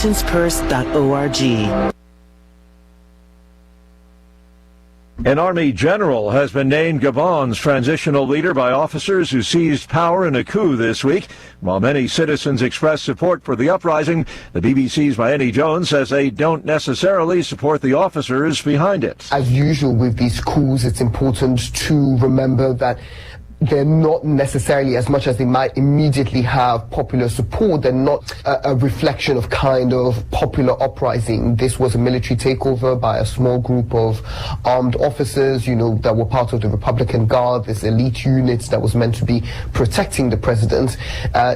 legionsPurse.org. An Army general has been named Gabon's transitional leader by officers who seized power in a coup this week. While many citizens expressed support for the uprising, the BBC's Maeni Jones says they don't necessarily support the officers behind it. As usual with these coups, it's important to remember that they're not necessarily, as much as they might immediately have popular support, they're not a reflection of kind of popular uprising. This was a military takeover by a small group of armed officers, that were part of the Republican Guard, this elite unit that was meant to be protecting the president.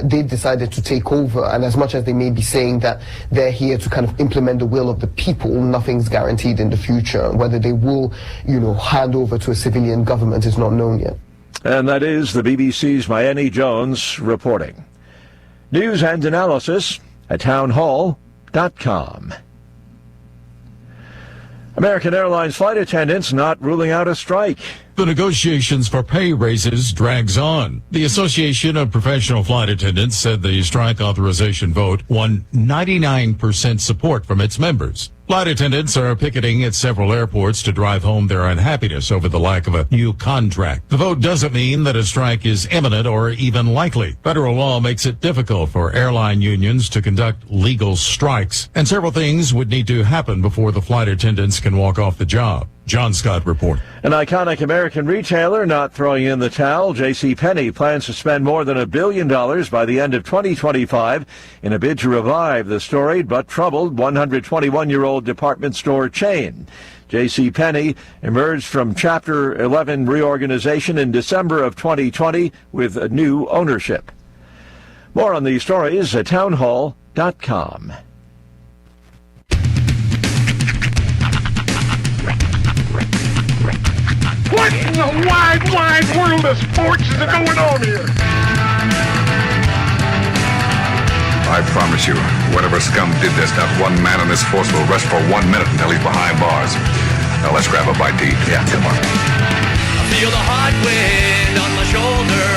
They decided to take over, and as much as they may be saying that they're here to kind of implement the will of the people, nothing's guaranteed in the future. Whether they will, hand over to a civilian government is not known yet. And that is the BBC's Maeni Jones reporting. News and analysis at townhall.com. American Airlines flight attendants not ruling out a strike. The negotiations for pay raises drags on. The Association of Professional Flight Attendants said the strike authorization vote won 99% support from its members. Flight attendants are picketing at several airports to drive home their unhappiness over the lack of a new contract. The vote doesn't mean that a strike is imminent or even likely. Federal law makes it difficult for airline unions to conduct legal strikes, and several things would need to happen before the flight attendants can walk off the job. John Scott report. An iconic American retailer not throwing in the towel. JCPenney plans to spend more than $1 billion by the end of 2025 in a bid to revive the storied but troubled 121-year-old department store chain. JCPenney emerged from Chapter 11 reorganization in December of 2020 with a new ownership. More on these stories at townhall.com. What in the wide, wide world of sports is going on here? I promise you, whatever scum did this, not one man in this force will rest for 1 minute until he's behind bars. Now let's grab a bite to eat. Yeah, come on. I feel the hot wind on my shoulder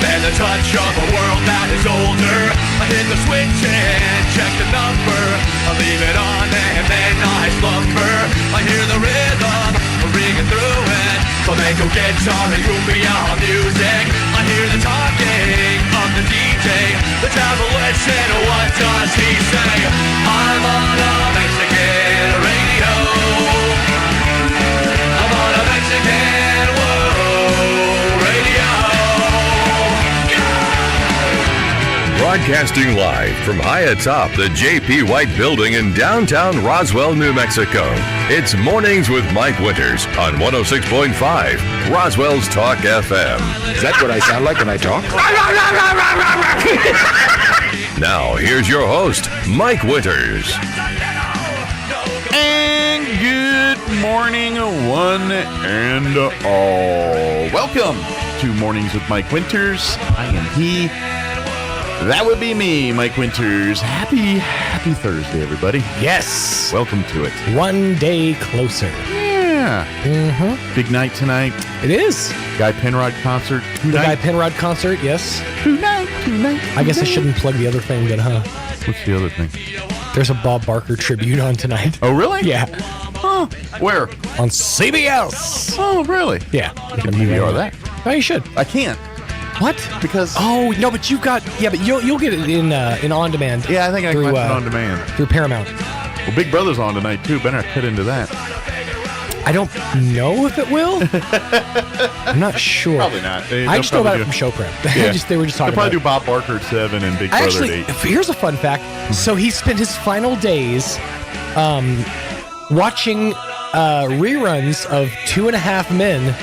and the touch of a world that is older. I hit the switch and check the number. I leave it on and then I slumber. I hear the rhythm ringing through it. Flamenco guitar and cumbia music. I hear the talking of the DJ. The travel listen, what does he say? I'm on a Mexican radio. I'm on a Mexican radio. Broadcasting live from high atop the J.P. White Building in downtown Roswell, New Mexico. It's Mornings with Mike Winters on 106.5 Roswell's Talk FM. Is that what I sound like when I talk? Now, here's your host, Mike Winters. And good morning, one and all. Welcome to Mornings with Mike Winters. I am he. That would be me, Mike Winters. Happy Thursday, everybody. Yes. Welcome to it. One day closer. Yeah. Mm-hmm. Big night tonight. It is. Guy Penrod concert. Guy Penrod concert, yes. Tonight. I guess I shouldn't plug the other thing then, huh? What's the other thing? There's a Bob Barker tribute on tonight. Oh, really? Yeah. Huh. Where? On CBS. Oh, really? Yeah. You can DVR that. Oh, you should. I can't. What? Because oh no, but you've got but you'll get it in on demand. Yeah, I think I can watch it on demand through Paramount. Well, Big Brother's on tonight too. Better cut into that. I don't know if it will. I'm not sure. Probably not. I just know about it from show prep. Yeah. They were just talking. They'll probably about do Bob Barker at 7 and Big Brother at 8. Here's a fun fact. So he spent his final days watching reruns of 2.5 Men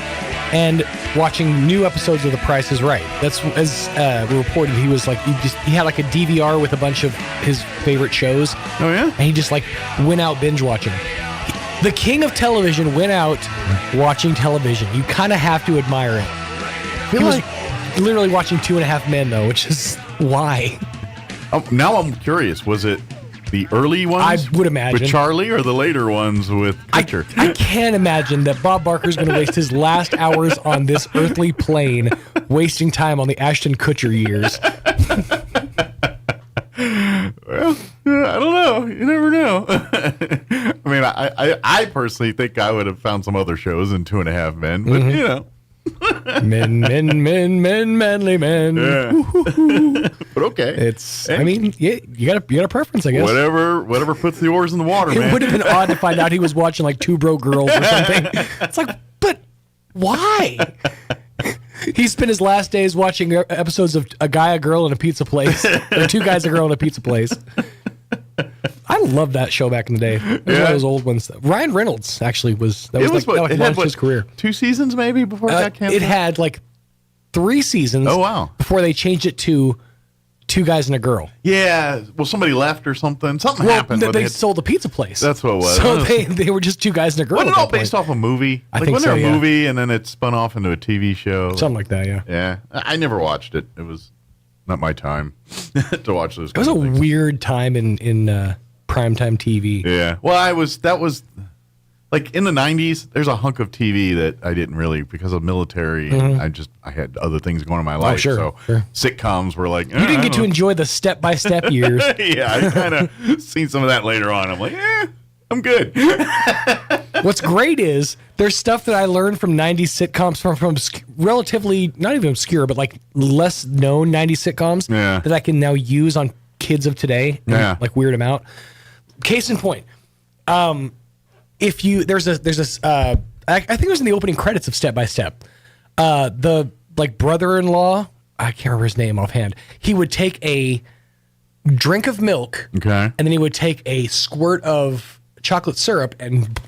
and watching new episodes of The Price is Right. That's as reported. He was like he had like a DVR with a bunch of his favorite shows. Oh yeah, and he just like went out binge watching. The king of television went out watching television. You kind of have to admire it. He was literally watching 2.5 Men though, which is why. Now I'm curious. Was it the early ones? I would imagine with Charlie, or the later ones with Kutcher? I can't imagine that Bob Barker's going to waste his last hours on this earthly plane, wasting time on the Ashton Kutcher years. Well, I don't know. know. You never know. I mean, I personally think I would have found some other shows in 2.5 Men, but you know. men, manly men. Yeah. But okay. It's. I mean, yeah, you got a preference, I guess. Whatever puts the oars in the water, man. It would have been odd to find out he was watching like Two Broke Girls or something. It's like, but why? He spent his last days watching episodes of A Guy, a Girl, and a Pizza Place, or Two Guys, a Girl, and a Pizza Place. I loved that show back in the day. It was one of those old ones. Ryan Reynolds actually was. That launched his career. 2 seasons maybe before it got canceled. It had like 3 seasons. Oh wow! Before they changed it to Two Guys and a Girl. Yeah. Well, somebody left or something. Something happened. They sold the pizza place. That's what it was. So they were just Two Guys and a Girl. Wasn't it all based off a movie? I think so, wasn't there a movie and then it spun off into a TV show? Something like that, yeah. Yeah. I never watched it. It was not my time to watch those. It was a weird time in primetime TV. Yeah. Well, that was like in the 90s, there's a hunk of TV that I didn't really, because of military, I had other things going on in my life. Sure. Sitcoms were like, you didn't get to enjoy the step-by-step years. Yeah, I kind of seen some of that later on. I'm like, I'm good. What's great is there's stuff that I learned from 90s sitcoms from relatively, not even obscure, but like less known 90s sitcoms that I can now use on kids of today and like weird them out. Case in point, if you there's a I think it was in the opening credits of Step by Step. The like brother-in-law, I can't remember his name offhand. He would take a drink of milk, and then he would take a squirt of chocolate syrup and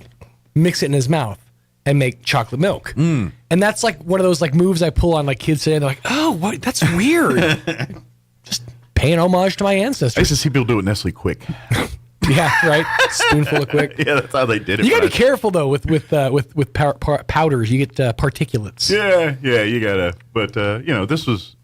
mix it in his mouth and make chocolate milk. And that's like one of those like moves I pull on like kids today. They're like, "Oh, what? That's weird." Just paying homage to my ancestors. I used to see people do it Nestle Quick. Yeah, right. Spoonful of Quick. Yeah, that's how they did it. You got to be careful though with powders. You get particulates. Yeah, you gotta. But this was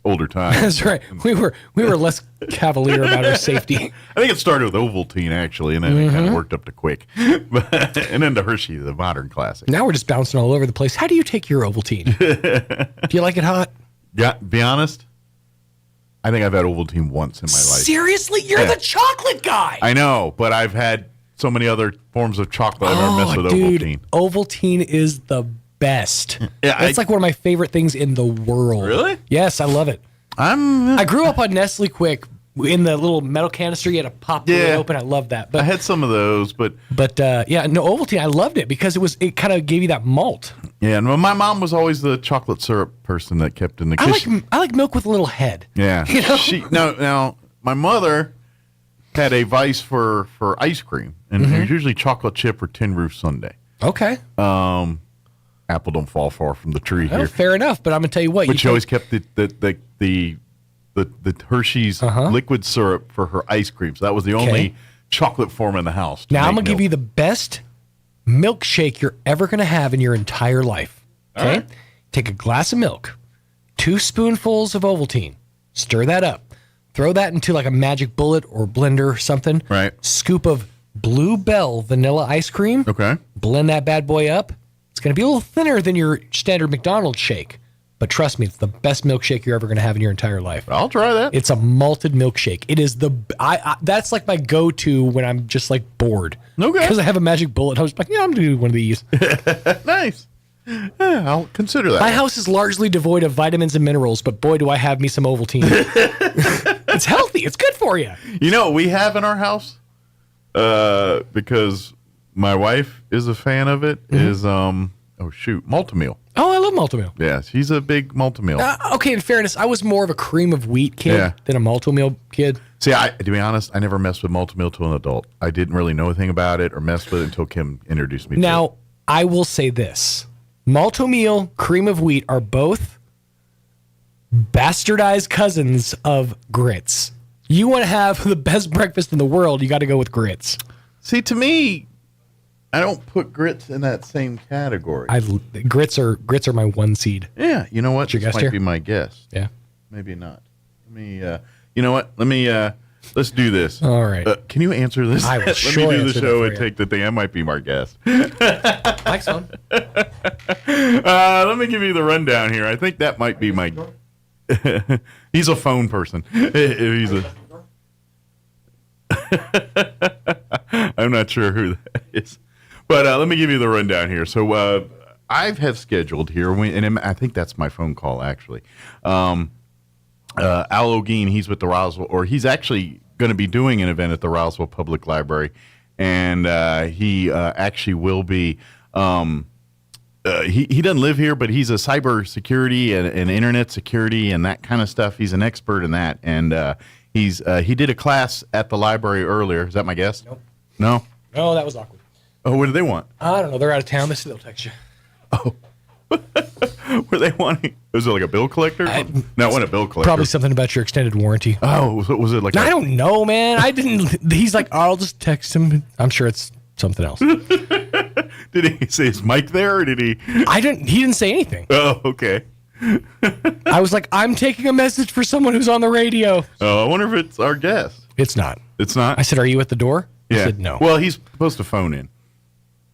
older times. That's right. We were less cavalier about our safety. I think it started with Ovaltine actually, and then it kind of worked up to Quick, and then to Hershey, the modern classic. Now we're just bouncing all over the place. How do you take your Ovaltine? Do you like it hot? Yeah. Be honest. I think I've had Ovaltine once in my life. Seriously? You're the chocolate guy. I know, but I've had so many other forms of chocolate. I don't mess with Ovaltine. Ovaltine is the best. Yeah, it's like one of my favorite things in the world. Really? Yes, I love it. I grew up on Nestle Quick in the little metal canister. You had to pop it open. I love that. But I had some of those, but Ovaltine. I loved it because it kind of gave you that malt. Yeah, and my mom was always the chocolate syrup person that kept in the kitchen. I like milk with a little head. Yeah. You know? Now my mother had a vice for ice cream, and it was usually chocolate chip or tin roof sundae. Okay. Apple don't fall far from the tree here. Fair enough, but I'm gonna tell you what. But she always kept the Hershey's liquid syrup for her ice cream. So that was the only chocolate form in the house. Now I'm gonna give you the best milkshake you're ever going to have in your entire life. Okay? Right. Take a glass of milk, 2 spoonfuls of Ovaltine, stir that up, throw that into like a Magic Bullet or blender or something. Right. Scoop of Blue Bell vanilla ice cream. Okay. Blend that bad boy up. It's going to be a little thinner than your standard McDonald's shake. But trust me, it's the best milkshake you're ever going to have in your entire life. I'll try that. It's a malted milkshake. It is that's like my go-to when I'm just like bored. Okay. Because I have a Magic Bullet. I was like, I'm going to do one of these. Nice. Yeah, I'll consider that. My house is largely devoid of vitamins and minerals, but boy, do I have me some Ovaltine. It's healthy. It's good for you. You know what we have in our house? Because my wife is a fan of it, is Multimeal. Oh, I love Multimeal. Yeah, she's a big Multimeal. Okay, in fairness, I was more of a cream of wheat kid than a Multimeal kid. See, to be honest, I never messed with Multimeal till an adult. I didn't really know anything about it or mess with it until Kim introduced me to it. Now, I will say this. Multimeal, cream of wheat are both bastardized cousins of grits. You want to have the best breakfast in the world, you got to go with grits. See, to me, I don't put grits in that same category. Grits are my one seed. Yeah, you know what? This might be my guess. Yeah, maybe not. Let me. You know what? Let me. Let's do this. All right. Can you answer this? I will. Let sure me do the show and take the thing. I might be my guest. Mike's fun. Let me give you the rundown here. I think that might be my. He's a phone person. He's a. I'm not sure who that is. But let me give you the rundown here. So I have scheduled here, and I think that's my phone call, actually. Al O'Gean, he's with the Roswell, or he's actually going to be doing an event at the Roswell Public Library, and he actually will be. He doesn't live here, but he's a cyber security and internet security and that kind of stuff. He's an expert in that, and he did a class at the library earlier. Is that my guess? Nope. No? Oh, that was awkward. Oh, what do they want? I don't know. They're out of town. They said they'll text you. Oh. Were they wanting? Was it like a bill collector? No, it wasn't a bill collector. Probably something about your extended warranty. Oh, was it like? I don't know, man. I didn't. He's like, I'll just text him. I'm sure it's something else. Did he say his mic there, or did he? He didn't say anything. Oh, okay. I was like, I'm taking a message for someone who's on the radio. Oh, I wonder if it's our guest. It's not. It's not? I said, are you at the door? Yeah. He said no. Well, he's supposed to phone in.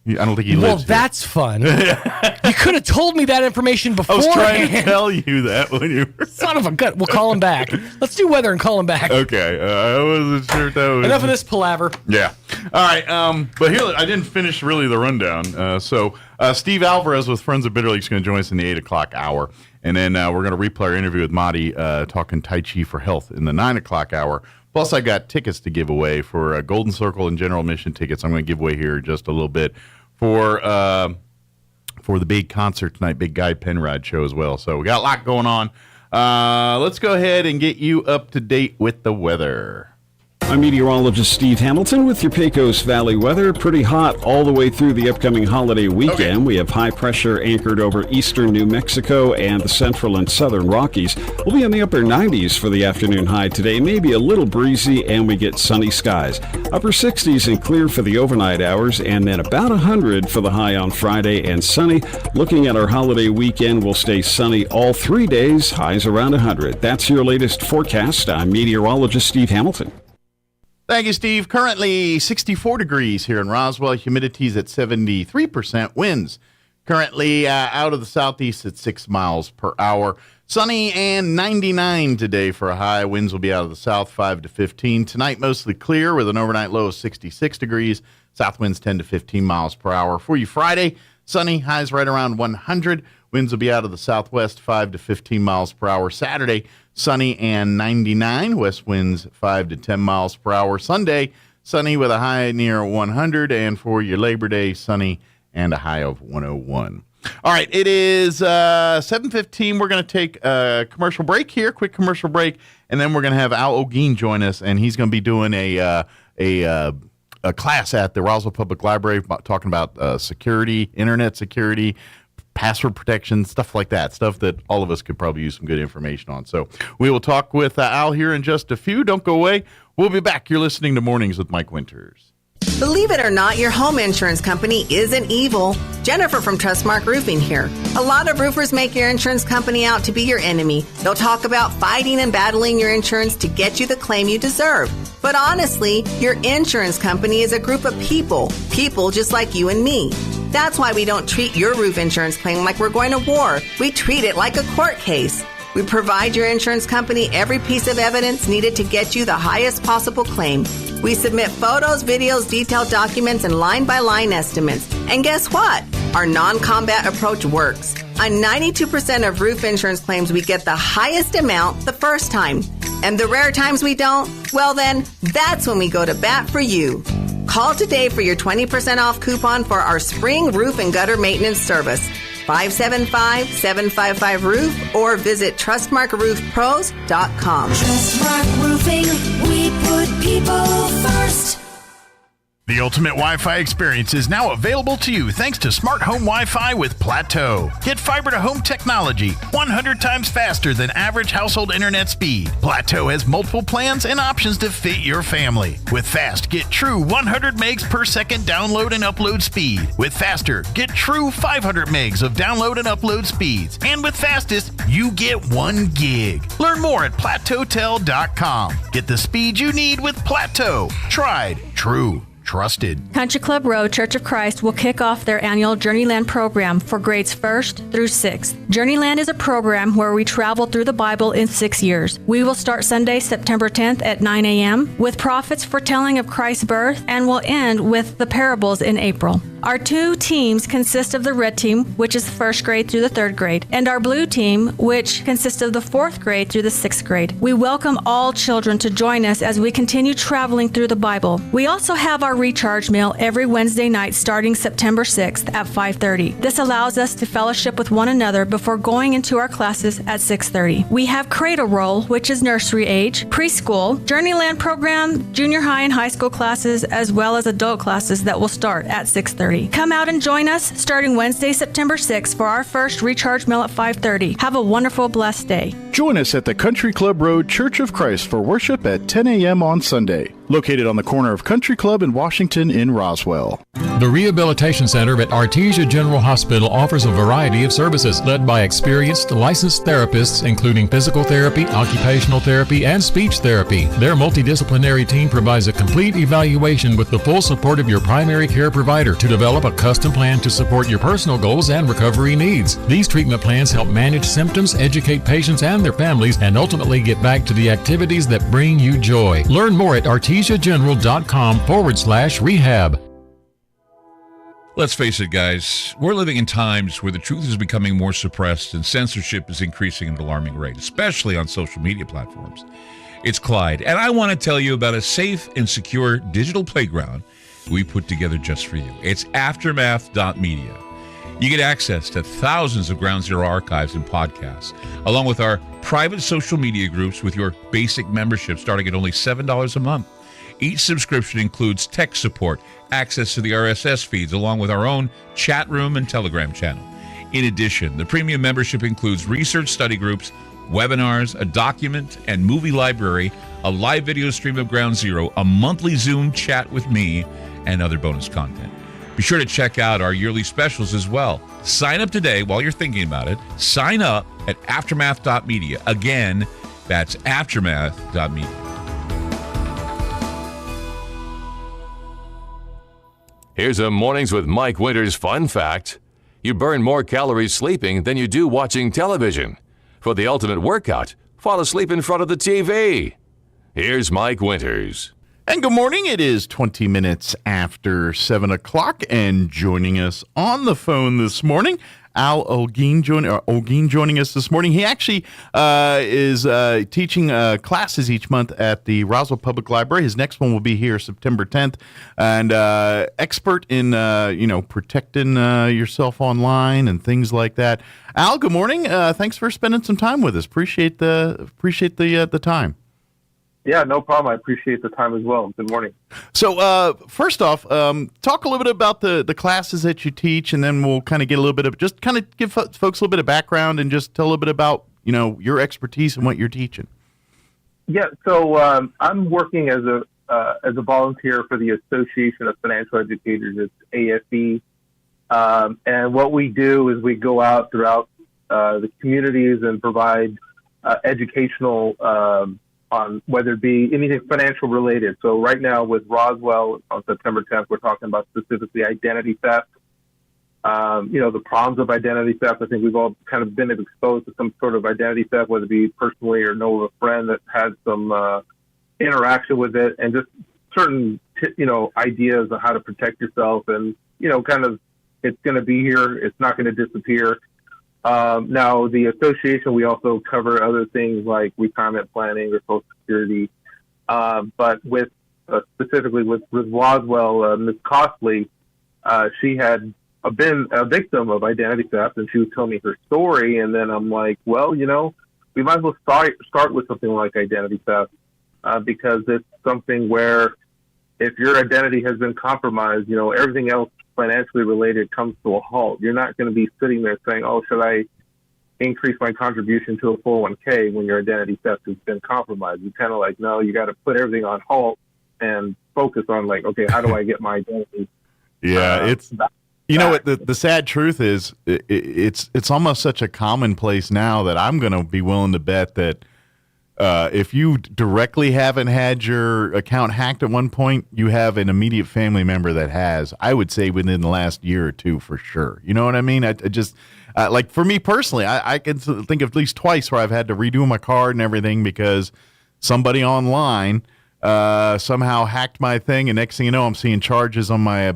I don't think he lives Well, here. that's fun. You could have told me that information before. I was trying to tell you that when you were... Son of a gun. We'll call him back. Let's do weather and call him back. Okay. I wasn't sure if that was... Enough of this palaver. Yeah. All right. But here, I didn't finish really the rundown. So Steve Alvarez with Friends of Bitter League is going to join us in the 8 o'clock hour. And then we're going to replay our interview with Mahdi talking Tai Chi for Health in the 9 o'clock hour. Plus, I got tickets to give away for Golden Circle and General Admission tickets. I'm going to give away here in just a little bit for the big concert tonight, Big Guy Penrod show as well. So we got a lot going on. Let's go ahead and get you up to date with the weather. I'm meteorologist Steve Hamilton with your Pecos Valley weather. Pretty hot all the way through the upcoming holiday weekend. Okay. We have high pressure anchored over eastern New Mexico and the central and southern Rockies. We'll be in the upper 90s for the afternoon high today, maybe a little breezy, and we get sunny skies. Upper 60s and clear for the overnight hours, and then about 100 for the high on Friday and sunny. Looking at our holiday weekend, we'll stay sunny all 3 days, highs around 100. That's your latest forecast. I'm meteorologist Steve Hamilton. Thank you, Steve. Currently 64 degrees here in Roswell. Humidity's at 73%. Winds currently out of the southeast at 6 miles per hour. Sunny and 99 today for a high. Winds will be out of the south 5 to 15. Tonight, mostly clear with an overnight low of 66 degrees. South winds 10 to 15 miles per hour. For you Friday, sunny, highs right around 100. Winds will be out of the southwest 5 to 15 miles per hour. Saturday, sunny and 99. West winds 5 to 10 miles per hour. Sunday, sunny with a high near 100. And for your Labor Day, sunny and a high of 101. All right, it is 7:15. We're going to take a commercial break here, quick commercial break, and then we're going to have Al O'Gean join us, and he's going to be doing a class at the Roswell Public Library talking about security, internet security, password protection, stuff like that, stuff that all of us could probably use some good information on. So we will talk with Al here in just a few. Don't go away. We'll be back. You're listening to Mornings with Mike Winters. Believe it or not, your home insurance company isn't evil. Jennifer from Trustmark Roofing here. A lot of roofers make your insurance company out to be your enemy. They'll talk about fighting and battling your insurance to get you the claim you deserve. But honestly, your insurance company is a group of people just like you and me. That's why we don't treat your roof insurance claim like we're going to war. We treat it like a court case. We provide your insurance company every piece of evidence needed to get you the highest possible claim. We submit photos, videos, detailed documents, and line-by-line estimates. And guess what? Our non-combat approach works. On 92% of roof insurance claims, we get the highest amount the first time. And the rare times we don't, well then, that's when we go to bat for you. Call today for your 20% off coupon for our spring roof and gutter maintenance service. 575-755-ROOF or visit TrustmarkRoofPros.com. Trustmark Roofing, we put people first. The ultimate Wi-Fi experience is now available to you thanks to Smart Home Wi-Fi with Plateau. Get fiber-to-home technology 100 times faster than average household internet speed. Plateau has multiple plans and options to fit your family. With Fast, get true 100 megs per second download and upload speed. With Faster, get true 500 megs of download and upload speeds. And with Fastest, you get 1 gig. Learn more at plateautel.com. Get the speed you need with Plateau. Tried, true. trusted. Country Club Road Church of Christ will kick off their annual Journeyland program for grades 1st through 6th. Journeyland is a program where we travel through the Bible in 6 years. We will start Sunday, September 10th at 9 a.m. with prophets foretelling of Christ's birth, and will end with the parables in April. Our 2 teams consist of the red team, which is 1st grade through the 3rd grade, and our blue team, which consists of the 4th grade through the 6th grade. We welcome all children to join us as we continue traveling through the Bible. We also have our recharge meal every Wednesday night starting September 6th at 5:30. This allows us to fellowship with one another before going into our classes at 6:30. We have Cradle Roll, which is nursery age, preschool, Journeyland program, junior high and high school classes, as well as adult classes that will start at 6:30. Come out and join us starting Wednesday, September 6th for our first recharge meal at 5:30. Have a wonderful, blessed day. Join us at the Country Club Road Church of Christ for worship at 10 a.m. on Sunday, located on the corner of Country Club and Washington in Roswell. The Rehabilitation Center at Artesia General Hospital offers a variety of services led by experienced licensed therapists, including physical therapy, occupational therapy, and speech therapy. Their multidisciplinary team provides a complete evaluation with the full support of your primary care provider to develop a custom plan to support your personal goals and recovery needs. These treatment plans help manage symptoms, educate patients and their families, and ultimately get back to the activities that bring you joy. Learn more at artesiageneral.com/rehab. Let's face it, guys, we're living in times where the truth is becoming more suppressed and censorship is increasing at an alarming rate, especially on social media platforms. It's Clyde, and I want to tell you about a safe and secure digital playground we put together just for you. It's aftermath.media. You get access to thousands of Ground Zero archives and podcasts, along with our private social media groups with your basic membership starting at only $7 a month. Each subscription includes tech support, access to the RSS feeds, along with our own chat room and Telegram channel. In addition, the premium membership includes research study groups, webinars, a document and movie library, a live video stream of Ground Zero, a monthly Zoom chat with me, and other bonus content. Be sure to check out our yearly specials as well. Sign up today while you're thinking about it. Sign up at aftermath.media. Again, that's aftermath.media. Here's a Mornings with Mike Winters fun fact. You burn more calories sleeping than you do watching television. For the ultimate workout, fall asleep in front of the TV. Here's Mike Winters. And good morning. It is 20 minutes after 7 o'clock, and joining us on the phone this morning, Al Olguin joining us this morning. He actually is teaching classes each month at the Roswell Public Library. His next one will be here September 10th, and expert in protecting yourself online and things like that. Al, good morning. Thanks for spending some time with us. Appreciate the time. Yeah, no problem. I appreciate the time as well. Good morning. So first off, talk a little bit about the classes that you teach, and then we'll kind of get a little bit of, just kind of give folks a little bit of background and just tell a little bit about, your expertise and what you're teaching. Yeah, so I'm working as a volunteer for the Association of Financial Educators. It's AFE. And what we do is we go out throughout the communities and provide educational on whether it be anything financial related. So right now with Roswell on September 10th, we're talking about specifically identity theft. The problems of identity theft. I think we've all kind of been exposed to some sort of identity theft, whether it be personally or know of a friend that had some interaction with it, and just certain, ideas of how to protect yourself. And, kind of, it's going to be here. It's not going to disappear. Now, the association, we also cover other things like retirement planning or Social Security. But with specifically with Roswell, Ms. Costley, she had been a victim of identity theft, and she was telling me her story. And then I'm like, well, we might as well start with something like identity theft, because it's something where if your identity has been compromised, everything else financially related comes to a halt. You're not going to be sitting there saying, oh, should I increase my contribution to a 401k when your identity theft has been compromised? You kind of like, no, you got to put everything on halt and focus on like, okay, how do I get my identity? Yeah, it's back. What the sad truth is, it's almost such a commonplace now that I'm going to be willing to bet that If you directly haven't had your account hacked at one point, you have an immediate family member that has. I would say within the last year or two for sure. You know what I mean? I just like for me personally, I can think of at least twice where I've had to redo my card and everything because somebody online somehow hacked my thing, and next thing you know, I'm seeing charges on my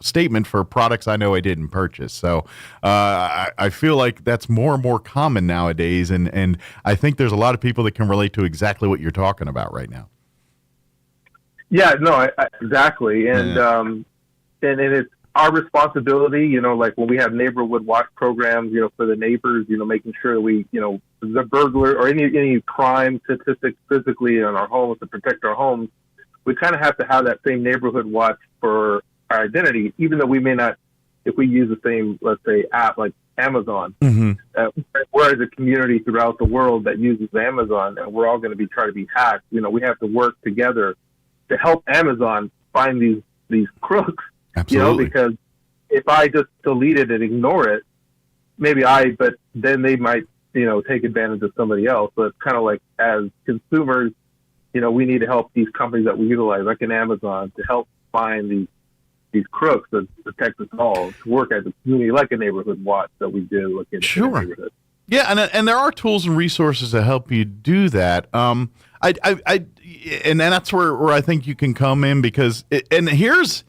statement for products I know I didn't purchase. So I feel like that's more and more common nowadays, and I think there's a lot of people that can relate to exactly what you're talking about right now. Yeah, no, exactly, and and it's our responsibility, you know, like when we have neighborhood watch programs, you know, for the neighbors, you know, making sure that we, you know, the burglar or any crime statistics physically in our homes to protect our homes, we kind of have to have that same neighborhood watch for our identity, even though we may not, if we use the same, let's say, app like Amazon. Mm-hmm. We're as a community throughout the world that uses Amazon, and we're all going to be trying to be hacked. You know, we have to work together to help Amazon find these crooks. Absolutely. You know, because if I just delete it and ignore it, but then they might, you know, take advantage of somebody else. So it's kind of like as consumers, you know, we need to help these companies that we utilize, like in Amazon, to help find these crooks that protect us all, to work as a community, like a neighborhood watch that we do. Like in Sure. the neighborhood. Yeah, and there are tools and resources to help you do that. And that's where I think you can come in because here's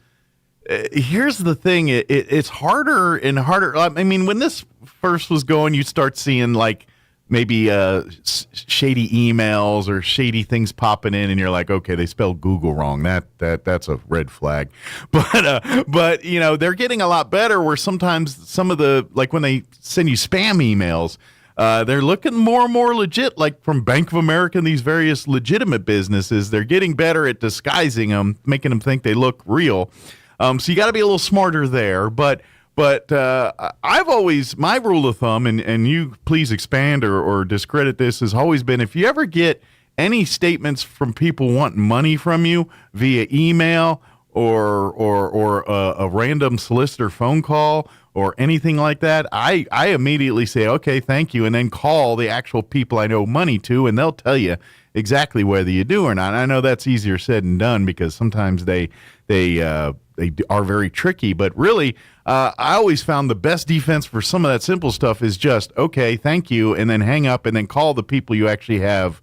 the thing. It's harder and harder. I mean, when this first was going, you start seeing like maybe shady emails or shady things popping in, and you're like, okay, they spelled Google wrong. That's a red flag. But you know, they're getting a lot better. Where sometimes some of the, like when they send you spam emails, they're looking more and more legit, like from Bank of America and these various legitimate businesses. They're getting better at disguising them, making them think they look real. So you got to be a little smarter there. But I've always, my rule of thumb, and you please expand or discredit this, has always been if you ever get any statements from people wanting money from you via email or a random solicitor phone call or anything like that, I immediately say, okay, thank you, and then call the actual people I know money to, and they'll tell you exactly whether you do or not. I know that's easier said than done because sometimes they are very tricky, but really, I always found the best defense for some of that simple stuff is just, okay, thank you, and then hang up and then call the people you actually have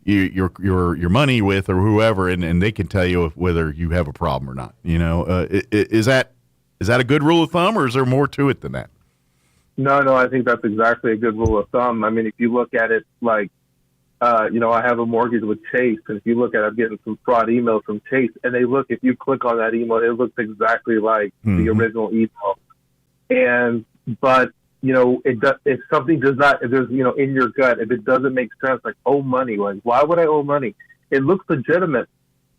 your money with or whoever, and they can tell you whether you have a problem or not. You know, is that a good rule of thumb, or is there more to it than that? No, I think that's exactly a good rule of thumb. I mean, if you look at it like, you know, I have a mortgage with Chase, and if you look at it, I'm getting some fraud emails from Chase, and if you click on that email, it looks exactly like the original email. But, you know, if something does not, if there's, you know, in your gut, if it doesn't make sense, like owe money, like why would I owe money? It looks legitimate,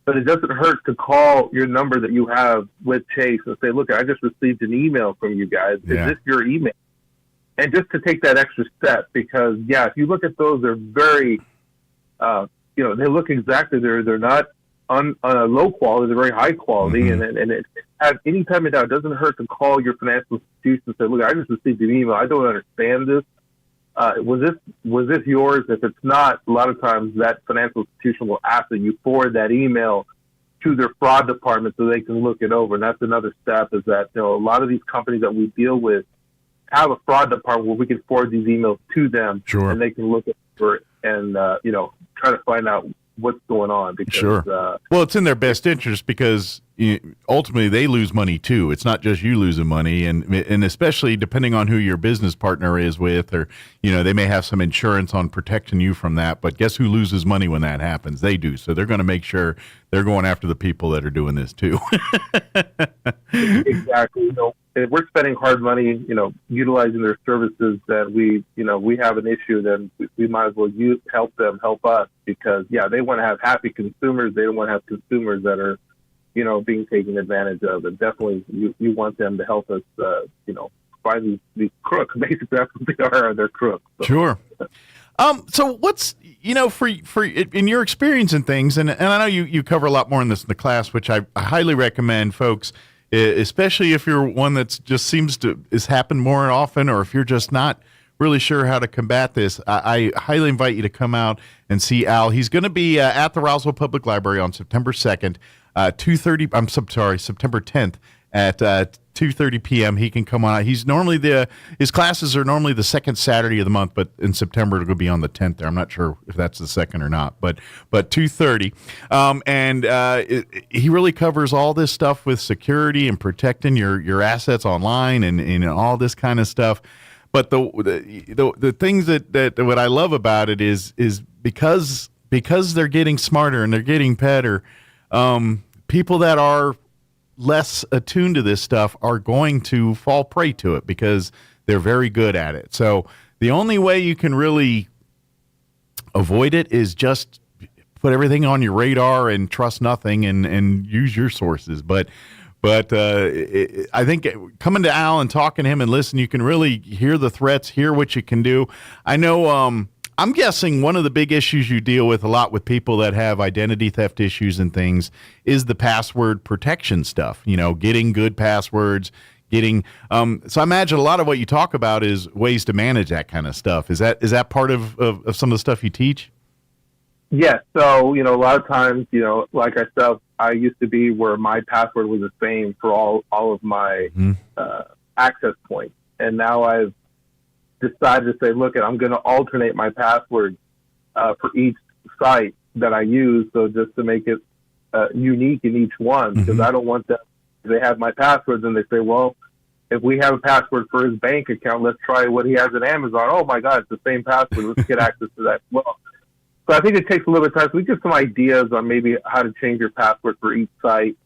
but it doesn't hurt to call your number that you have with Chase and say, look, I just received an email from you guys. Is this your email? And just to take that extra step, because if you look at those, they're very, you know, they look exactly. They're not on a low quality. They're very high quality, and it at any time it doesn't hurt to call your financial institution and say, "Look, I just received an email. I don't understand this. Was this yours?" If it's not, a lot of times that financial institution will ask that you forward that email to their fraud department so they can look it over. And that's another step. Is that, you know, a lot of these companies that we deal with have a fraud department where we can forward these emails to them, and they can look over it and you know, try to find out what's going on. Because, well, it's in their best interest because ultimately they lose money too. It's not just you losing money, and especially depending on who your business partner is with, or, you know, they may have some insurance on protecting you from that. But guess who loses money when that happens? They do. So they're going to make sure they're going after the people that are doing this too. Exactly. You know, if we're spending hard money, you know, utilizing their services, that we have an issue, then we might as well help them help us, because they want to have happy consumers. They don't want to have consumers that are, you know, being taken advantage of. And definitely you want them to help us, you know, find these crooks. Basically, that's what they are. They're crooks. So. Sure. So what's, you know, for in your experience and things, and I know you cover a lot more in this in the class, which I highly recommend, folks, especially if you're one that's just is happened more often, or if you're just not really sure how to combat this, I highly invite you to come out and see Al. He's going to be at the Roswell Public Library on September 2nd, 2:30. I'm sorry, September 10th at 2:30 p.m. He can come on out. He's normally his classes are normally the second Saturday of the month, but in September it'll be on the 10th. There, I'm not sure if that's the second or not, but 2:30. He really covers all this stuff with security and protecting your assets online and all this kind of stuff. But the things that what I love about it is because they're getting smarter and they're getting better. People that are less attuned to this stuff are going to fall prey to it because they're very good at it. So the only way you can really avoid it is just put everything on your radar and trust nothing and use your sources. But I think coming to Al and talking to him and listen, you can really hear the threats, hear what you can do. I know I'm guessing one of the big issues you deal with a lot with people that have identity theft issues and things is the password protection stuff, getting good passwords, so I imagine a lot of what you talk about is ways to manage that kind of stuff. Is that part of some of the stuff you teach? Yes. So, a lot of times, like I said, I used to be where my password was the same for all of my access points. And now I've decided to say, look, I'm going to alternate my password for each site that I use. So just to make it unique in each one, because I don't want them, they have my passwords and they say, well, if we have a password for his bank account, let's try what he has at Amazon. Oh my God, it's the same password. Let's get access to that. Well, so I think it takes a little bit of time. So we get some ideas on maybe how to change your password for each site.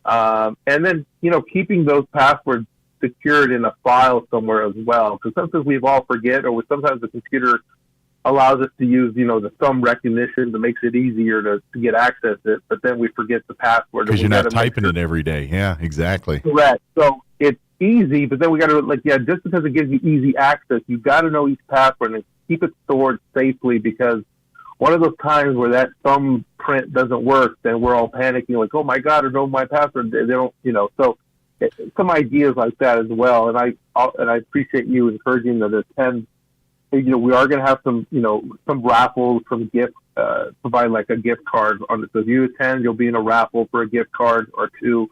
And then, keeping those passwords secured in a file somewhere as well. Because sometimes we all forget, or sometimes the computer allows us to use, the thumb recognition that makes it easier to get access to it, but then we forget the password. Because you're not typing it every day. Yeah, exactly. Correct. So it's easy, but then we got to, just because it gives you easy access, you got to know each password and keep it stored safely, because one of those times where that thumbprint doesn't work, then we're all panicking, like, oh my God, I know my password. They don't, so some ideas like that as well. And I appreciate you encouraging them to attend. We are going to have some raffles, some gift, provide like a gift card on it. So if you attend, you'll be in a raffle for a gift card or two.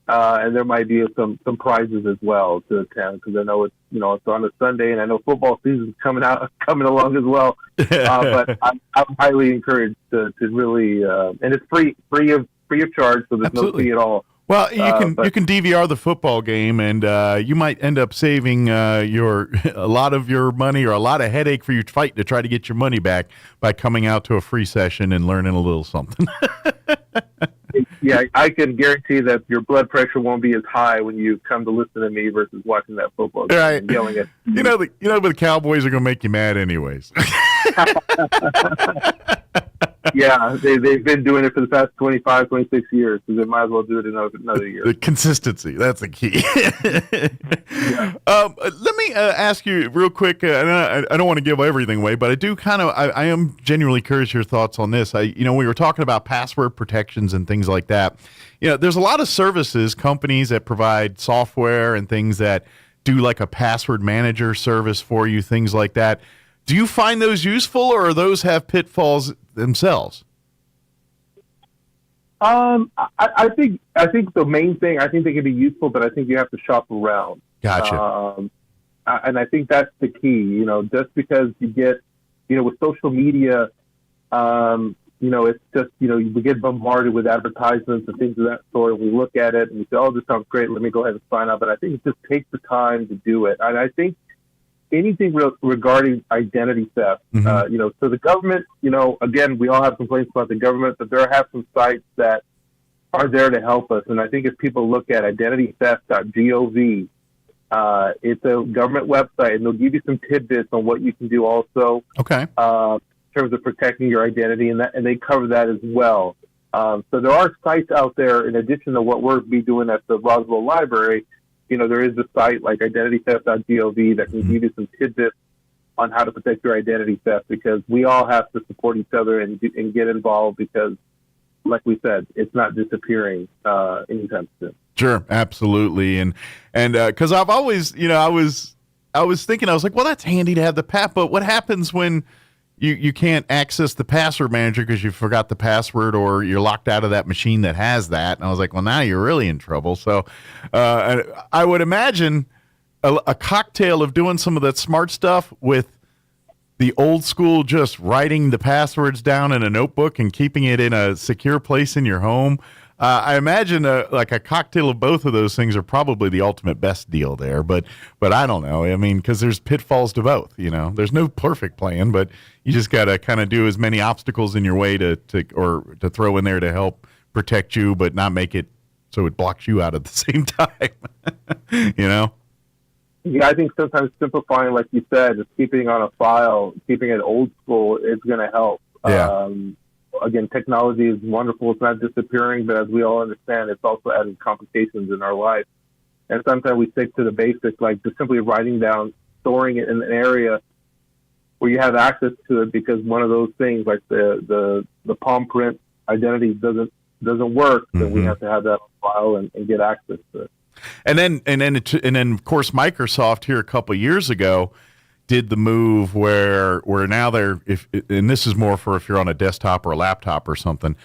And there might be some prizes as well to attend, because I know it's on a Sunday, and I know football season's coming along as well. But I'm highly encouraged to really, and it's free of charge, so there's Absolutely. no fee at all. Well, you can DVR the football game, and you might end up saving a lot of your money or a lot of headache for your fight to try to get your money back by coming out to a free session and learning a little something. Yeah, I can guarantee that your blood pressure won't be as high when you come to listen to me versus watching that football game and yelling at you. But the Cowboys are going to make you mad anyways. Yeah, they've been doing it for the past 25, 26 years, so they might as well do it another year. The consistency, that's the key. Yeah. Let me ask you real quick, and I don't want to give everything away, but I do I am genuinely curious your thoughts on this. We were talking about password protections and things like that. There's a lot of services, companies that provide software and things that do like a password manager service for you, things like that. Do you find those useful, or those have pitfalls themselves? I think the main thing, I think they can be useful, but I think you have to shop around. Gotcha. And I think that's the key. Just because you get, with social media, it's just, we get bombarded with advertisements and things of that sort. And we look at it and we say, oh, this sounds great. Let me go ahead and sign up. But I think it just takes the time to do it. And I think anything regarding identity theft, so the government, again, we all have complaints about the government, but there have some sites that are there to help us. And I think if people look at identitytheft.gov, it's a government website, and they'll give you some tidbits on what you can do also. Okay. In terms of protecting your identity, and they cover that as well. So there are sites out there, in addition to what we'll be doing at the Roswell Library. There is a site like identitytheft.gov that can give you some tidbits on how to protect your identity theft, because we all have to support each other and get involved, because, like we said, it's not disappearing anytime soon. Sure, absolutely, and because I've always, I was thinking, I was like, well, that's handy to have the but what happens when you can't access the password manager because you forgot the password or you're locked out of that machine that has that? And I was like, well, now you're really in trouble. So I would imagine a cocktail of doing some of that smart stuff with the old school, just writing the passwords down in a notebook and keeping it in a secure place in your home. I imagine like a cocktail of both of those things are probably the ultimate best deal there. But I don't know. I mean, because there's pitfalls to both. You know, there's no perfect plan, but you just got to kind of do as many obstacles in your way to throw in there to help protect you, but not make it so it blocks you out at the same time. You know. Yeah, I think sometimes simplifying, like you said, just keeping it on a file, keeping it old school, is going to help. Yeah. Again, technology is wonderful. It's not disappearing, but as we all understand, it's also adding complications in our life. And sometimes we stick to the basics, like just simply writing down, storing it in an area where you have access to it, because one of those things, like the palm print identity doesn't work, then we have to have that on file and get access to it. And then of course, Microsoft here a couple of years ago did the move where now and this is more for if you're on a desktop or a laptop or something,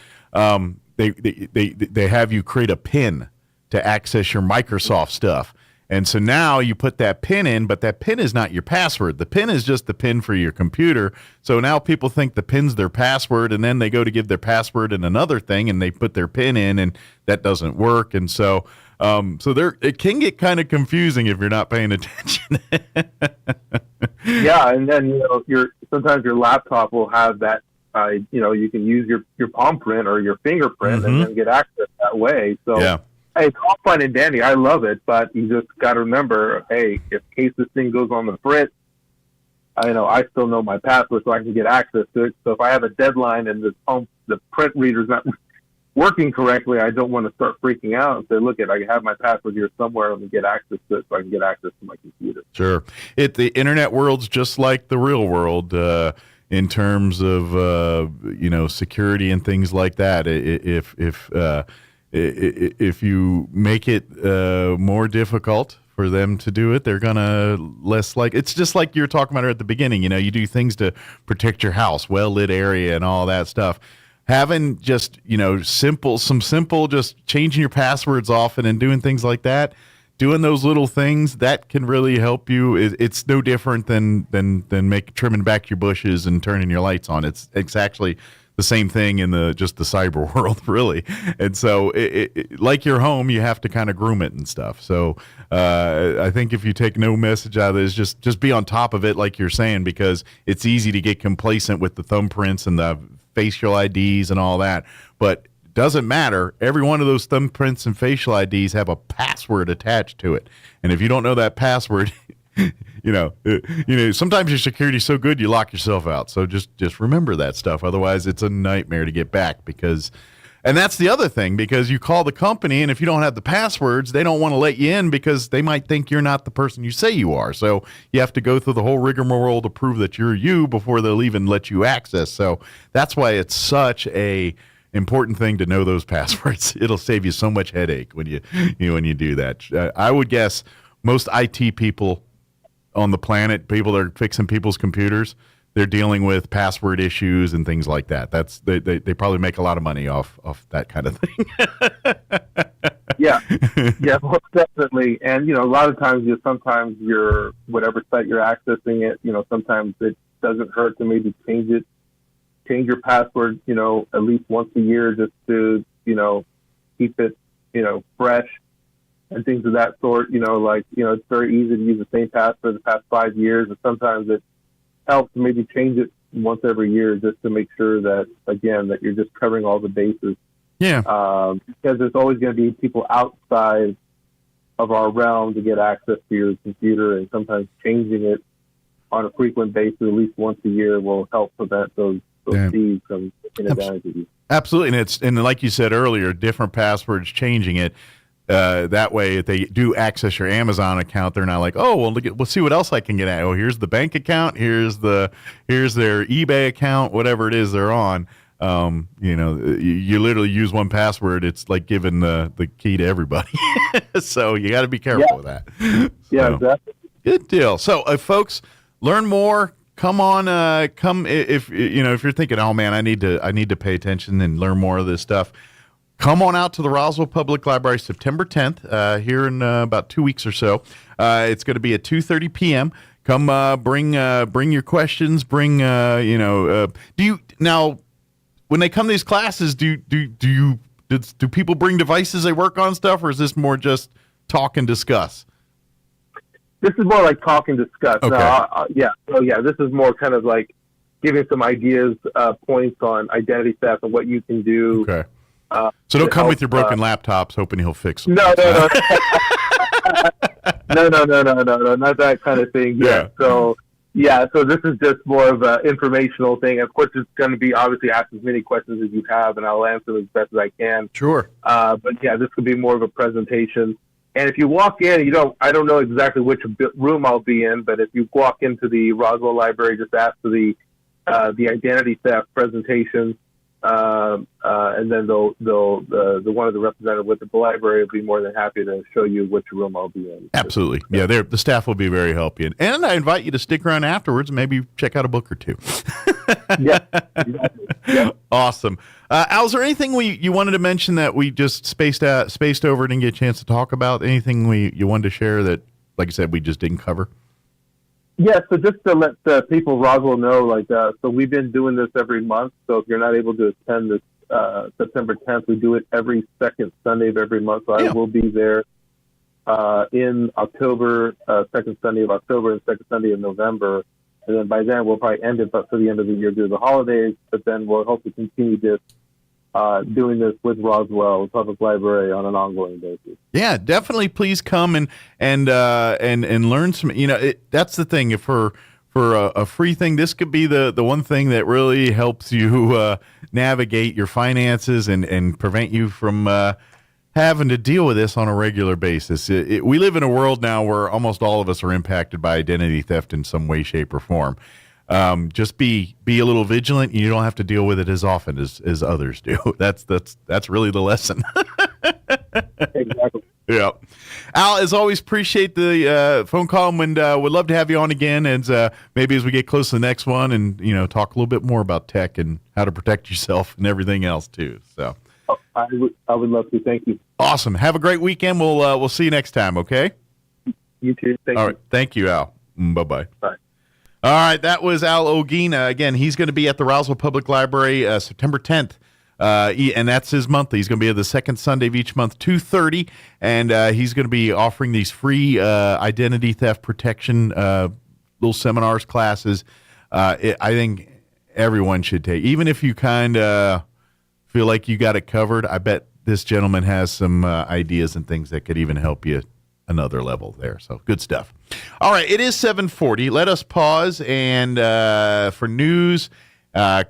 they have you create a PIN to access your Microsoft stuff. And so now you put that PIN in, but that PIN is not your password. The PIN is just the PIN for your computer. So now people think the PIN's their password, and then they go to give their password in another thing, and they put their PIN in, and that doesn't work. And so it can get kind of confusing if you're not paying attention. Yeah, and then sometimes your laptop will have that. You can use your palm print or your fingerprint and then get access that way. So hey, it's all fun and dandy. I love it, but you just got to remember, hey, in case this thing goes on the fritz, I still know my password, so I can get access to it. So if I have a deadline and the print reader's not working correctly, I don't want to start freaking out and say, look, I have my password here somewhere. Let me get access to it so I can get access to my computer. Sure. The internet world's just like the real world in terms of, security and things like that. If you make it more difficult for them to do it, they're gonna less like. It's just like you were talking about at the beginning. You do things to protect your house, well-lit area and all that stuff. Having just, simple, just changing your passwords often and doing things like that, doing those little things, that can really help you. It's no different than trimming back your bushes and turning your lights on. It's actually the same thing in the cyber world, really. And so, like your home, you have to kind of groom it and stuff. So I think if you take no message out of this, just be on top of it, like you're saying, because it's easy to get complacent with the thumbprints and the facial IDs and all that, but it doesn't matter. Every one of those thumbprints and facial IDs have a password attached to it, and if you don't know that password, sometimes your security's so good you lock yourself out. So just remember that stuff. Otherwise, it's a nightmare to get back and that's the other thing, because you call the company, and if you don't have the passwords, they don't want to let you in because they might think you're not the person you say you are. So you have to go through the whole rigmarole to prove that you're you before they'll even let you access. So that's why it's such a important thing to know those passwords. It'll save you so much headache when you do that. I would guess most IT people on the planet, people that are fixing people's computers, they're dealing with password issues and things like that. They probably make a lot of money off that kind of thing. Yeah, most definitely. And a lot of times, sometimes your whatever site you're accessing it, sometimes it doesn't hurt to maybe change your password, at least once a year, just to keep it fresh and things of that sort. It's very easy to use the same password the past 5 years, and sometimes it helps to maybe change it once every year just to make sure that you're just covering all the bases. Yeah. Because there's always going to be people outside of our realm to get access to your computer, and sometimes changing it on a frequent basis, at least once a year, will help prevent those thieves from taking advantage of you. Absolutely. And like you said earlier, different passwords, changing it. That way, if they do access your Amazon account, they're not like, oh, well, we'll see what else I can get at. Oh, here's the bank account. Here's their eBay account, whatever it is they're on. You literally use one password. It's like giving the key to everybody. So you got to be careful with that. Yeah, exactly. Good deal. So, folks, learn more. Come on, come if you're thinking, oh man, I need to pay attention and learn more of this stuff. Come on out to the Roswell Public Library September 10th, here in about 2 weeks or so. It's going to be at 2:30 p.m. Come, bring your questions. Bring, do you now when they come to these classes? Do people bring devices they work on stuff, or is this more just talk and discuss? This is more like talk and discuss. Okay. This is more kind of like giving some ideas, points on identity theft and what you can do. Okay. So don't come with your broken laptops hoping he'll fix them. No. No, not that kind of thing. Yeah. So this is just more of an informational thing. Of course, it's going to be obviously ask as many questions as you have, and I'll answer as best as I can. Sure. This could be more of a presentation. And if you walk in, I don't know exactly which room I'll be in, but if you walk into the Roswell Library, just ask for the identity theft presentation, and then the one of the representatives with the library will be more than happy to show you which room I'll be in. Absolutely, yeah. The staff will be very helpful, and I invite you to stick around afterwards and maybe check out a book or two. Yeah, exactly. Yeah. Awesome. Al, is there anything you wanted to mention that we just spaced over, didn't get a chance to talk about? Anything you wanted to share that, like I said, we just didn't cover? Yeah, so just to let the people of Roswell know, so we've been doing this every month. So if you're not able to attend this September 10th, we do it every second Sunday of every month. So I will be there in October, second Sunday of October and second Sunday of November. And then by then, we'll probably end it for the end of the year due to the holidays. But then we'll hope to continue this, doing this with Roswell Public Library on an ongoing basis. Yeah, definitely. Please come and learn some. That's the thing. If for a free thing, this could be the one thing that really helps you navigate your finances and prevent you from having to deal with this on a regular basis. We live in a world now where almost all of us are impacted by identity theft in some way, shape, or form. Just be a little vigilant. You don't have to deal with it as often as others do. That's really the lesson. Exactly. Yeah. Al, as always, appreciate the phone call, and would love to have you on again, and maybe as we get close to the next one, and talk a little bit more about tech and how to protect yourself and everything else too. So. I would love to. Thank you. Awesome. Have a great weekend. We'll see you next time. Okay. You too. Thank you. All right. Thank you, Al. Bye-bye. Bye. All right. That was Al Ogina. Again, he's going to be at the Roswell Public Library September 10th. And that's his monthly. He's going to be at the second Sunday of each month, 2:30, and he's going to be offering these free identity theft protection little seminars, classes. I think everyone should take, even if you kind of feel like you got it covered. I bet this gentleman has some ideas and things that could even help you another level there. So good stuff. All right, it is 7:40. Let us pause and for news,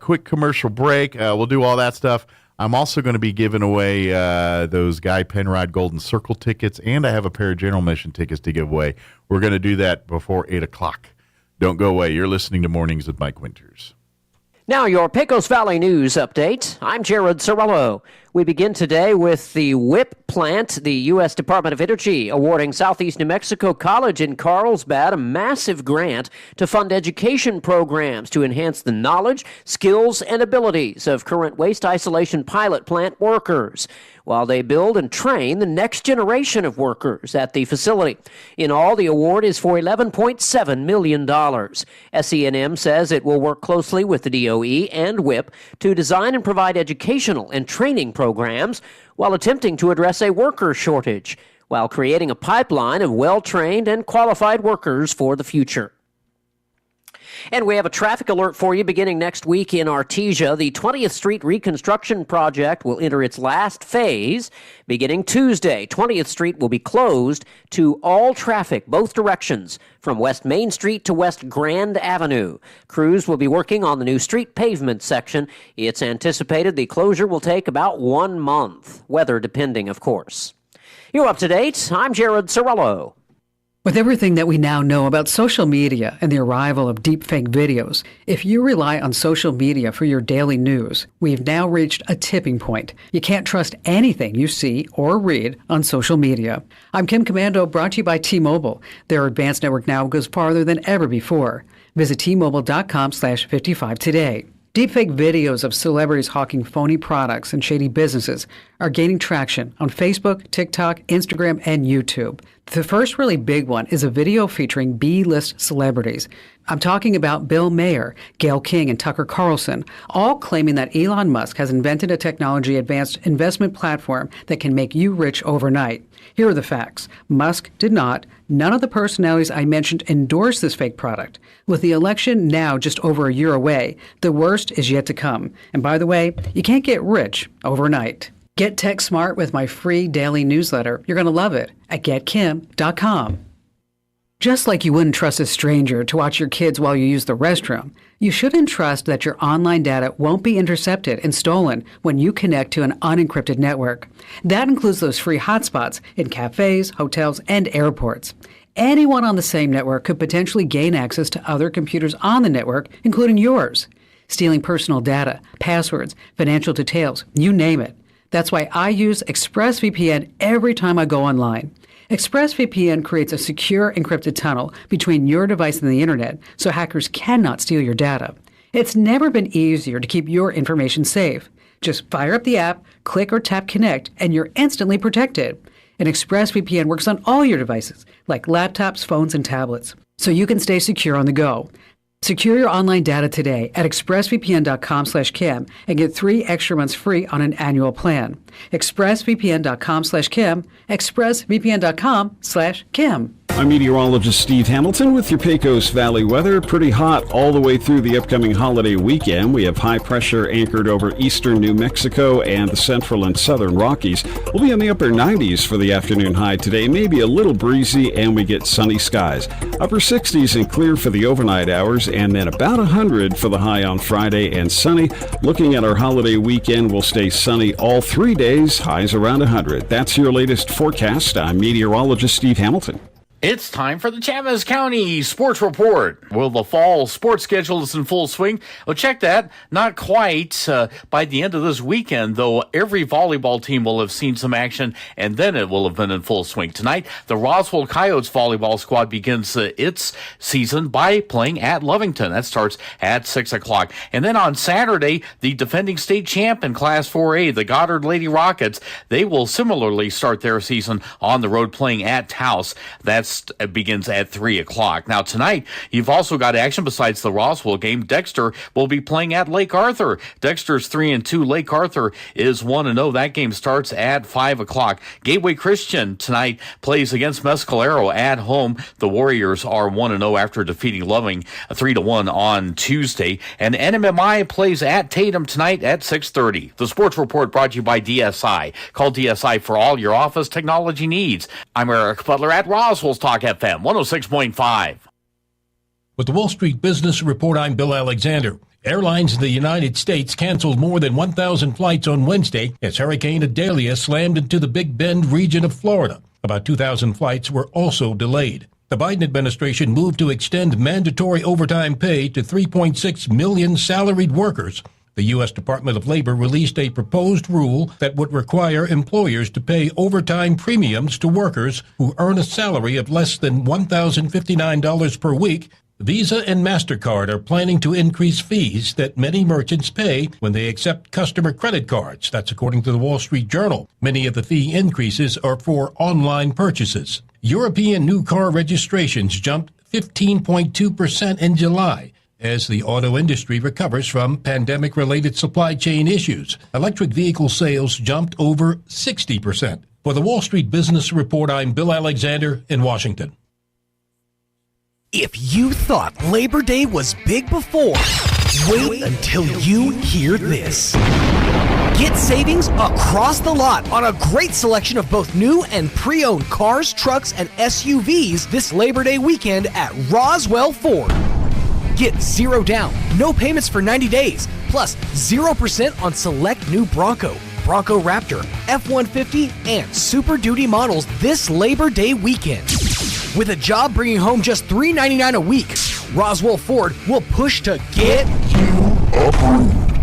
quick commercial break. We'll do all that stuff. I'm also going to be giving away those Guy Penrod Golden Circle tickets, and I have a pair of General Mission tickets to give away. We're going to do that before 8 o'clock. Don't go away. You're listening to Mornings with Mike Winters. Now, your Pecos Valley News update. I'm Jared Sorello. We begin today with the WIP plant, the U.S. Department of Energy, awarding Southeast New Mexico College in Carlsbad a massive grant to fund education programs to enhance the knowledge, skills, and abilities of current waste isolation pilot plant workers, while they build and train the next generation of workers at the facility. In all, the award is for $11.7 million. SENM says it will work closely with the DOE and WIP to design and provide educational and training programs while attempting to address a worker shortage, while creating a pipeline of well-trained and qualified workers for the future. And we have a traffic alert for you beginning next week in Artesia. The 20th Street reconstruction project will enter its last phase. Beginning Tuesday, 20th Street will be closed to all traffic, both directions, from West Main Street to West Grand Avenue. Crews will be working on the new street pavement section. It's anticipated the closure will take about 1 month, weather depending, of course. You're up to date. I'm Jared Sorello. With everything that we now know about social media and the arrival of deepfake videos, if you rely on social media for your daily news, we've now reached a tipping point. You can't trust anything you see or read on social media. I'm Kim Commando, brought to you by T-Mobile. Their advanced network now goes farther than ever before. Visit T-Mobile.com/55 today. Deepfake videos of celebrities hawking phony products and shady businesses are gaining traction on Facebook, TikTok, Instagram, and YouTube. The first really big one is a video featuring B-list celebrities. I'm talking about Bill Maher, Gayle King, and Tucker Carlson, all claiming that Elon Musk has invented a technology-advanced investment platform that can make you rich overnight. Here are the facts. Musk did not. None of the personalities I mentioned endorsed this fake product. With the election now just over a year away, the worst is yet to come. And by the way, you can't get rich overnight. Get tech smart with my free daily newsletter. You're going to love it at getkim.com. Just like you wouldn't trust a stranger to watch your kids while you use the restroom, you shouldn't trust that your online data won't be intercepted and stolen when you connect to an unencrypted network. That includes those free hotspots in cafes, hotels, and airports. Anyone on the same network could potentially gain access to other computers on the network, including yours, stealing personal data, passwords, financial details, you name it. That's why I use ExpressVPN every time I go online. ExpressVPN creates a secure encrypted tunnel between your device and the internet so hackers cannot steal your data. It's never been easier to keep your information safe. Just fire up the app, click or tap connect, and you're instantly protected. And ExpressVPN works on all your devices, like laptops, phones, and tablets, so you can stay secure on the go. Secure your online data today at expressvpn.com/Kim and get 3 extra months free on an annual plan. expressvpn.com/Kim, expressvpn.com/Kim. I'm meteorologist Steve Hamilton with your Pecos Valley weather. Pretty hot all the way through the upcoming holiday weekend. We have high pressure anchored over eastern New Mexico and the central and southern Rockies. We'll be in the upper 90s for the afternoon high today, maybe a little breezy, and we get sunny skies. Upper 60s and clear for the overnight hours, and then about 100 for the high on Friday and sunny. Looking at our holiday weekend, we'll stay sunny all 3 days, highs around 100. That's your latest forecast. I'm meteorologist Steve Hamilton. It's time for the Chavez County Sports Report. Well, the fall sports schedule is in full swing. Well, check that. Not quite by the end of this weekend, though every volleyball team will have seen some action, and then it will have been in full swing. Tonight, the Roswell Coyotes volleyball squad begins its season by playing at Lovington. That starts at 6 o'clock. And then on Saturday, the defending state champ in Class 4A, the Goddard Lady Rockets, they will similarly start their season on the road playing at Taos. That begins at 3 o'clock. Now, tonight, you've also got action besides the Roswell game. Dexter will be playing at Lake Arthur. Dexter's 3-2. Lake Arthur is 1-0. That game starts at 5 o'clock. Gateway Christian tonight plays against Mescalero at home. The Warriors are 1-0 after defeating Loving 3-1 on Tuesday. And NMMI plays at Tatum tonight at 6:30. The Sports Report brought to you by DSI. Call DSI for all your office technology needs. I'm Eric Butler at Roswell Talk FM 106.5. With the Wall Street Business Report, I'm Bill Alexander. Airlines in the United States canceled more than 1,000 flights on Wednesday as Hurricane Idalia slammed into the Big Bend region of Florida. About 2,000 flights were also delayed. The Biden administration moved to extend mandatory overtime pay to 3.6 million salaried workers. The U.S. Department of Labor released a proposed rule that would require employers to pay overtime premiums to workers who earn a salary of less than $1,059 per week. Visa and MasterCard are planning to increase fees that many merchants pay when they accept customer credit cards. That's according to the Wall Street Journal. Many of the fee increases are for online purchases. European new car registrations jumped 15.2% in July as the auto industry recovers from pandemic-related supply chain issues. Electric vehicle sales jumped over 60%. For the Wall Street Business Report, I'm Bill Alexander in Washington. If you thought Labor Day was big before, wait until you hear this. Get savings across the lot on a great selection of both new and pre-owned cars, trucks, and SUVs this Labor Day weekend at Roswell Ford. Get 0 down, no payments for 90 days, plus 0% on select new Bronco, Bronco Raptor, F-150, and Super Duty models this Labor Day weekend. With a job bringing home just $3.99 a week, Roswell Ford will push to get you approved.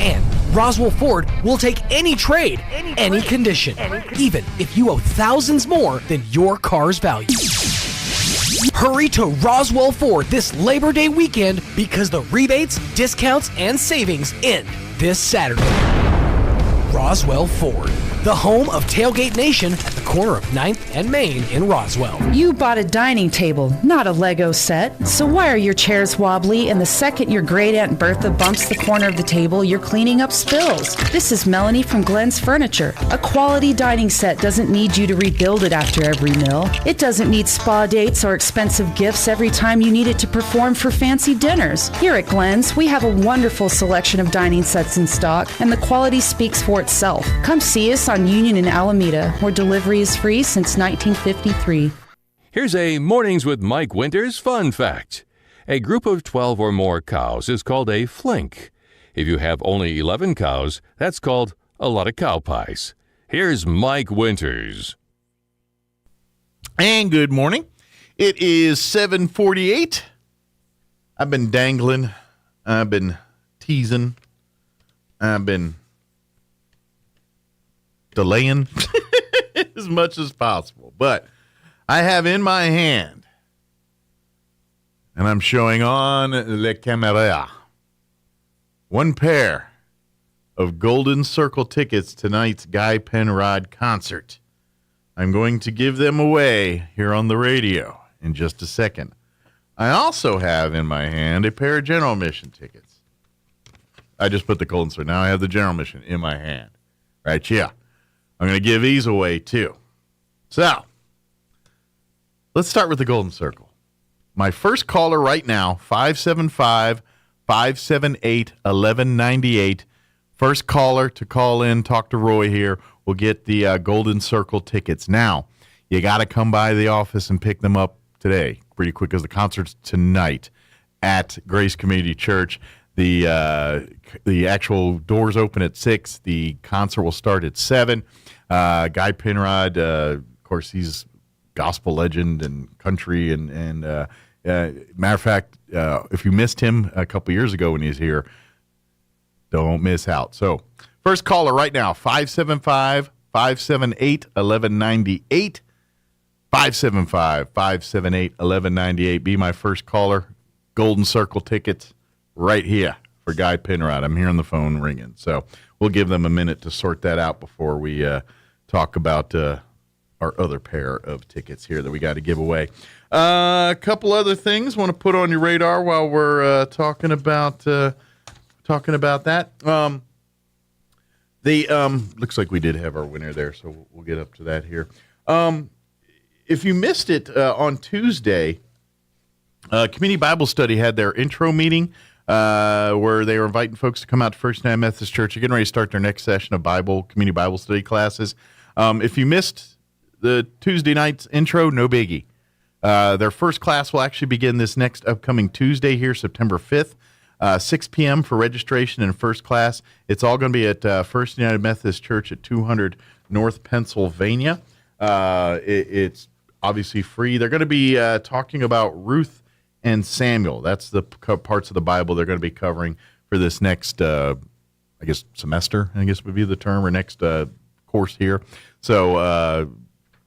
And Roswell Ford will take any trade, any condition, even if you owe thousands more than your car's value. Hurry to Roswell Ford this Labor Day weekend because the rebates, discounts, and savings end this Saturday. Roswell Ford, the home of Tailgate Nation at the corner of 9th and Main in Roswell. You bought a dining table, not a Lego set. So why are your chairs wobbly? And the second your great Aunt Bertha bumps the corner of the table, you're cleaning up spills. This is Melanie from Glenn's Furniture. A quality dining set doesn't need you to rebuild it after every meal. It doesn't need spa dates or expensive gifts every time you need it to perform for fancy dinners. Here at Glenn's, we have a wonderful selection of dining sets in stock, and the quality speaks for itself. Come see us on Union in Alameda, where delivery is free since 1953. Here's a Mornings with Mike Winters fun fact. A group of 12 or more cows is called a flink. If you have only 11 cows, that's called a lot of cow pies. Here's Mike Winters. And good morning. It is 7:48. I've been dangling. I've been teasing. I've been delaying as much as possible. But I have in my hand, and I'm showing on le camera, one pair of Golden Circle tickets to tonight's Guy Penrod concert. I'm going to give them away here on the radio in just a second. I also have in my hand a pair of general admission tickets. I just put the Golden Circle. Now I have the general admission in my hand. Right, yeah. I'm going to give these away, too. So, let's start with the Golden Circle. My first caller right now, 575-578-1198. First caller to call in, talk to Roy here, will get the Golden Circle tickets. Now, you got to come by the office and pick them up today, pretty quick, because the concert's tonight at Grace Community Church. The actual doors open at 6. The concert will start at 7. Guy Penrod, of course, he's gospel legend and country. And matter of fact, if you missed him a couple years ago when he was here, don't miss out. So first caller right now, 575-578-1198. 575-578-1198. Be my first caller. Golden Circle tickets right here for Guy Penrod. I'm hearing the phone ringing. So we'll give them a minute to sort that out before we talk about our other pair of tickets here that we got to give away. A couple other things I want to put on your radar while we're talking about that. Looks like we did have our winner there, so we'll get up to that here. If you missed it on Tuesday, Community Bible Study had their intro meeting where they were inviting folks to come out to First United Methodist Church. They're getting ready to start their next session of Community Bible Study classes. If you missed the Tuesday night's intro, no biggie. Their first class will actually begin this next upcoming Tuesday here, September 5th, 6 p.m. for registration and first class. It's all going to be at First United Methodist Church at 200 North Pennsylvania. It's obviously free. They're going to be talking about Ruth and Samuel. That's the parts of the Bible they're going to be covering for this next, semester, would be the term, or next course here. So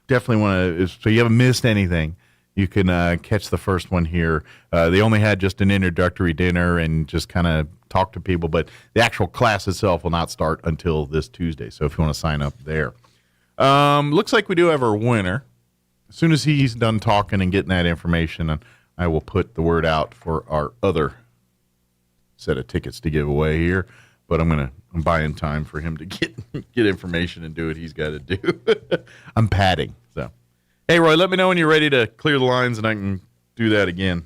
definitely want to, so you haven't missed anything, you can catch the first one here. They only had just an introductory dinner and just kind of talk to people, but the actual class itself will not start until this Tuesday. So if you want to sign up there. Looks like we do have our winner. As soon as he's done talking and getting that information, I will put the word out for our other set of tickets to give away here. But I'm buying time for him to get information and do what he's got to do. I'm padding. So, hey, Roy, let me know when you're ready to clear the lines, and I can do that again.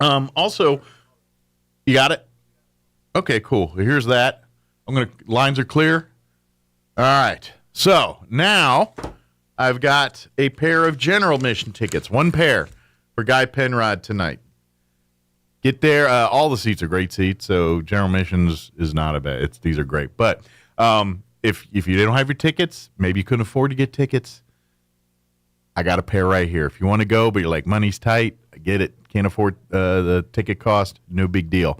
Also, you got it? Okay, cool. Here's that. Lines are clear. All right. So now I've got a pair of general admission tickets, one pair for Guy Penrod tonight. Get there. All the seats are great seats, so general admissions is not a bad. These are great. But if you don't have your tickets, maybe you couldn't afford to get tickets, I got a pair right here. If you want to go, but you're like, money's tight, I get it. Can't afford the ticket cost. No big deal.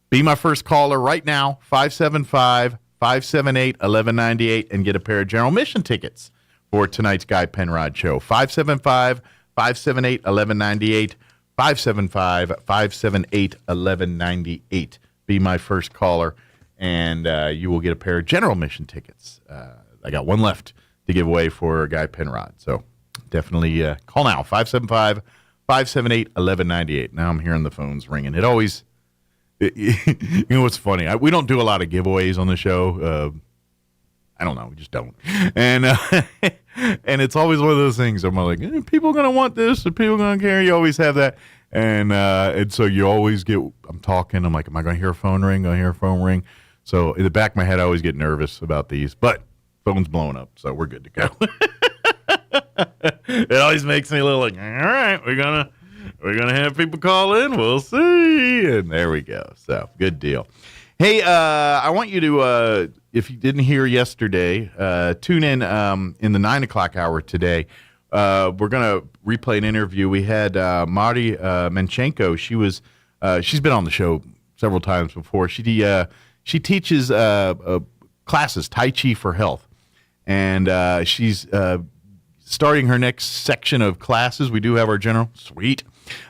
Be my first caller right now, 575-578-1198, and get a pair of General Mission tickets for tonight's Guy Penrod Show. 575-578-1198, 575-578-1198. Be my first caller, and you will get a pair of General Mission tickets. I got one left to give away for Guy Penrod, so definitely call now, 575-578-1198. Now I'm hearing the phones ringing. It always... you know what's funny? We don't do a lot of giveaways on the show. I don't know. We just don't. And and it's always one of those things. I'm like, people are going to want this, and people are going to care. You always have that. And so you always get, I'm talking. I'm like, am I going to hear a phone ring? Going to hear a phone ring? So in the back of my head, I always get nervous about these. But phone's blowing up, so we're good to go. It always makes me a little like, all right, we're gonna have people call in. We'll see. And there we go. So good deal. Hey, I want you to, if you didn't hear yesterday, tune in the 9 o'clock hour today. We're going to replay an interview. We had Marty Menchenko. She's been on the show several times before. She teaches classes, Tai Chi for Health. And she's starting her next section of classes. We do have our general suite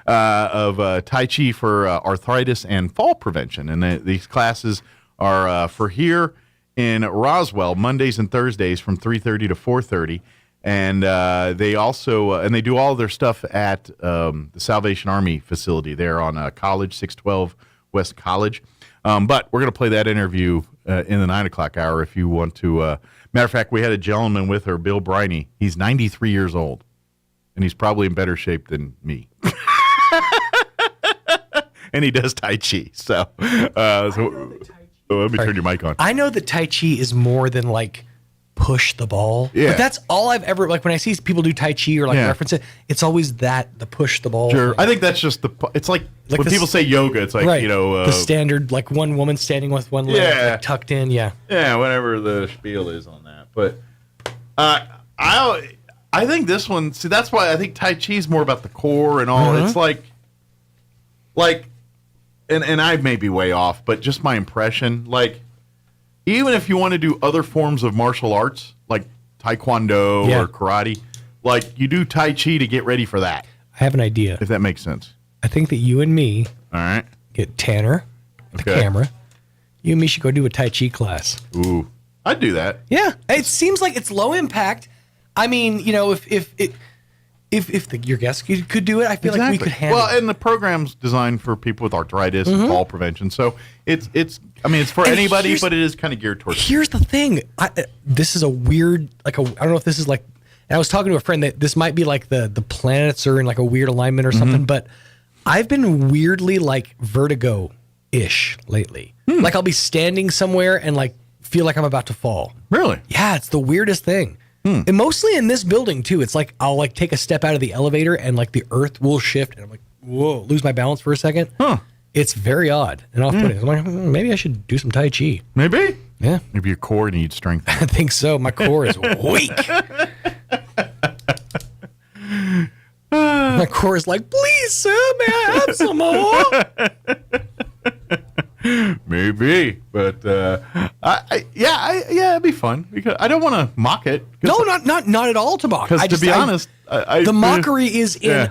of Tai Chi for arthritis and fall prevention. And these classes are for here in Roswell, Mondays and Thursdays from 3:30 to 4:30. And they also and they do all of their stuff at the Salvation Army facility there on College, 612 West College. But we're going to play that interview in the 9 o'clock hour if you want to. Matter of fact, we had a gentleman with her, Bill Briney. He's 93 years old, and he's probably in better shape than me. And he does Tai Chi. So let me turn your mic on. I know that Tai Chi is more than like push the ball. Yeah. But that's all I've ever, like when I see people do Tai Chi or like reference it, it's always the push the ball. Sure. I think that's just it's like when people say yoga, it's like, the standard, like one woman standing with one leg like tucked in. Yeah. Yeah, whatever the spiel is on that. But I think this one, see, that's why I think Tai Chi is more about the core and all. It's like, and I may be way off, but just my impression, like, even if you want to do other forms of martial arts, like Taekwondo or karate, like, you do Tai Chi to get ready for that. I have an idea. If that makes sense. I think that you and me, all right, get Tanner, the camera. You and me should go do a Tai Chi class. Ooh, I'd do that. Yeah, it seems like it's low impact. I mean, you know, if your guest could do it, I feel like we could handle it. Well, and the program's designed for people with arthritis and fall prevention. So it's for anybody, but it is kind of geared towards. Here's the thing. This is a weird, I don't know if this is like, and I was talking to a friend that this might be like the planets are in like a weird alignment or something, but I've been weirdly like vertigo-ish lately. Like I'll be standing somewhere and like feel like I'm about to fall. Really? Yeah, it's the weirdest thing. And mostly in this building too. It's like I'll like take a step out of the elevator and like the earth will shift and I'm like, whoa, lose my balance for a second. It's very odd and off-putting. I'm like, maybe I should do some Tai Chi. Maybe? Yeah. Maybe your core needs strength. I think so. My core is weak. My core is like, please, sir, may I have some more? Maybe, but it'd be fun because I don't want to mock it. No, not at all to mock. Because to be honest, the mockery is in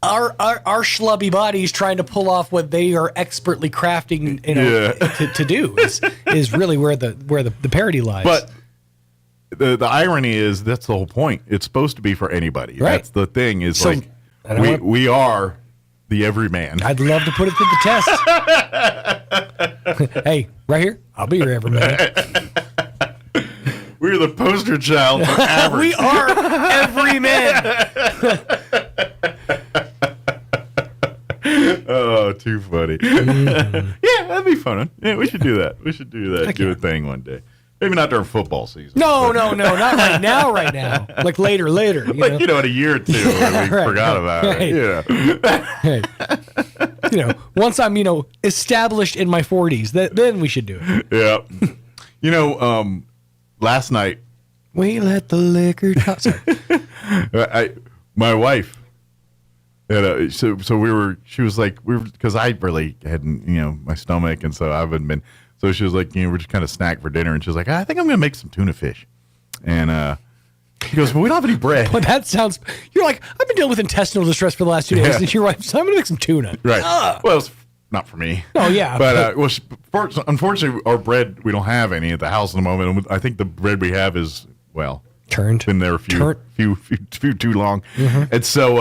our schlubby bodies trying to pull off what they are expertly crafting, to do. Is really where the parody lies. But the irony is that's the whole point. It's supposed to be for anybody. Right. That's the thing. Is so, like we are the everyman. I'd love to put it to the test. Hey, right here, I'll be your everyman. We're the poster child for average. We are everyman. Oh, too funny. Yeah, that'd be fun. Yeah, we should do that. We should do that. Do a thing one day. Maybe not during football season. No, not right now. Right now, like later. In a year or two, when we forgot about it. Yeah. Once I'm, established in my 40s, then we should do it. Yeah. Last night we let the liquor talk. Sorry. my wife. And, she was like, because I really hadn't, my stomach, and so I haven't been. So she was like, we're just kind of snack for dinner, and she was like, I think I'm gonna make some tuna fish, and she goes, well, we don't have any bread. Well, that sounds. You're like, I've been dealing with intestinal distress for the last 2 days, and you're right. So I'm gonna make some tuna. Right. Well, it's not for me. Oh yeah. But unfortunately, our bread, we don't have any at the house at the moment. I think the bread we have is turned. Been there a few too long, and so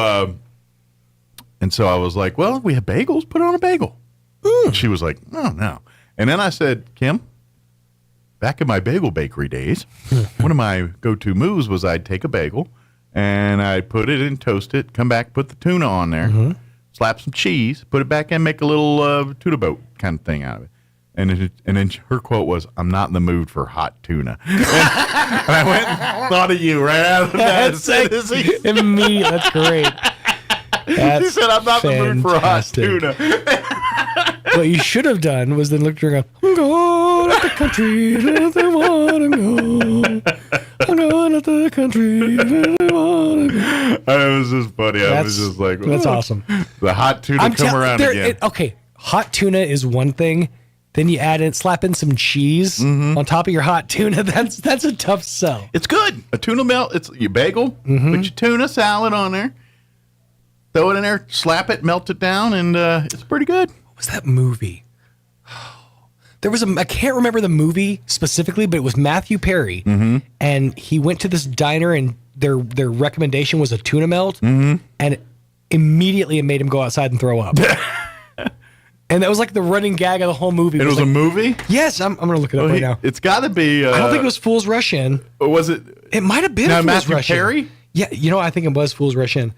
I was like, well, we have bagels. Put it on a bagel. And she was like, oh, no. And then I said, Kim, back in my bagel bakery days, one of my go-to moves was I'd take a bagel and I'd put it in, toast it, come back, put the tuna on there, slap some cheese, put it back in, make a little tuna boat kind of thing out of it. And then her quote was, I'm not in the mood for hot tuna. And I went and thought of you right out of that. Immediately. That's great. She said, I'm not in the mood for hot tuna. What you should have done was then looked at her and go, I'm going to the country, where they want to go. I'm going to the country, where they want to go. It was just funny. I was just like, that's awesome. The hot tuna come around again. Okay, hot tuna is one thing. Then you slap in some cheese on top of your hot tuna. That's a tough sell. It's good. A tuna melt. It's your bagel. Put your tuna salad on there. Throw it in there. Slap it. Melt it down, and it's pretty good. What was that movie? There was I can't remember the movie specifically, but it was Matthew Perry, and he went to this diner, and their recommendation was a tuna melt, and immediately it made him go outside and throw up. And that was like the running gag of the whole movie. It was a movie? Yes, I'm going to look it up right now. It's got to be. I don't think it was Fools Rush In. Was it? It might have been Fools Matthew Rush Perry? In. Yeah, I think it was Fools Rush In.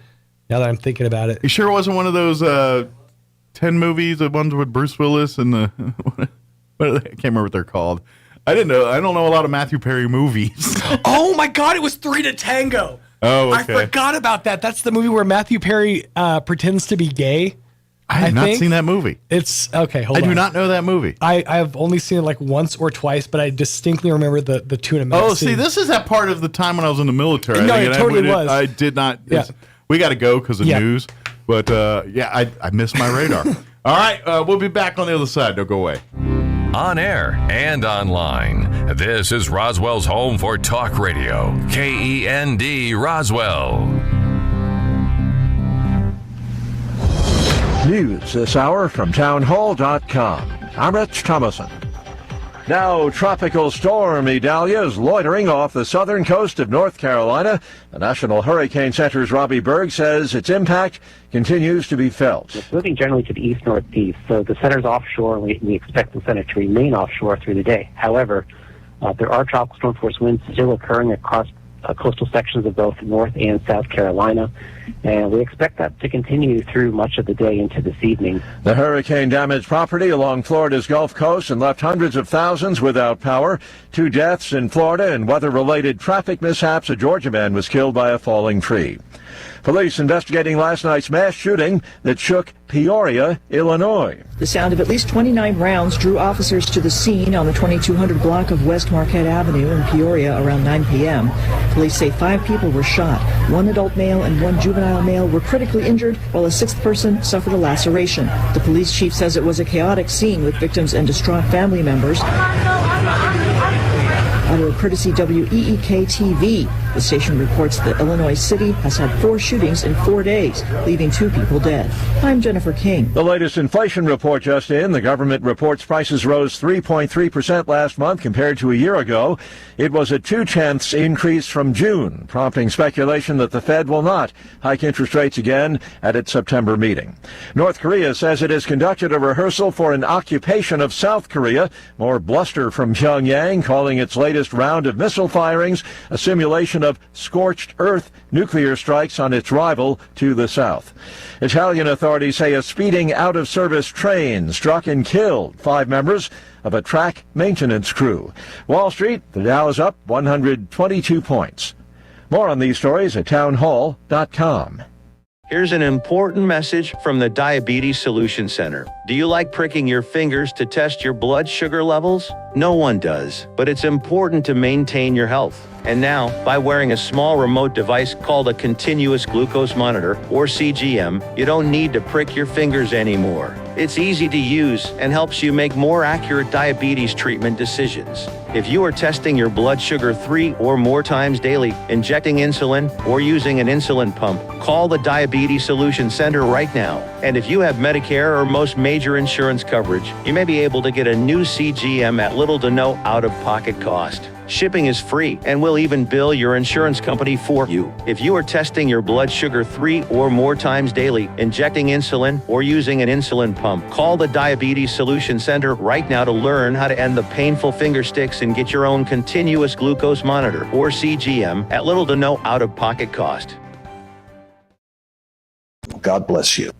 Now that I'm thinking about it. You sure it wasn't one of those 10 movies, the ones with Bruce Willis and the I can't remember what they're called. I don't know a lot of Matthew Perry movies. Oh my God, it was 3 to Tango. Oh, okay. I forgot about that. That's the movie where Matthew Perry pretends to be gay. I have not seen that movie. It's okay. Hold on. I do not know that movie. I've only seen it like once or twice, but I distinctly remember the tuna melt. Oh, see, this is that part of the time when I was in the military. No, it totally was. I did not. Yeah. We got to go because of news. But I missed my radar. All right, we'll be back on the other side. Don't go away. On air and online, this is Roswell's home for talk radio. KEND Roswell. News this hour from townhall.com. I'm Rich Thomason. Now, Tropical Storm Idalia is loitering off the southern coast of North Carolina. The National Hurricane Center's Robbie Berg says its impact continues to be felt. It's moving generally to the east-northeast, so the center's offshore, and we expect the center to remain offshore through the day. However, there are tropical storm force winds still occurring across coastal sections of both North and South Carolina, and we expect that to continue through much of the day into this evening. The hurricane damaged property along Florida's Gulf Coast and left hundreds of thousands without power. 2 deaths in Florida and weather-related traffic mishaps. A Georgia man was killed by a falling tree. Police investigating last night's mass shooting that shook Peoria, Illinois. The sound of at least 29 rounds drew officers to the scene on the 2200 block of West Marquette Avenue in Peoria around 9 p.m. Police say 5 people were shot. 1 adult male and 1 juvenile male were critically injured, while a 6th person suffered a laceration. The police chief says it was a chaotic scene with victims and distraught family members. Audio courtesy WEEK-TV. The station reports that Illinois City has had 4 shootings in 4 days, leaving 2 people dead. I'm Jennifer King. The latest inflation report just in. The government reports prices rose 3.3% last month compared to a year ago. It was a 0.2 increase from June, prompting speculation that the Fed will not hike interest rates again at its September meeting. North Korea says it has conducted a rehearsal for an occupation of South Korea. More bluster from Pyongyang, calling its latest round of missile firings a simulation of scorched earth nuclear strikes on its rival to the south. Italian authorities say a speeding out-of-service train struck and killed 5 members of a track maintenance crew. Wall Street, the Dow is up 122 points. More on these stories at townhall.com. Here's an important message from the Diabetes Solution Center. Do you like pricking your fingers to test your blood sugar levels? No one does, but it's important to maintain your health. And now, by wearing a small remote device called a continuous glucose monitor, or CGM, you don't need to prick your fingers anymore. It's easy to use and helps you make more accurate diabetes treatment decisions. If you are testing your blood sugar 3 or more times daily, injecting insulin, or using an insulin pump, call the Diabetes Solution Center right now. And if you have Medicare or most major insurance coverage, you may be able to get a new CGM at little to no out-of-pocket cost. Shipping is free, and we'll even bill your insurance company for you. If you are testing your blood sugar 3 or more times daily, injecting insulin, or using an insulin pump, call the Diabetes Solution Center right now to learn how to end the painful finger sticks and get your own continuous glucose monitor, or CGM, at little to no out-of-pocket cost. God bless you.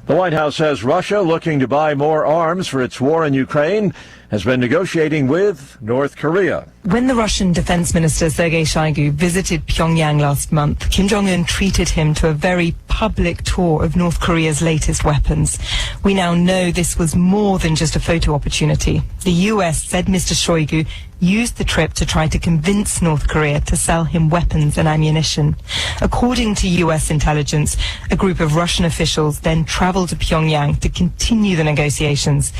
The White House says Russia, looking to buy more arms for its war in Ukraine, has been negotiating with North Korea. When the Russian Defense Minister Sergei Shoigu visited Pyongyang last month, Kim Jong-un treated him to a very public tour of North Korea's latest weapons. We now know this was more than just a photo opportunity. The US said Mr. Shoigu used the trip to try to convince North Korea to sell him weapons and ammunition. According to US intelligence, a group of Russian officials then traveled to Pyongyang to continue the negotiations.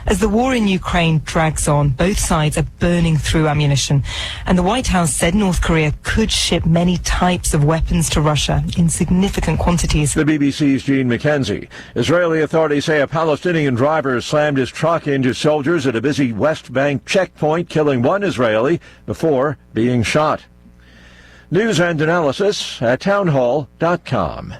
As the war in Ukraine drags on, both sides are burning through ammunition, and the White House said North Korea could ship many types of weapons to Russia in significant quantities. The BBC's Gene McKenzie. Israeli authorities say a Palestinian driver slammed his truck into soldiers at a busy West Bank checkpoint, killing one Israeli before being shot. News and analysis at townhall.com.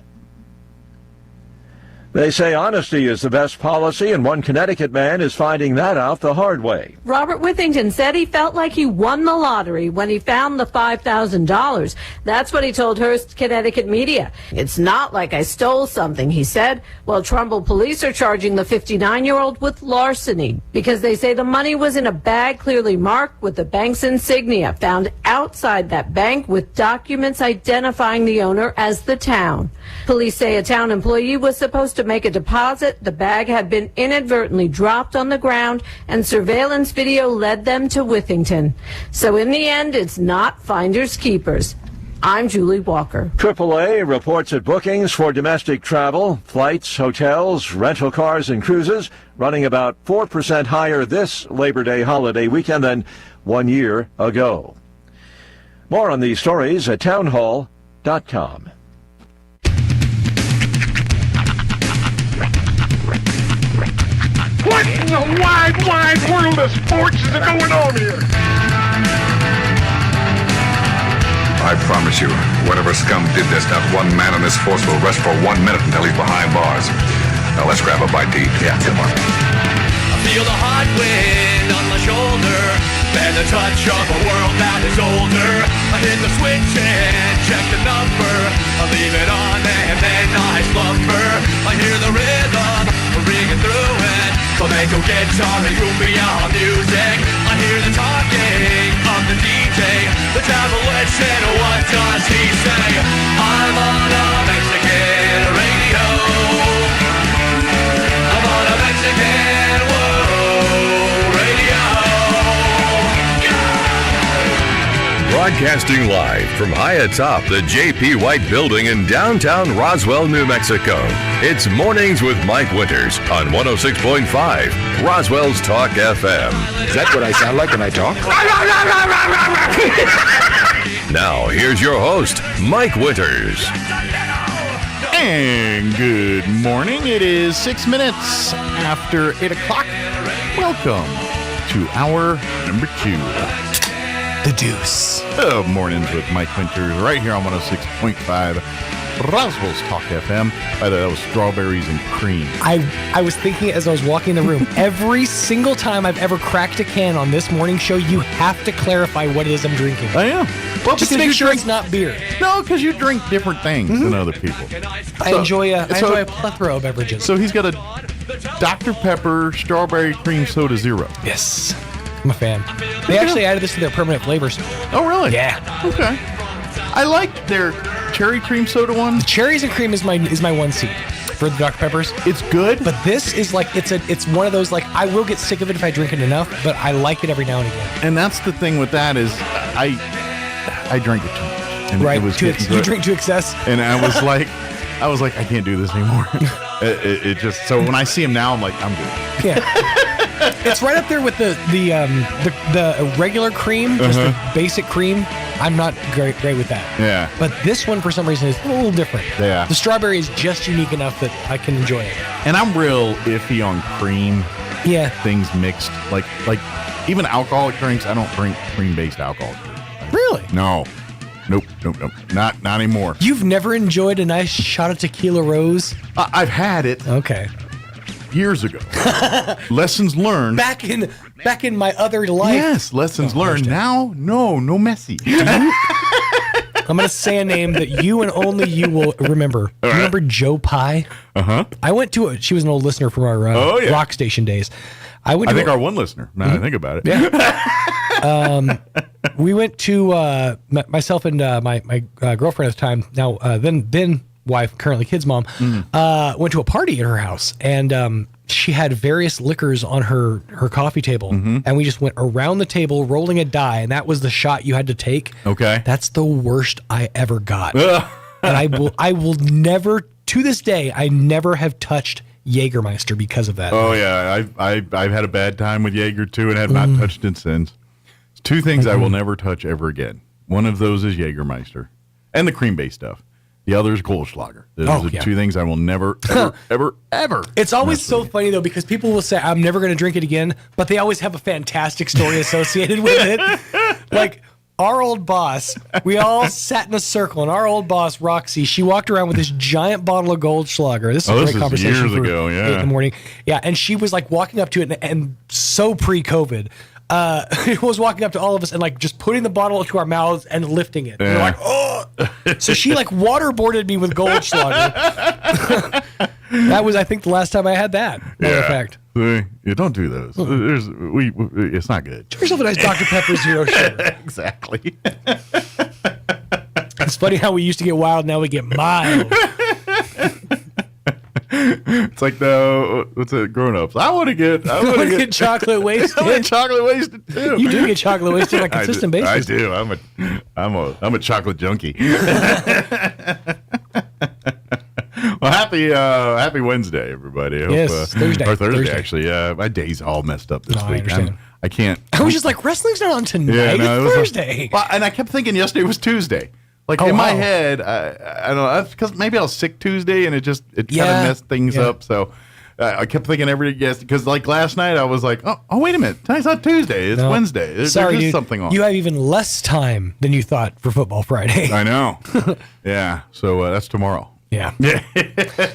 They say honesty is the best policy, and one Connecticut man is finding that out the hard way. Robert Withington said he felt like he won the lottery when he found the $5,000. That's what he told Hearst Connecticut media. It's not like I stole something, he said. Well, Trumbull police are charging the 59-year-old with larceny because they say the money was in a bag clearly marked with the bank's insignia found outside that bank with documents identifying the owner as the town. Police say a town employee was supposed to make a deposit. The bag had been inadvertently dropped on the ground, and surveillance video led them to Withington. So in the end, it's not finders keepers. I'm Julie Walker. AAA reports that bookings for domestic travel, flights, hotels, rental cars, and cruises running about 4% higher this Labor Day holiday weekend than 1 year ago. More on these stories at townhall.com. What in the wide, wide world of sports is going on here? I promise you, whatever scum did this, not one man in this force will rest for 1 minute until he's behind bars. Now let's grab a bite to eat. Yeah, come on. I feel the hot wind on my shoulder and the touch of a world that is older. I hit the switch and check the number. I leave it on and then I slumber. I hear the rhythm ringing through it. Flamenco guitar and cumbia music. I hear the talking of the DJ. The travel listen, what does he say? I'm on a Mexican radio. I'm on a Mexican world radio. Broadcasting live from high atop the J.P. White Building in downtown Roswell, New Mexico. It's Mornings with Mike Winters on 106.5 Roswell's Talk FM. Is that what I sound like when I talk? Now, here's your host, Mike Winters. And good morning. It is 6 minutes after 8 o'clock. Welcome to hour number 2. The Deuce. Mornings with Mike Winters right here on 106.5 Roswell's Talk FM. By the way, that was strawberries and cream. I was thinking as I was walking in the room, every single time I've ever cracked a can on this morning show, you have to clarify what it is I'm drinking. I am. Well, just to make sure it's not beer. No, because you drink different things than other people. I enjoy a plethora of beverages. So he's got a Dr. Pepper Strawberry Cream Soda Zero. Yes. I'm a fan. They actually added this to their permanent flavors. Oh, really? Yeah. Okay. I like their cherry cream soda one. The cherries and cream is my 1C. for the Dr. Peppers. It's good. But this is like, it's one of those, like, I will get sick of it if I drink it enough, but I like it every now and again. And that's the thing with that is I drink it too much. And Right. It was You drink to excess. And I was like, I can't do this anymore. it just, so when I see him now, I'm like, I'm good. Yeah. It's right up there with the regular cream, just the basic cream. I'm not great with that. Yeah. But this one, for some reason, is a little different. Yeah. The strawberry is just unique enough that I can enjoy it. And I'm real iffy on cream. Yeah. Things mixed. Like even alcoholic drinks, I don't drink cream-based alcoholic drinks. Really? No. Nope. Not anymore. You've never enjoyed a nice shot of tequila rose? I've had it. Okay. Years ago. Lessons learned. Back in my other life. Yes, lessons learned. Now, no messy. I'm going to say a name that you and only you will remember. All right. Remember Joe Pye? Uh-huh. I went to she was an old listener from our rock station days. I think our one listener, now I think about it. Yeah. We went to, myself and my girlfriend at the time, now then wife, currently kid's mom, went to a party at her house. And she had various liquors on her coffee table. And we just went around the table rolling a die. And that was the shot you had to take. Okay. That's the worst I ever got. And I will never, to this day, I never have touched Jägermeister because of that. Oh yeah, I've had a bad time with Jaeger too, and have not touched it since. It's two things I will never touch ever again. One of those is Jägermeister, and the cream-based stuff. The other is Goldschlager. Those are two things I will never, ever. It's always so funny though, because people will say, "I'm never going to drink it again," but they always have a fantastic story associated with it. Like our old boss, we all sat in a circle, and our old boss, Roxy, she walked around with this giant bottle of Goldschlager. This is a great conversation years for ago, 8 in the morning. Yeah, and she was like walking up to it, and so pre-COVID, was walking up to all of us and like just putting the bottle to our mouths and lifting it. And we're like, oh! So she like waterboarded me with Goldschlager. That was, I think, the last time I had that. Matter of fact. Yeah, don't do those. It's not good. Give yourself a nice Dr. Pepper Zero Sugar. Exactly. It's funny how we used to get wild, now we get mild. It's like what's it? Grown-ups. I want to get chocolate wasted. I want chocolate wasted too. You do get chocolate wasted on a consistent basis. I do. I'm a chocolate junkie. Well, happy Wednesday, everybody. I hope, Thursday. Or Thursday, actually. My day's all messed up this week. I understand. I can't. I was just like, wrestling's not on tonight. Yeah, no, it's Thursday. And I kept thinking yesterday was Tuesday. Like in my head, I don't know. That's because maybe I was sick Tuesday and it kind of messed things up. So I kept thinking because like last night I was like, oh wait a minute, tonight's not Tuesday, it's Wednesday. There's dude, something on. You have even less time than you thought for Football Friday. I know. Yeah. So that's tomorrow. Yeah.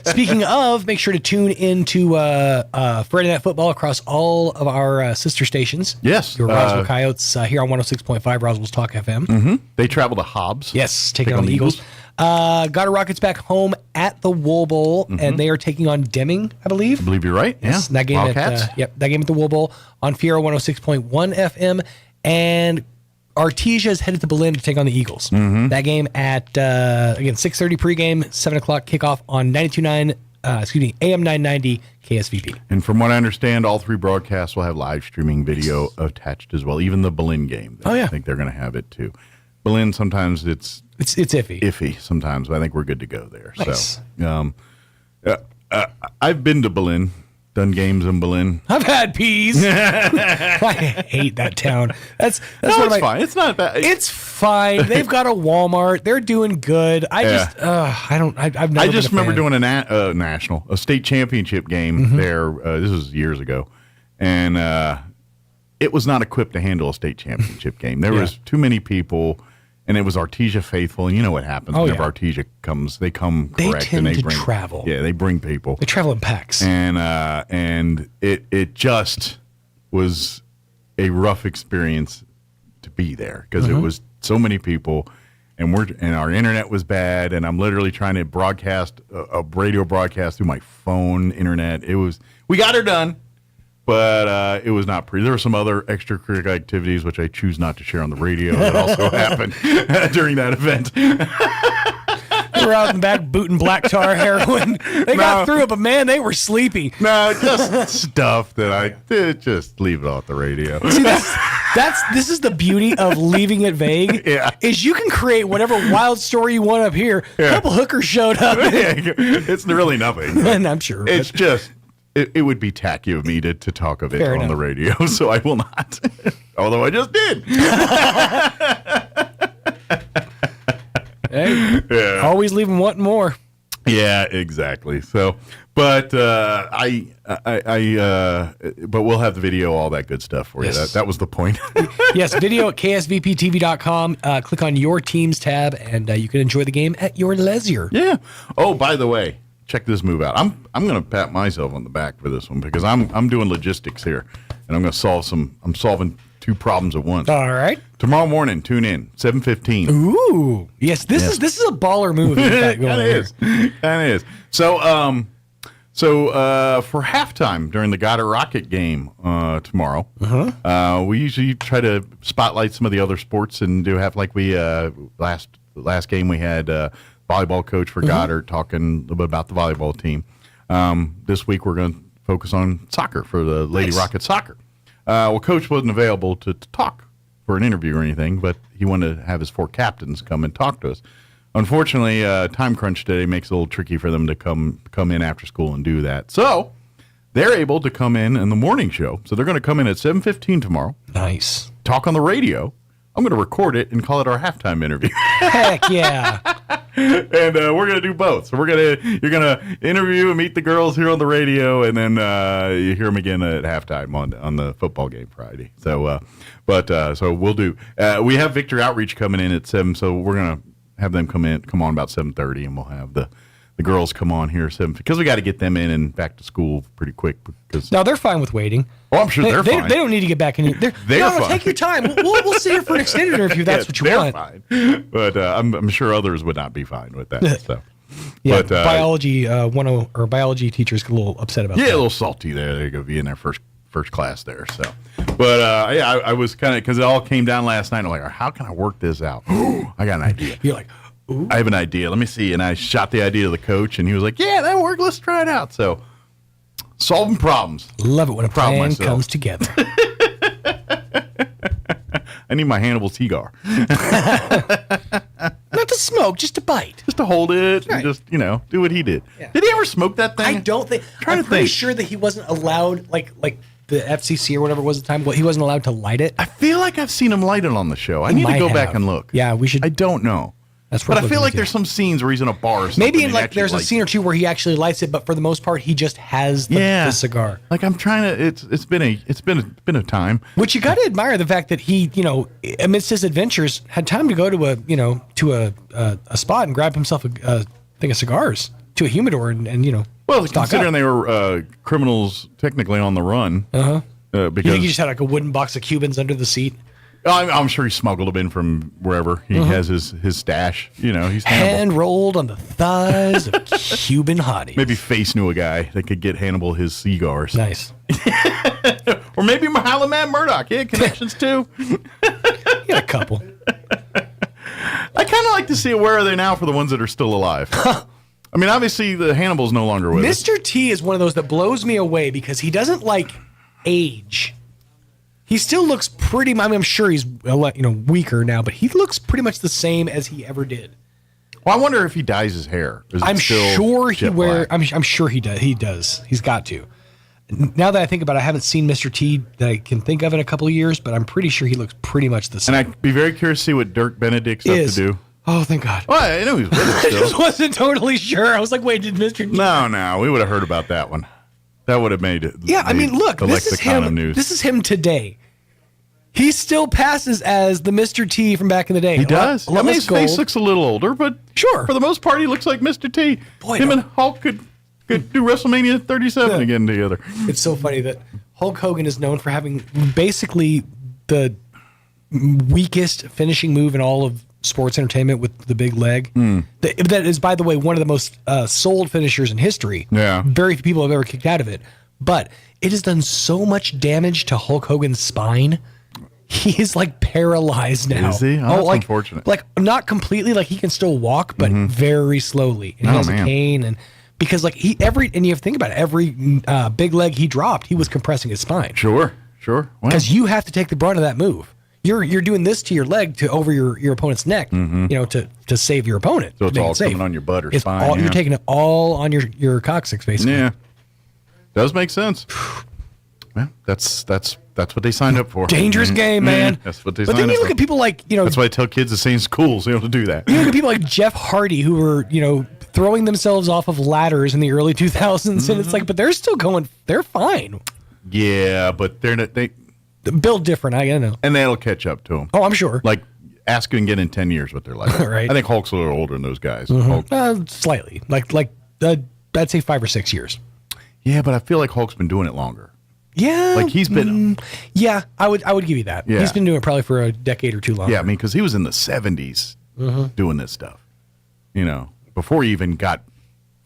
Speaking of, make sure to tune into Friday Night Football across all of our sister stations. Yes. Your Roswell Coyotes here on 106.5 Roswell's Talk FM. Mm-hmm. They travel to Hobbs. Yes, taking on the Eagles. Got Rockets back home at the Wool Bowl, and they are taking on Deming, I believe. I believe you're right. Yes, yeah. That game Wildcats. that game at the Wool Bowl on Fiero 106.1 FM, and Artesia is headed to Berlin to take on the Eagles. Mm-hmm. That game at, again, 6:30 pregame, 7 o'clock kickoff on AM 990 KSVP. And from what I understand, all three broadcasts will have live streaming video attached as well, even the Berlin game. I think they're going to have it too. Berlin, sometimes it's iffy. Iffy sometimes, but I think we're good to go there. Nice. So, I've been to Berlin. Done games in Berlin. I've had peas. I hate that town. That's it's fine. It's not bad. It's fine. They've got a Walmart. They're doing good. I've never. I just remember doing a state championship game there. This was years ago, and it was not equipped to handle a state championship game. There was too many people. And it was Artesia faithful, and you know what happens whenever Artesia comes. They come correct. They tend and to bring travel. Yeah, they bring people. They travel in packs. And it just was a rough experience to be there because it was so many people, and our internet was bad, and I'm literally trying to broadcast a radio broadcast through my phone internet. We got her done. But it was not pretty. There were some other extracurricular activities, which I choose not to share on the radio, that also happened during that event. were out in the back booting black tar heroin. They got through it, but man, they were sleepy. No, just stuff that I just leave it off the radio. See, this is the beauty of leaving it vague. Yeah. Is you can create whatever wild story you want up here. A couple hookers showed up. It's really nothing. And I'm sure. It's just, it would be tacky of me to talk of it on the radio, so I will not. Although I just did. Hey, always leave them wanting more. Yeah, exactly. So, but but we'll have the video, all that good stuff for you. That was the point. Yes, video at ksvptv.com. Click on your teams tab, and you can enjoy the game at your leisure. Yeah. Oh, by the way, check this move out. I'm going to pat myself on the back for this one because I'm doing logistics here, and I'm going to I'm solving two problems at once. All right. Tomorrow morning, tune in 7:15. Ooh, yes. This is a baller move. Kind of is. So for halftime during the Goddard Rocket game tomorrow, we usually try to spotlight some of the other sports and do have like we last game we had volleyball coach for Goddard talking a little bit about the volleyball team. This week we're going to focus on soccer for the Lady Rocket soccer. Well, coach wasn't available to talk for an interview or anything, but he wanted to have his 4 captains come and talk to us. Unfortunately, time crunch today makes it a little tricky for them to come in after school and do that. So they're able to come in the morning show. So they're going to come in at 7:15 tomorrow. Nice. Talk on the radio. I'm going to record it and call it our halftime interview. Heck yeah. And we're going to do both. So you're going to interview and meet the girls here on the radio, and then you hear them again at halftime on the football game Friday. So, so we'll do. We have Victory Outreach coming in at 7, so we're going to have them come on about 7:30, and we'll have the girls come on here at 7 because we got to get them in and back to school pretty quick. Because no, they're fine with waiting. Oh, I'm sure they're fine. They don't need to get back in. They're fine. Take your time. We'll sit here for an extended interview. That's what you want. Fine. But I'm sure others would not be fine with that. So. Yeah, but, biology teachers get a little upset about that. Yeah, a little salty there. They're going to be in their first class there. So, but I was kind of because it all came down last night. I'm like, how can I work this out? I got an idea. You're like, ooh. I have an idea. Let me see. And I shot the idea to the coach, and he was like, yeah, that'll work. Let's try it out. So, solving problems. Love it when a plan comes together. I need my Hannibal cigar. Not to smoke, just to bite. Just to hold it and just, do what he did. Yeah. Did he ever smoke that thing? I don't think. I'm pretty sure that he wasn't allowed, like the FCC or whatever it was at the time, he wasn't allowed to light it. I feel like I've seen him light it on the show. I need to go back and look. Yeah, we should. I don't know. But I feel like there's some scenes where he's in a bar or something. Maybe there's a scene or two where he actually lights it, but for the most part, he just has the cigar. Like I'm trying to. It's been a time. Which you got to admire the fact that he, amidst his adventures, had time to go to a spot and grab himself a thing of cigars to a humidor and. Well, considering they were criminals technically on the run. Because you think he just had like a wooden box of Cubans under the seat. I'm sure he smuggled them in from wherever. He has his stash. He's hand rolled on the thighs of Cuban hotties. Maybe Face knew a guy that could get Hannibal his cigars. Nice. Or maybe Mahala Matt Murdoch. He had connections too. He had a couple. I kind of like to see where are they now for the ones that are still alive. I mean, obviously the Hannibal's no longer with us. Mr. T is one of those that blows me away because he doesn't age. He still looks pretty. I'm sure he's weaker now, but he looks pretty much the same as he ever did. Well, I wonder if he dyes his hair. I'm sure he wears. I'm sure he does. He does. He's got to. Now that I think about it, I haven't seen Mr. T that I can think of in a couple of years, but I'm pretty sure he looks pretty much the same. And I'd be very curious to see what Dirk Benedict's up to do. Oh, thank God. Well, I know he's with us still. I just wasn't totally sure. I was like, wait, did Mr. T? No, we would have heard about that one. That would have made it. Yeah, I mean, look, this is him. News. This is him today. He still passes as the Mr. T from back in the day. He does. I mean, his face looks a little older, but sure. For the most part, he looks like Mr. T. Boy, him and Hulk could do WrestleMania 37 again together. It's so funny that Hulk Hogan is known for having basically the weakest finishing move in all of sports entertainment with the big leg. That is, by the way, one of the most sold finishers in history. Yeah. Very few people have ever kicked out of it. But it has done so much damage to Hulk Hogan's spine. he is like paralyzed now. Is he? Oh, that's like, unfortunate. Like not completely, like he can still walk, but very slowly. And he has a cane, and because like and you have to think about it, every big leg he dropped, he was compressing his spine. Sure. Because you have to take the brunt of that move. You're doing this to your leg over your opponent's neck, to save your opponent. So it's all coming on your butt or spine. You're taking it all on your coccyx, basically. Yeah, does make sense. Well, that's what they signed up for. Dangerous game, man. That's what they But signed then up you look for. at people like That's why I tell kids to stay in school so you don't have to do that. You look at people like Jeff Hardy who were throwing themselves off of ladders in the early 2000s, and it's like, but they're still going. They're fine. Yeah, but they're not. They build different. I know, and that'll catch up to them. Oh, I'm sure. Like, ask them again in 10 years what they're like. Right. I think Hulk's a little older than those guys. Slightly, I'd say 5 or 6 years. Yeah, but I feel like Hulk's been doing it longer. Yeah, like he's been. Yeah, I would give you that. Yeah. He's been doing it probably for a decade or two longer. Yeah, I mean, because he was in the 70s doing this stuff. Before he even got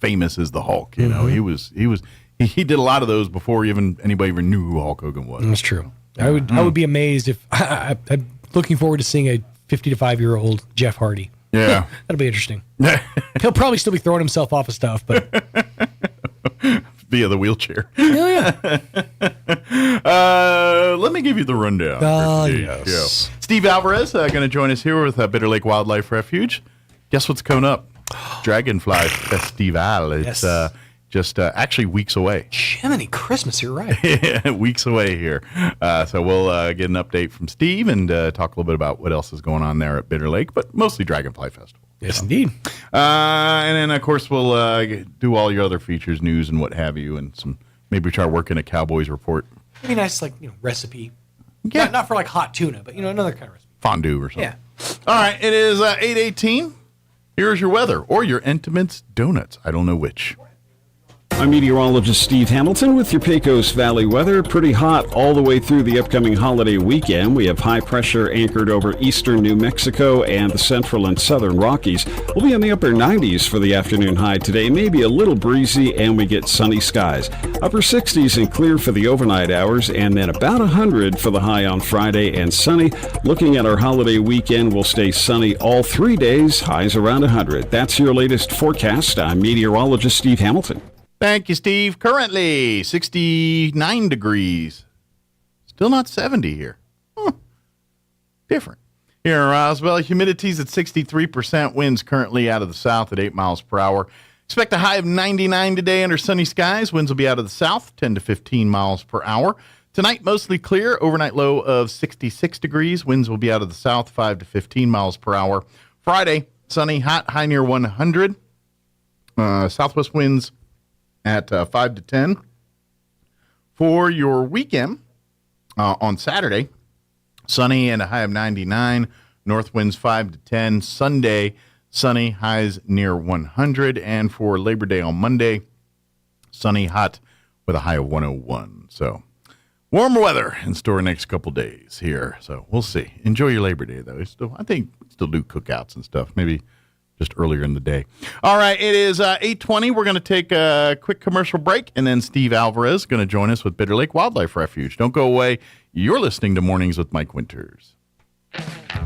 famous as the Hulk. He did a lot of those before anybody even knew who Hulk Hogan was. That's true. I would be amazed if I'm looking forward to seeing a 55-year-old Jeff Hardy. Yeah, that'll be interesting. He'll probably still be throwing himself off of stuff, but via the wheelchair. Yeah. Let me give you the rundown. Yes. Yeah. Steve Alvarez going to join us here with Bitter Lake Wildlife Refuge. Guess what's coming up? Dragonfly Festival. It's just actually weeks away. Jiminy Christmas, you're right. Weeks away here. So we'll get an update from Steve and talk a little bit about what else is going on there at Bitter Lake, but mostly Dragonfly Festival. Yes, indeed. And then, of course, we'll do all your other features, news, and what have you, and maybe try working a Cowboys report. It'd be nice, recipe. Yeah. Not for hot tuna, but another kind of recipe. Fondue or something. Yeah. All right, it is 8:18. Here's your weather, or your Entenmann's Donuts. I don't know which. I'm meteorologist Steve Hamilton with your Pecos Valley weather. Pretty hot all the way through the upcoming holiday weekend. We have high pressure anchored over eastern New Mexico and the central and southern Rockies. We'll be in the upper 90s for the afternoon high today, maybe a little breezy, and we get sunny skies. Upper 60s and clear for the overnight hours, and then about 100 for the high on Friday and sunny. Looking at our holiday weekend, we'll stay sunny all 3 days, highs around 100. That's your latest forecast. I'm meteorologist Steve Hamilton. Thank you, Steve. Currently 69 degrees. Still not 70 here. Different. Here in Roswell, humidity's at 63%. Winds currently out of the south at 8 miles per hour. Expect a high of 99 today under sunny skies. Winds will be out of the south, 10 to 15 miles per hour. Tonight, mostly clear. Overnight low of 66 degrees. Winds will be out of the south, 5 to 15 miles per hour. Friday, sunny, hot, high near 100. Southwest winds at 5 to 10. For your weekend, on Saturday, sunny and a high of 99. North winds 5 to 10. Sunday, sunny, highs near 100. And for Labor Day on Monday, sunny, hot with a high of 101. So warmer weather in store next couple days here. So we'll see. Enjoy your Labor Day, though. I think still do cookouts and stuff. Maybe just earlier in the day. All right, it is 8:20. We're going to take a quick commercial break, and then Steve Alvarez is going to join us with Bitter Lake Wildlife Refuge. Don't go away. You're listening to Mornings with Mike Winters.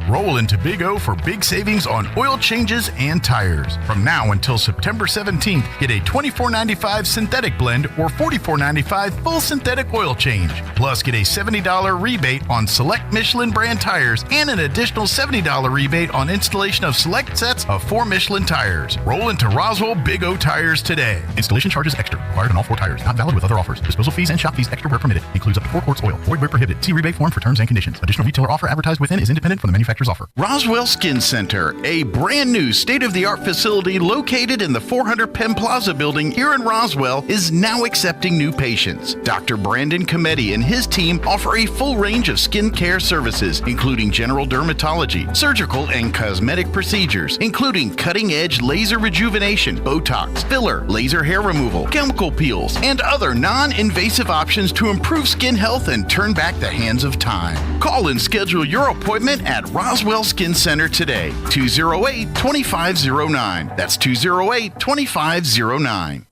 Roll into Big O for big savings on oil changes and tires. From now until September 17th, get a $24.95 synthetic blend or $44.95 full synthetic oil change. Plus, get a $70 rebate on select Michelin brand tires and an additional $70 rebate on installation of select sets of 4 Michelin tires. Roll into Roswell Big O Tires today. Installation charges extra. Required on all 4 tires. Not valid with other offers. Disposal fees and shop fees extra where permitted. Includes up to 4 quarts oil. Void where prohibited. See rebate form for terms and conditions. Additional retailer offer advertised within is independent from the manufacturer's offer. Roswell Skin Center, a brand new state-of-the-art facility located in the 400 Penn Plaza building here in Roswell, is now accepting new patients. Dr. Brandon Cometti and his team offer a full range of skin care services, including general dermatology, surgical and cosmetic procedures, including cutting-edge laser rejuvenation, Botox, filler, laser hair removal, chemical peels, and other non-invasive options to improve skin health and turn back the hands of time. Call and schedule your appointment at Roswell Skin Center today, 208-2509. That's 208-2509.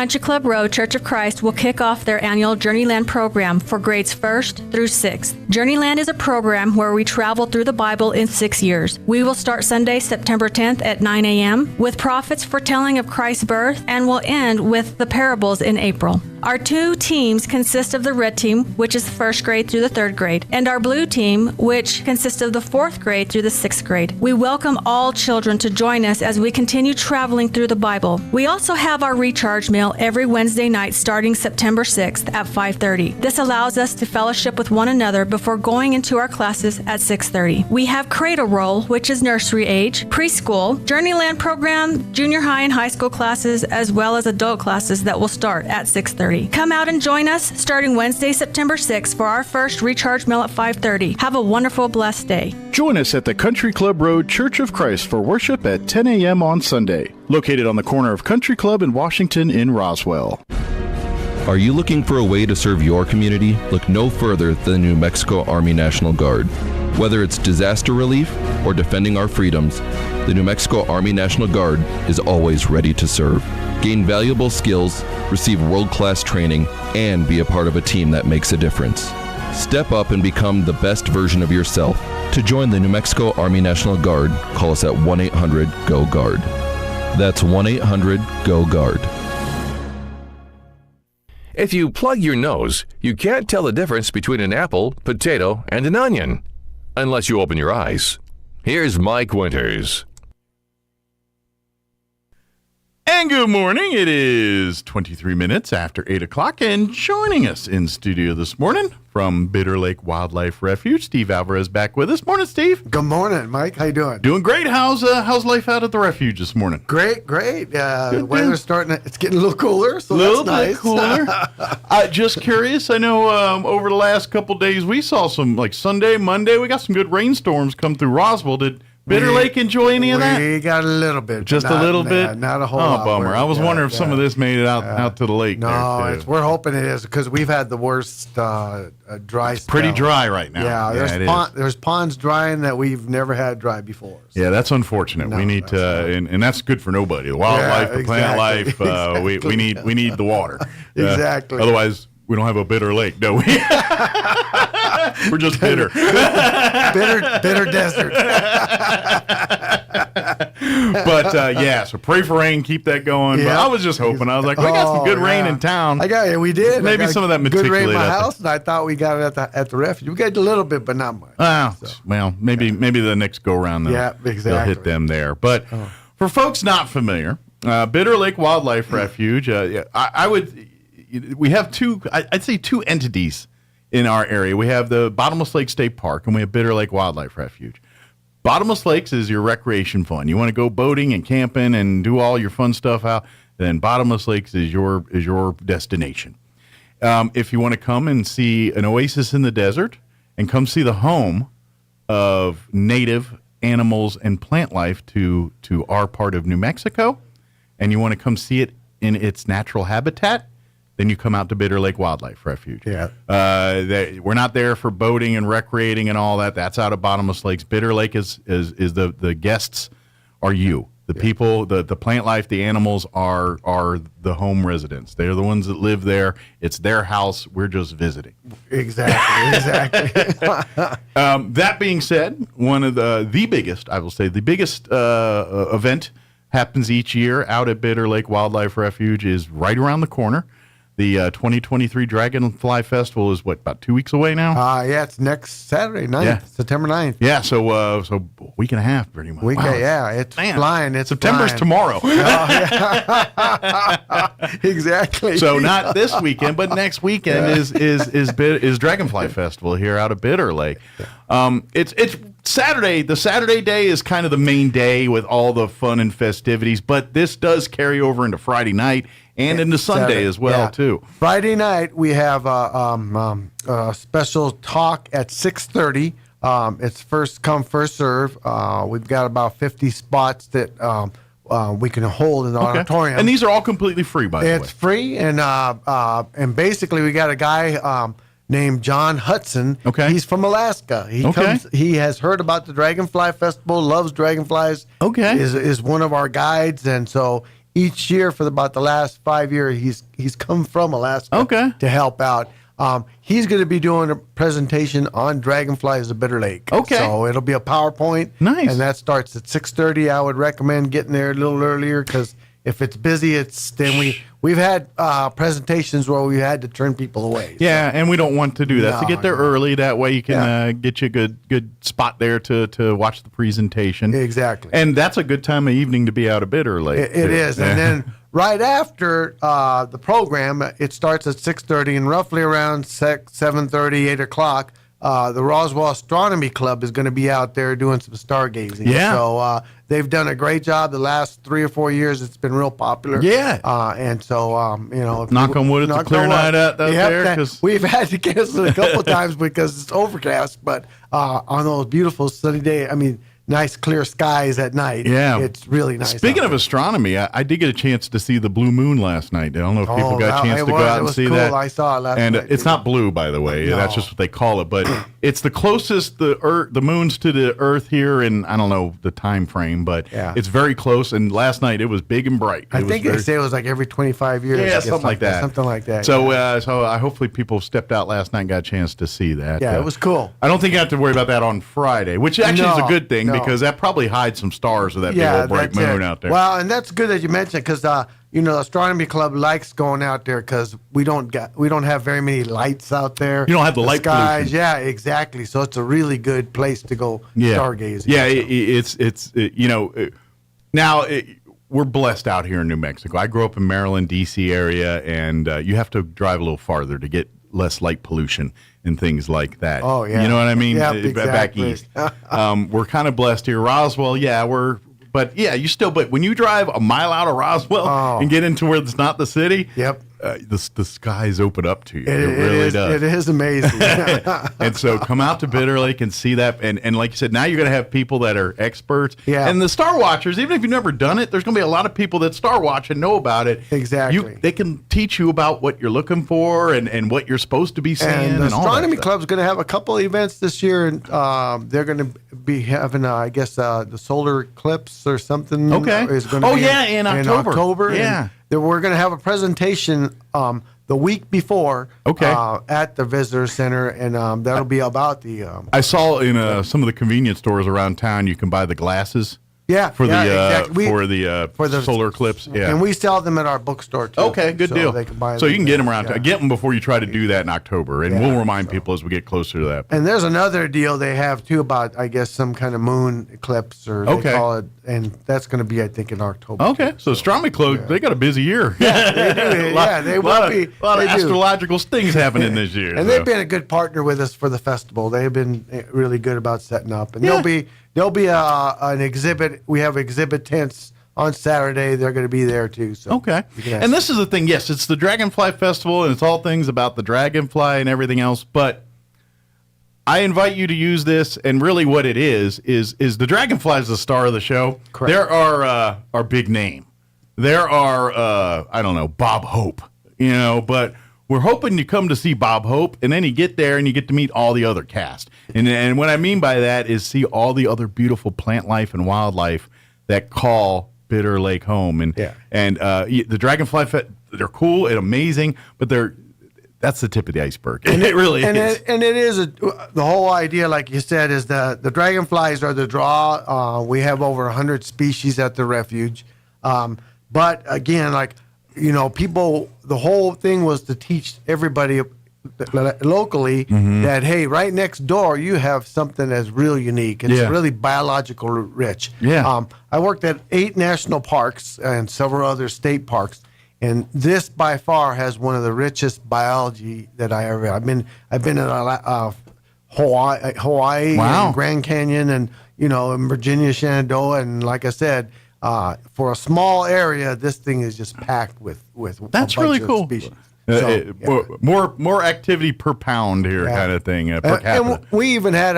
Country Club Road Church of Christ will kick off their annual Journeyland program for grades 1st through 6th. Journeyland is a program where we travel through the Bible in 6 years. We will start Sunday, September 10th at 9 a.m. with prophets foretelling of Christ's birth, and will end with the parables in April. Our 2 teams consist of the red team, which is 1st grade through the 3rd grade, and our blue team, which consists of the 4th grade through the 6th grade. We welcome all children to join us as we continue traveling through the Bible. We also have our recharge meal every Wednesday night starting September 6th at 5:30. This allows us to fellowship with one another before going into our classes at 6:30. We have Cradle Roll, which is nursery age, preschool, Journeyland program, junior high and high school classes, as well as adult classes that will start at 6:30. Come out and join us starting Wednesday, September 6th for our first recharge meal at 5:30. Have a wonderful, blessed day. Join us at the Country Club Road Church of Christ for worship at 10 a.m. on Sunday, located on the corner of Country Club and Washington in Roswell. Are you looking for a way to serve your community? Look no further than the New Mexico Army National Guard. Whether it's disaster relief or defending our freedoms, the New Mexico Army National Guard is always ready to serve. Gain valuable skills, receive world-class training, and be a part of a team that makes a difference. Step up and become the best version of yourself. To join the New Mexico Army National Guard, call us at 1-800-GO-GUARD. That's 1-800-GO-GUARD. If you plug your nose, you can't tell the difference between an apple, potato, and an onion, unless you open your eyes. Here's Mike Winters. And good morning. It is 23 minutes after 8 o'clock, and joining us in studio this morning from Bitter Lake Wildlife Refuge, Steve Alvarez back with us. Morning, Steve. Good morning, Mike. How you doing? Doing great. How's life out at the refuge this morning? Great. The weather's it's getting a little cooler, so that's nice. Bit cooler. Just curious. I know over the last couple days we saw some, like Sunday, Monday, we got some good rainstorms come through Roswell. Did Bitter Lake enjoy any of that? We got a little bit. Just a little bit? Not a whole lot. Oh, bummer. I was wondering if some of this made it out to the lake. No, we're hoping it is, because we've had the worst dry spell. Pretty dry right now. Yeah, there's ponds drying that we've never had dry before. So. Yeah, that's unfortunate. We need to, and that's good for nobody. The wildlife, the plant life, exactly. we need the water. Exactly. Otherwise, we don't have a bitter lake, do we? We're just bitter. bitter desert. But so pray for rain, keep that going. Yeah. But I was just hoping. I was like, we got some good rain in town. We did. Maybe some of that good rain in my up house, and I thought we got it at the refuge. We got a little bit, but not much. Well, maybe the next go round. Yeah, exactly. They'll hit them there. But for folks not familiar, Bitter Lake Wildlife Refuge. We have I'd say two entities in our area. We have the Bottomless Lake State Park, and we have Bitter Lake Wildlife Refuge. Bottomless Lakes is your recreation fun. You want to go boating and camping and do all your fun stuff out, then Bottomless Lakes is your destination. If you want to come and see an oasis in the desert and come see the home of native animals and plant life to our part of New Mexico, and you want to come see it in its natural habitat, then you come out to Bitter Lake Wildlife Refuge. Yeah. We're not there for boating and recreating and all that. That's out of Bottomless Lakes. Bitter Lake is the guests are you. The people, the plant life, the animals are the home residents. They're the ones that live there. It's their house. We're just visiting. Exactly. That being said, one of the biggest event happens each year out at Bitter Lake Wildlife Refuge is right around the corner. The 2023 Dragonfly Festival is about 2 weeks away now? It's next Saturday, 9th, September 9th. Yeah, so a week and a half pretty much. It's flying. September's tomorrow. Exactly. So not this weekend, but next weekend is Dragonfly Festival here out of Bitter Lake. It's Saturday. The Saturday day is kind of the main day with all the fun and festivities, but this does carry over into Friday night and into Sunday as well, too. Friday night, we have a special talk at 6:30. It's first come, first serve. We've got about 50 spots that we can hold in the auditorium. And these are all completely free, by the way. It's free, and basically we got a guy named John Hudson. Okay. He's from Alaska. He has heard about the Dragonfly Festival, loves dragonflies. Okay. Is one of our guides, and so each year for about the last 5 years. He's come from Alaska to help out. He's going to be doing a presentation on dragonflies of Bitter Lake. Okay. So it'll be a PowerPoint. Nice. And that starts at 6:30. I would recommend getting there a little earlier because if it's busy, we've had presentations where we had to turn people away. Yeah, and we don't want to do that. So get there early. That way you can get you a good spot there to watch the presentation. Exactly. And that's a good time of evening to be out of Bitter Lake. It is. And then right after the program, it starts at 6:30, and roughly around 7:30, 8 o'clock, the Roswell Astronomy Club is going to be out there doing some stargazing. Yeah. So they've done a great job the last 3 or 4 years. It's been real popular. Yeah. And so, knock on wood, it's a clear night out there. We've had to cancel it a couple times because it's overcast, but on those beautiful sunny days, nice clear skies at night. Yeah. It's really nice. Speaking of astronomy, I did get a chance to see the blue moon last night. I don't know if people got a chance to go out and see cool. that. I saw it last night. And it's not blue, by the way. No. That's just what they call it. But it's the closest the moon's to the Earth here in, I don't know the time frame, but it's very close. And last night it was big and bright. I think they say it was like every 25 years. Yeah, something like that. Something like that. So, so I hopefully people stepped out last night and got a chance to see that. Yeah, it was cool. I don't think you have to worry about that on Friday, which actually is a good thing because that probably hides some stars with that big old bright moon out there. Well, and that's good that you mentioned because the Astronomy Club likes going out there because we don't have very many lights out there. You don't have the light skies. pollution. Yeah, exactly. So it's a really good place to go stargazing. Yeah, now we're blessed out here in New Mexico. I grew up in Maryland, D.C. area, and you have to drive a little farther to get less light pollution and things like that. Oh, yeah. You know what I mean? Yep, Back exactly. east. We're kind of blessed here. Roswell, but when you drive a mile out of Roswell and get into where it's not the city, the skies open up to you. It really does. It is amazing. And so come out to Bitter Lake and see that. And like you said, now you're going to have people that are experts. Yeah. And the Star Watchers, even if you've never done it, there's going to be a lot of people that Star Watch and know about it. Exactly. They can teach you about what you're looking for and what you're supposed to be seeing. And the all that Astronomy stuff. Club's going to have a couple of events this year, and they're going to be having, the solar eclipse or something. Okay. Is going to be in October. Yeah. We're going to have a presentation the week before at the Visitor Center, and that'll be about the... I saw in some of the convenience stores around town, you can buy the glasses. For the solar eclipse. Yeah. And we sell them at our bookstore, too. Okay, good deal. They can buy so you can get them around. Yeah. Get them before you try to do that in October, and we'll remind people as we get closer to that. And there's another deal they have, too, about, I guess, some kind of moon eclipse, or they call it, and that's going to be, I think, in October. Okay, so Astronomy Club, they got a busy year. Yeah, they do. A lot of astrological things happening this year. And they've been a good partner with us for the festival. They've been really good about setting up. And there'll be an exhibit. We have exhibit tents on Saturday. They're going to be there too. So and this is the thing. Yes, it's the Dragonfly Festival, and it's all things about the dragonfly and everything else. But I invite you to use this, and really, what it is the dragonfly is the star of the show. Correct. There are our big name. There are Bob Hope. But we're hoping you come to see Bob Hope, and then you get there and you get to meet all the other cast. And what I mean by that is see all the other beautiful plant life and wildlife that call Bitter Lake home. And the Dragonfly, they're cool and amazing, but that's the tip of the iceberg. And it really is. And it is the whole idea, like you said, is the dragonflies are the draw. We have over 100 species at the refuge. But again, people, the whole thing was to teach everybody locally that, hey, right next door you have something that's real unique. It's really biological rich. I worked at 8 national parks and several other state parks, and this by far has one of the richest biology that I ever. I've been in Hawaii, and Grand Canyon, and in Virginia, Shenandoah, and like I said, for a small area, this thing is just packed with that's a bunch really of cool. species. More activity per pound here, kind of thing, per capita. And we even had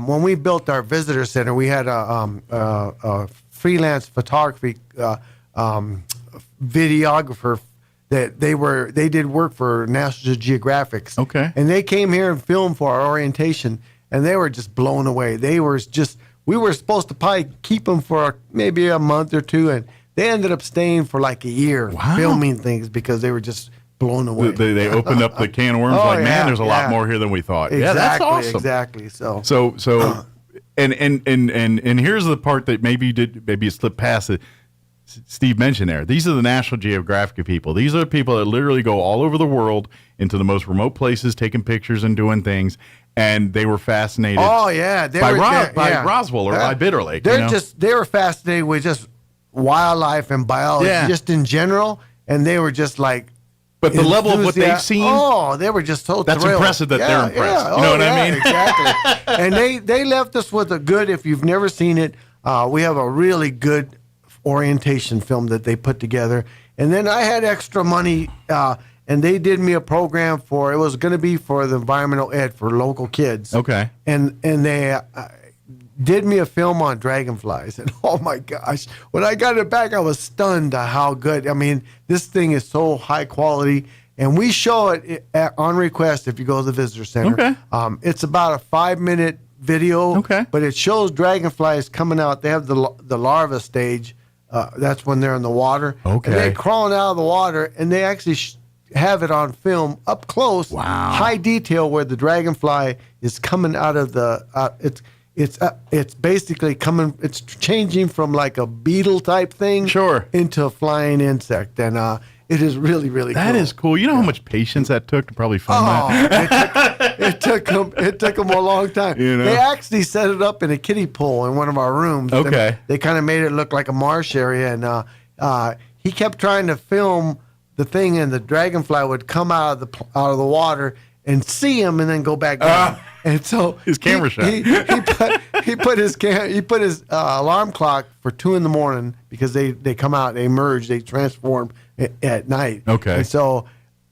when we built our visitor center, we had a freelance photography videographer that they did work for National Geographic. Okay. And they came here and filmed for our orientation, and they were just blown away. We were supposed to probably keep them for maybe a month or two, and they ended up staying for like a year filming things because they were just blown away. They opened up the can of worms man, there's a lot more here than we thought. Exactly, yeah, that's awesome. Exactly. So and here's the part that maybe it slipped past it. Steve mentioned there. These are the National Geographic people. These are the people that literally go all over the world into the most remote places, taking pictures and doing things. And they were fascinated. Oh yeah, by Roswell or by Bitter Lake. They were fascinated with just wildlife and biology, just in general. And they were just like. But the level of what they've seen. Oh, they were just so That's thrilled. Impressive that they're impressed. You know what I mean? Exactly. And they left us with a good. If you've never seen it, we have a really good orientation film that they put together. And then I had extra money, and they did me a program it was going to be for the environmental ed for local kids. Okay. And they did me a film on dragonflies. And oh my gosh, when I got it back, I was stunned at how good. I mean, this thing is so high quality. And we show it on request if you go to the visitor center. Okay. It's about a 5-minute video, but it shows dragonflies coming out. They have the larva stage. That's when they're in the water. Okay. And they're crawling out of the water, and they actually have it on film up close. Wow. High detail where the dragonfly is coming out of the. It's basically coming. It's changing from like a beetle type thing, into a flying insect, and it is really, really cool. That is cool. You know how much patience that took to probably film that? It took them a long time. You know? They actually set it up in a kiddie pool in one of our rooms. Okay. They kind of made it look like a marsh area, and he kept trying to film the thing, and the dragonfly would come out of the water and see him, and then go back down. And so his camera shot. He put his alarm clock for 2 a.m. because they come out, they merge, they transform at night. Okay. And so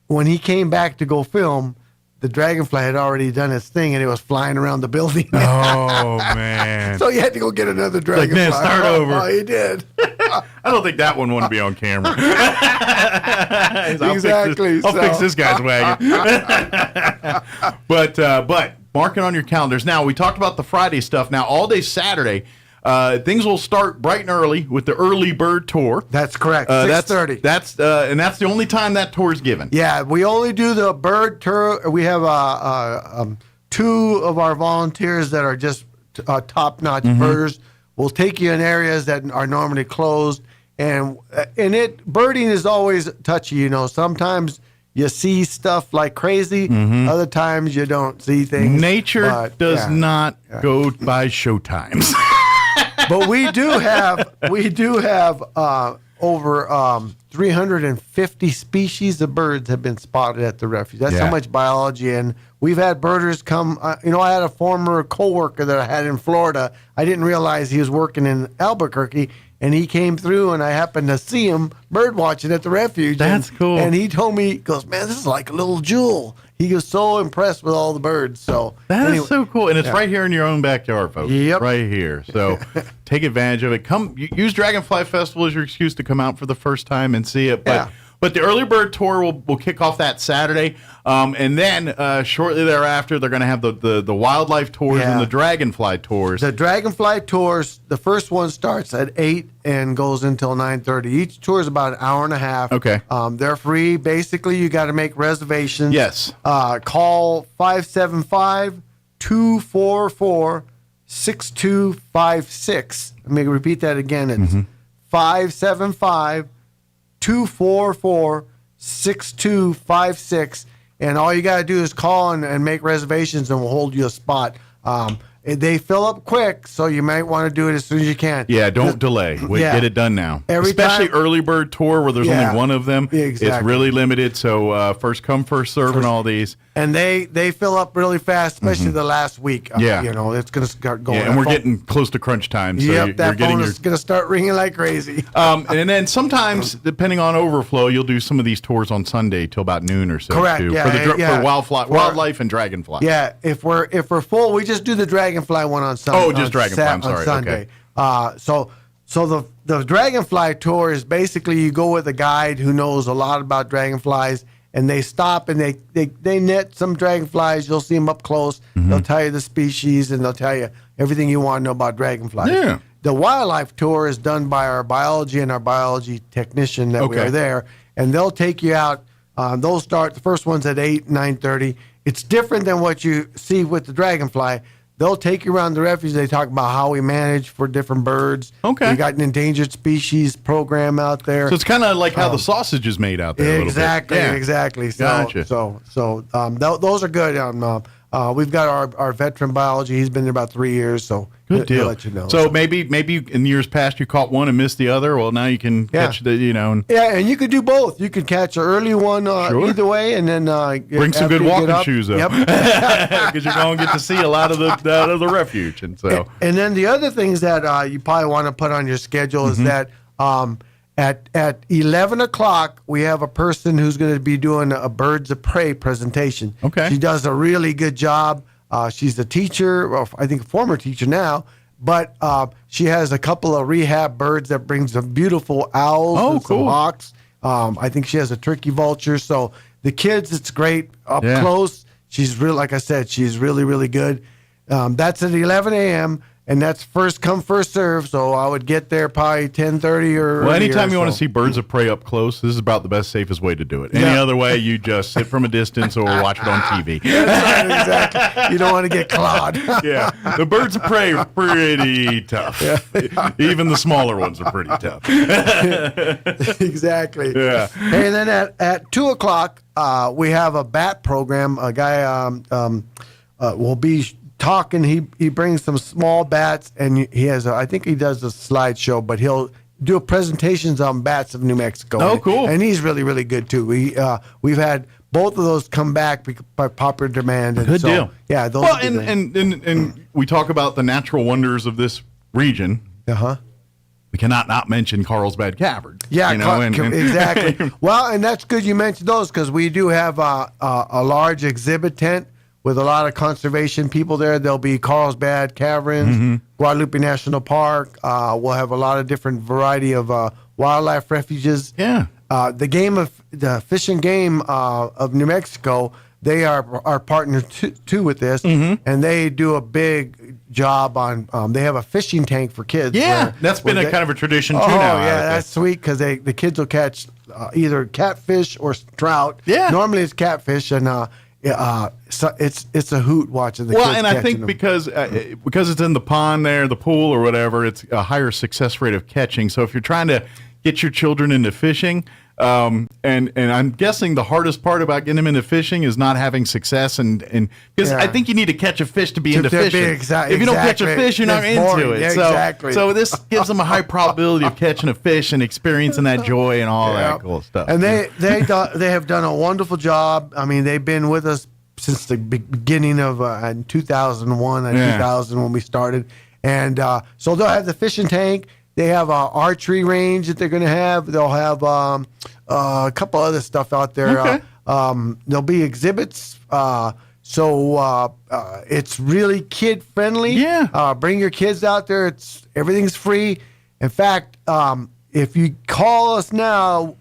when he came back to go film, the dragonfly had already done its thing, and it was flying around the building. Oh man! So he had to go get another dragonfly. Like, man, start over. Oh, he did. I don't think that one wanted to be on camera. Exactly. I'll fix this guy's wagon. But mark it on your calendars. Now, we talked about the Friday stuff. Now, all day Saturday, things will start bright and early with the early bird tour. That's correct. 6:30. And that's the only time that tour is given. Yeah, we only do the bird tour. We have 2 of our volunteers that are just top-notch birders. We'll take you in areas that are normally closed, and birding is always touchy. You know, sometimes you see stuff like crazy. Other times you don't see things. Nature does not go by show times. But we do have over 350 species of birds have been spotted at the refuge. That's how much biology, and we've had birders come. I had a former coworker that I had in Florida. I didn't realize he was working in Albuquerque, and he came through, and I happened to see him bird watching at the refuge. That's cool. And he told me, he goes, "Man, this is like a little jewel." He was so impressed with all the birds. So that is so cool, and it's right here in your own backyard, folks. Yep, right here. So take advantage of it. Use Dragonfly Festival as your excuse to come out for the first time and see it. But the early bird tour will kick off that Saturday, and then shortly thereafter they're going to have the wildlife tours and the dragonfly tours. The dragonfly tours, the first one starts at 8 and goes until 9:30. Each tour is about an hour and a half. Okay. They're free. Basically, you got to make reservations. Yes. Call 575-244-6256. Let me repeat that again. It's 575-244-6256. And all you got to do is call and make reservations, and we'll hold you a spot. They fill up quick, so you might want to do it as soon as you can. Yeah, don't delay. Get it done now. Especially early bird tour where there's only one of them. Exactly. It's really limited, so first come, first serve and all these. And they fill up really fast, especially the last week. It's going to start going. Yeah, and we're getting close to crunch time, so that phone is going to start ringing like crazy. And then sometimes, depending on overflow, you'll do some of these tours on Sunday till about noon or so. Correct. Too, For wildlife and dragonfly. Yeah, if we're full, we just do the dragonfly one on Sunday. Oh, just dragonfly. I'm sorry. On Sunday. Okay. So the dragonfly tour is basically you go with a guide who knows a lot about dragonflies, and they stop and they net some dragonflies. You'll see them up close. They'll tell you the species, and they'll tell you everything you want to know about dragonflies. Yeah. the wildlife tour is done by our biology and our biology technician that we are there, and they'll take you out. They'll start, the first one's at 8, 9:30. It's different than what you see with the dragonfly. They'll take you around the refuge. They talk about how we manage for different birds. Okay. We got an endangered species program out there. So it's kind of like how the sausage is made out there. Exactly, a little bit. exactly. So, Gotcha. those are good. We've got our veteran biology. He's been there about 3 years, so Good he'll deal. let you know. So maybe in years past you caught one and missed the other. Well, now you can catch the And yeah, and you could do both. You could catch an early one either way, and then bring some good walking shoes up. Yep. Because you're going to get to see a lot of the refuge, and so. And then the other things that you probably want to put on your schedule is that at 11 o'clock we have a person who's going to be doing a birds of prey presentation. Okay. She does a really good job. She's a teacher, well, I think a former teacher now, but she has a couple of rehab birds that brings some beautiful owls and some hawks. I think she has a turkey vulture. So the kids, it's great up close. She's really, like I said, she's really, really good. That's at 11 a.m. and that's first come, first serve. So I would get there probably 10:30 or Well, anytime earlier, you want to see birds of prey up close, this is about the best, safest way to do it. Any other way, you just sit from a distance or watch it on TV. That's right, exactly. You don't want to get clawed. Yeah, the birds of prey are pretty tough. Even the smaller ones are pretty tough. Exactly. Yeah. And then at 2 o'clock, we have a bat program. A guy will be talking. He brings some small bats, and he has I think he does a slideshow, but he'll do presentations on bats of New Mexico. Oh, cool. And he's really, really good too. We've had both of those come back by popular demand. And Good so, deal. Yeah. Those Well, are good and we talk about the natural wonders of this region. We cannot not mention Carlsbad Caverns. Yeah, and exactly. Well, and that's good you mentioned those because we do have a large exhibit tent with a lot of conservation people there. There'll be Carlsbad Caverns, Guadalupe National Park. We'll have a lot of different variety of wildlife refuges. Yeah. The Fish and Game of New Mexico, they are our partner too with this, and they do a big job on. They have a fishing tank for kids. Yeah, that's been kind of a tradition too now. now. Oh yeah, that's sweet because the kids will catch either catfish or trout. Yeah. Normally it's catfish, and so it's a hoot watching the kids. Well, and I think them. because it's in the pond there, the pool or whatever, it's a higher success rate of catching. So if you're trying to get your children into fishing, and I'm guessing the hardest part about getting them into fishing is not having success, and because I think you need to catch a fish to be into fishing. If you don't catch a fish, you're not into it. Yeah, so this gives them a high probability of catching a fish and experiencing that joy and all that cool stuff. And they have done a wonderful job. I mean, they've been with us since the beginning of in 2001 and 2000 when we started, and so they'll have the fishing tank. They have an archery range that they're going to have. They'll have a couple other stuff out there. Okay. There'll be exhibits. So it's really kid friendly. Yeah. Bring your kids out there. Everything's free. In fact, if you call us now,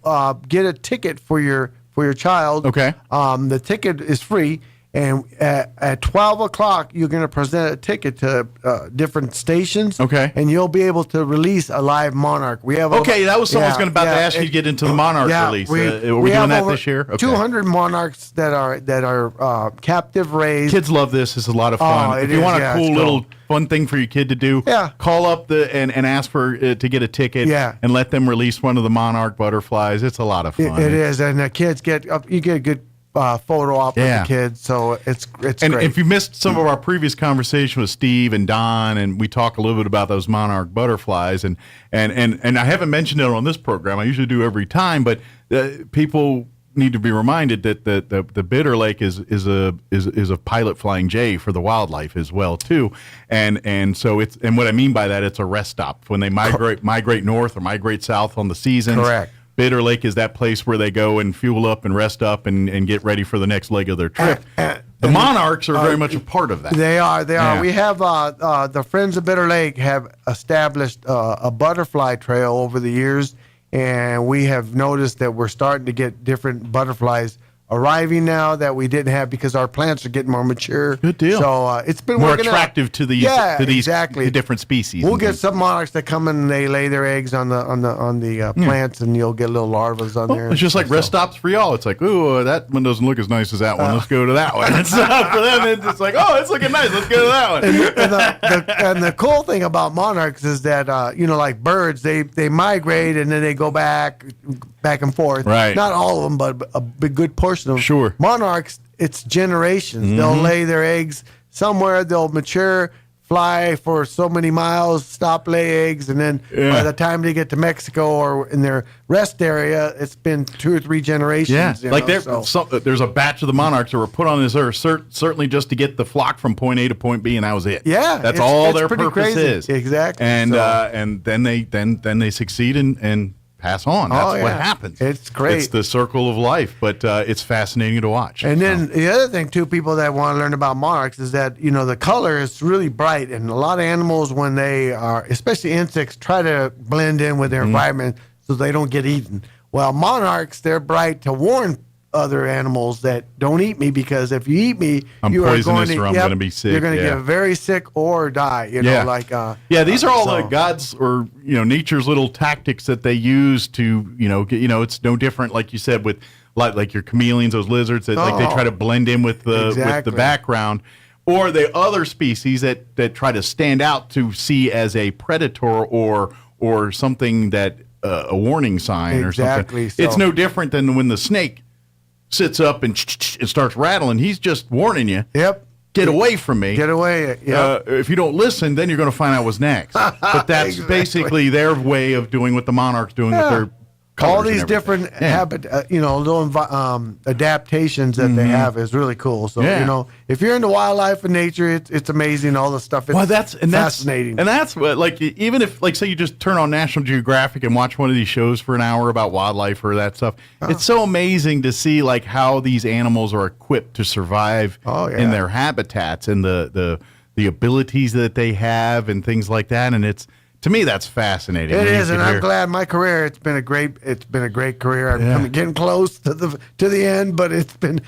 get a ticket for your child. Okay. The ticket is free. And at 12 o'clock, you're going to present a ticket to different stations. Okay. And you'll be able to release a live monarch. We have that was someone's going to ask you to get into the monarch release. Are we doing that this year? Okay. 200 monarchs that are captive raised. Kids love this. It's a lot of fun. If you want a cool little fun thing for your kid to do, call up and ask for to get a ticket. And let them release one of the monarch butterflies. It's a lot of fun. It is, and the kids get a good photo op with the kids, so it's and great. If you missed some of our previous conversation with Steve and Don, and we talk a little bit about those monarch butterflies, and I haven't mentioned it on this program. I usually do every time, but people need to be reminded that the Bitter Lake is a pilot flying jay for the wildlife as well too, and so and what I mean by that, it's a rest stop when they migrate north or migrate south on the seasons. Correct. Bitter Lake is that place where they go and fuel up and rest up and get ready for the next leg of their trip. The monarchs are very much a part of that. They are. We have the Friends of Bitter Lake have established a butterfly trail over the years, and we have noticed that we're starting to get different butterflies arriving now that we didn't have because our plants are getting more mature. Good deal. So it's been more working attractive out. to these exactly. the different species. We'll get some monarchs that come in and they lay their eggs on the plants, and you'll get little larvas on there. It's just like rest stops for y'all. It's like, ooh, that one doesn't look as nice as that one. Let's go to that one. It's for them. It's like, oh, it's looking nice. Let's go to that one. And the cool thing about monarchs is that like birds, they migrate and then they go back and forth. Right. Not all of them, but a big good portion of them. Sure. Monarchs, it's generations. They'll lay their eggs somewhere. They'll mature, fly for so many miles, stop, lay eggs, and then by the time they get to Mexico or in their rest area, it's been 2 or 3 generations. Yeah, like there's a batch of the monarchs that were put on this earth certainly just to get the flock from point A to point B, and that was it. Yeah, that's all their pretty purpose crazy. is. Exactly. And and then they succeed and pass on. That's what happens. It's great. It's the circle of life, but it's fascinating to watch. And then the other thing, too, people that want to learn about monarchs is that, the color is really bright. And a lot of animals, when they are, especially insects, try to blend in with their environment so they don't get eaten. Well, monarchs, they're bright to warn other animals that don't eat me, because if you eat me, I'm poisonous or I'm going to be sick. You're going to get very sick or die. These are all the God's or nature's little tactics that they use to it's no different, like you said, with like your chameleons, those lizards that like they try to blend in with the background, or the other species that try to stand out to see as a predator or something that a warning sign or something. So. It's no different than when the snake sits up and starts rattling. He's just warning you. Yep. Get away from me. Get away. Yep. If you don't listen, then you're going to find out what's next. But that's basically their way of doing what the monarchs doing with their colors. All these different little adaptations that they have is really cool. So if you're into wildlife and nature, it's amazing. All the stuff. It's fascinating. And that's what, like, even if, like, say you just turn on National Geographic and watch one of these shows for an hour about wildlife or that stuff, it's so amazing to see like how these animals are equipped to survive in their habitats and the abilities that they have and things like that. And to me, that's fascinating. It is, and I'm glad my career. It's been a great career. I'm getting close to the end, but it's been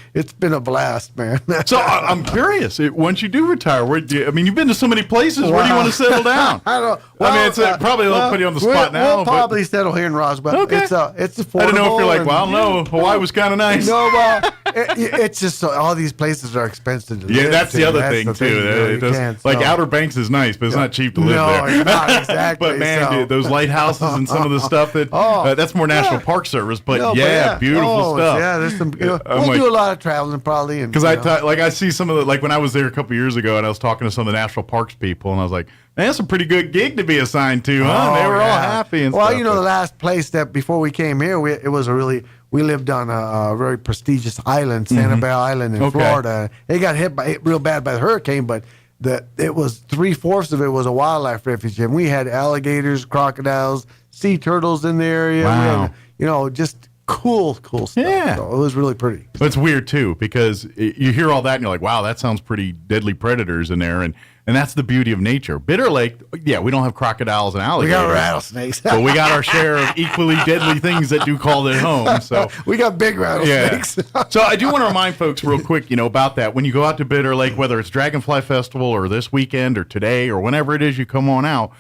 a blast, man. So I'm curious. Once you do retire, you've been to so many places. Where do you want to settle down? I don't. Well, probably a little put you on the spot now. We'll probably settle here in Roswell. Okay. It's affordable. I don't know if you're like, well, no, Hawaii was kind of nice. No, well, it's just all these places are expensive to live. That's the other thing too. Outer Banks is nice, but it's not cheap to live there. No, it's not exactly. But man, those lighthouses and some of the stuff that's more National Park Service. But beautiful stuff. Yeah, there's some. We'll do a lot of traveling probably. Because I see some of the, like when I was there a couple years ago and I was talking to some of the national parks people and I was like, man, that's a pretty good gig to be assigned to, huh? They were all happy and stuff. Well, the last place that before we came here, we lived on a very prestigious island, Sanibel Island in Florida. It got hit real bad by the hurricane, but it was 3/4 of it was a wildlife refuge, and we had alligators, crocodiles, sea turtles in the area. Wow. We had, just cool stuff. Yeah. So it was really pretty. But it's weird too, because you hear all that and you're like, wow, that sounds pretty deadly predators in there, and that's the beauty of nature. Bitter Lake, we don't have crocodiles and alligators. We got rattlesnakes. But we got our share of equally deadly things that do call their home. So we got big rattlesnakes. Yeah. So I do want to remind folks real quick, about that. When you go out to Bitter Lake, whether it's Dragonfly Festival or this weekend or today or whenever it is you come on out,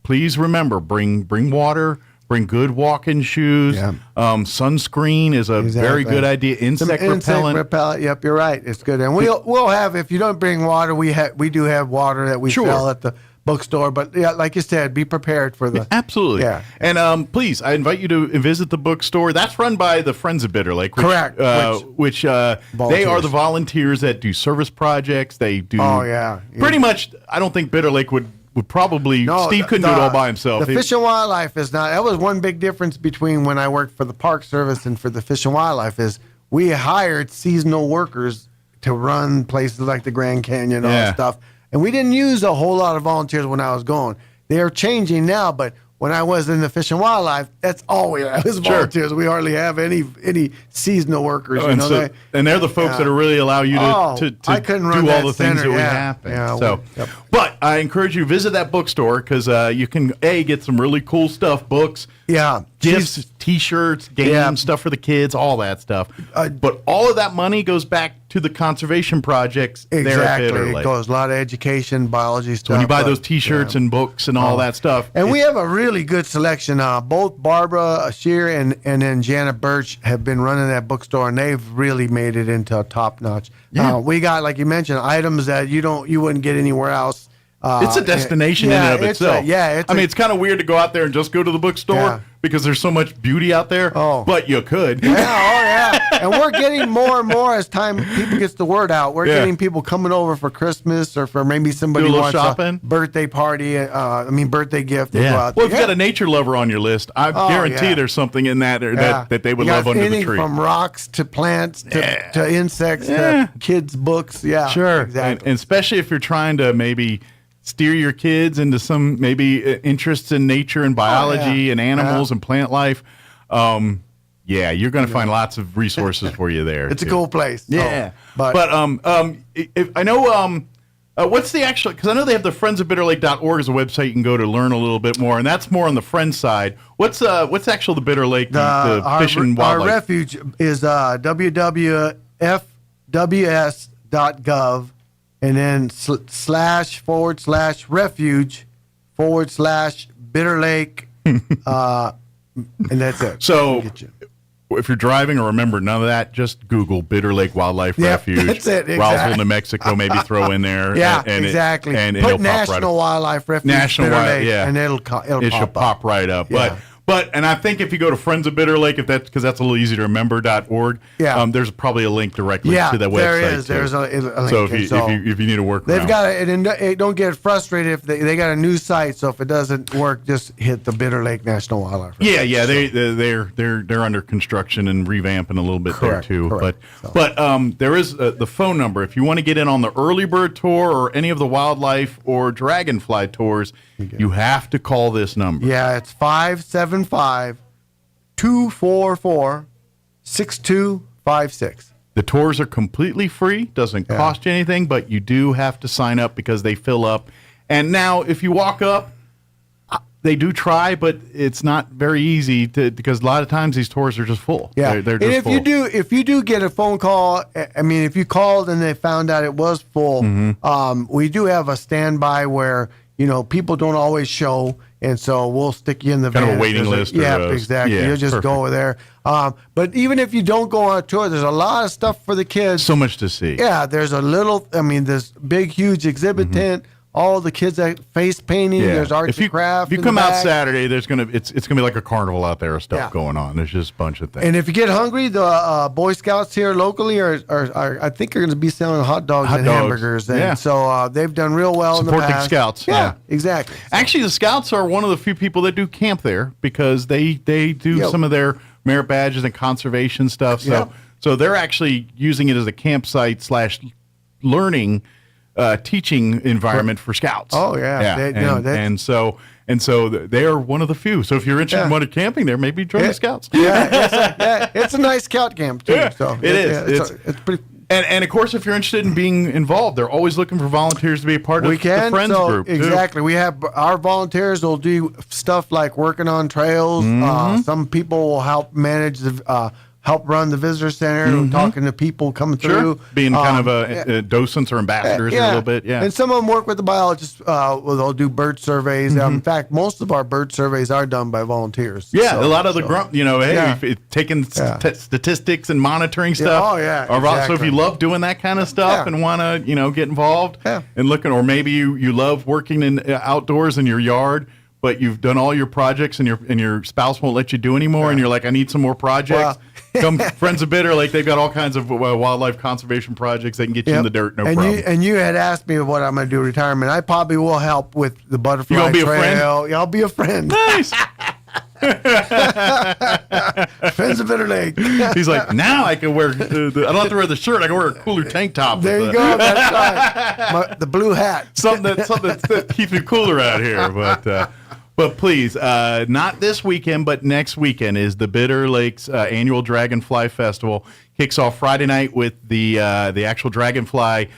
please remember, bring water. Bring good walking shoes. Yeah. Sunscreen is a very good idea. Insect repellent. Yep, you're right. It's good. And we'll have, if you don't bring water, we do have water that we sell at the bookstore. But like you said, be prepared for the absolutely. Yeah. And please, I invite you to visit the bookstore. That's run by the Friends of Bitter Lake. Correct. Which they are the volunteers that do service projects. They do. Oh yeah. Pretty much. I don't think Bitter Lake would probably, Steve couldn't do it all by himself. The Fish and Wildlife is not, that was one big difference between when I worked for the Park Service and for the Fish and Wildlife is we hired seasonal workers to run places like the Grand Canyon and all that stuff. And we didn't use a whole lot of volunteers when I was going. They're changing now, but when I was in the Fish and Wildlife, that's all we have is volunteers. We hardly have any seasonal workers. Oh, and they're the folks that really allow you to I couldn't do run all that the things center, that we yeah. happen. Yeah, So, but I encourage you to visit that bookstore because you can get some really cool stuff, books, gifts, T-shirts, games, stuff for the kids, all that stuff. But all of that money goes back to the conservation projects. There at Bitter Exactly. It Lake. goes a lot of education, biology stuff. So when you buy those T-shirts and books and all that stuff, And we have a really good selection. Both Barbara Shear and then Janet Birch have been running that bookstore, and they've really made it into a top notch. Yeah. We got, like you mentioned, items that you wouldn't get anywhere else. It's a destination in and of itself. It's kind of weird to go out there and just go to the bookstore because there's so much beauty out there. But you could. And we're getting more and more as time people gets the word out. We're getting people coming over for Christmas or for maybe somebody Do a little wants shopping. a birthday party. Birthday gift. They go Yeah. out Well, if there. you got a nature lover on your list, I guarantee there's something in that that they would You got love under the anything tree. from rocks to plants to insects to kids' books. Yeah, Sure. exactly. And especially if you're trying to maybe steer your kids into some maybe interests in nature and biology and animals and plant life. You're going to find lots of resources for you there. It's a cool place. Yeah. But if I know what's the actual, because I know they have the friendsofbitterlake.org as a website you can go to learn a little bit more, and that's more on the friends side. What's actual the Bitter Lake, the fish and wildlife? Our refuge is www.fws.gov and then //refuge/Bitter Lake, and that's it. So if you're driving, or remember none of that, just Google Bitter Lake Wildlife Refuge. That's it. Exactly. Roswell, New Mexico, maybe throw in there. Exactly. And put it'll National Wildlife Refuge, National Bitter Wild, Lake, and it'll should pop right up. Yeah. But I think if you go to Friends of Bitter Lake, because that's a little easier to remember.org, there's probably a link directly to the website. There is. Too. There's a link. So if you need to work, they've got it, and don't get frustrated if they got a new site. So if it doesn't work, just hit the Bitter Lake National Wildlife Refuge. They're under construction and revamping a little bit there too. But there is the phone number if you want to get in on the early bird tour or any of the wildlife or dragonfly tours. You have to call this number. Yeah, it's 575-244-6256. The tours are completely free, doesn't cost you anything, but you do have to sign up because they fill up. And now, if you walk up, they do try, but it's not very easy because a lot of times these tours are just full. Yeah, they're and just if you do get a phone call, I mean, if you called and they found out it was full, we do have a standby where people don't always show, and so we'll stick you in the kind van. of a waiting list. Exactly. You'll just go over there. But even if you don't go on a tour, there's a lot of stuff for the kids. So much to see. Yeah, there's this big, huge exhibit tent. All the kids that face painting. There's arts and craft. If you come out Saturday, it's gonna be like a carnival out there of stuff going on. There's just a bunch of things. And if you get hungry, the Boy Scouts here locally are I think are going to be selling hot dogs and hamburgers. And so they've done real well in the Support past. the Scouts. Yeah, exactly. Actually, the Scouts are one of the few people that do camp there because they do some of their merit badges and conservation stuff. So they're actually using it as a campsite / learning. Teaching environment for Scouts. Oh yeah. And so they are one of the few. So if you're interested in wanting camping there, maybe join the Scouts. It's a nice Scout camp too. Yeah, so it is. It's pretty. And of course, if you're interested in being involved, they're always looking for volunteers to be a part of the Friends group. Exactly. We have our volunteers will do stuff like working on trails. Some people will help manage help run the visitor center, talking to people coming through. Being kind of docents or ambassadors a little bit, And some of them work with the biologists. They'll do bird surveys. In fact, most of our bird surveys are done by volunteers. Yeah, a lot of the taking statistics and monitoring stuff. Exactly. So if you love doing that kind of stuff and want to, get involved and looking, or maybe you love working in outdoors in your yard, but you've done all your projects and your spouse won't let you do anymore, and you're like, I need some more projects. Come Friends of Bitter Lake. They've got all kinds of wildlife conservation projects. They can get you in the dirt, no problem. And you had asked me what I'm going to do retirement. I probably will help with the butterfly trail. You gonna be a friend? Yeah, I'll be a friend. Nice. Friends of Bitter Lake. He's like, now I can wear. I don't have to wear the shirt. I can wear a cooler tank top. There you go. That's right. The blue hat. Something that keeps me cooler out here. But please, not this weekend, but next weekend is the Bitter Lakes annual Dragonfly Festival. Kicks off Friday night with the actual Dragonfly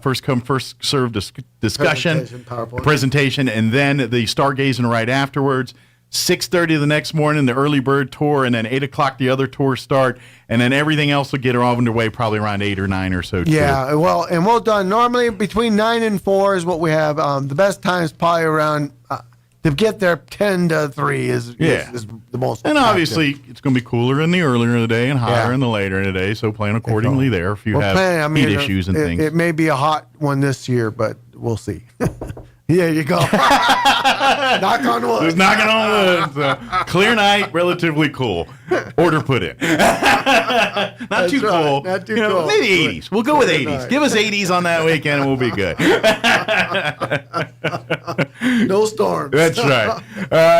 first come, first served discussion, presentation, and then the stargazing right afterwards. 6:30 the next morning, the early bird tour, and then 8 o'clock the other tours start, and then everything else will get all underway probably around 8 or 9 or so. Yeah, well, and we're done. Normally between 9 and 4 is what we have. The best time is probably around, to get there 10 to 3 is the most. And obviously, it's going to be cooler in the earlier in the day and hotter in the later in the day, so plan accordingly there if you have heat issues and things. It may be a hot one this year, but we'll see. There you go. Knock on wood. Just knocking on wood. So, clear night, relatively cool. Order put in. Not too cool. Not too cool. Maybe 80s. We'll go with 80s. Give us 80s on that weekend and we'll be good. No storms. That's right.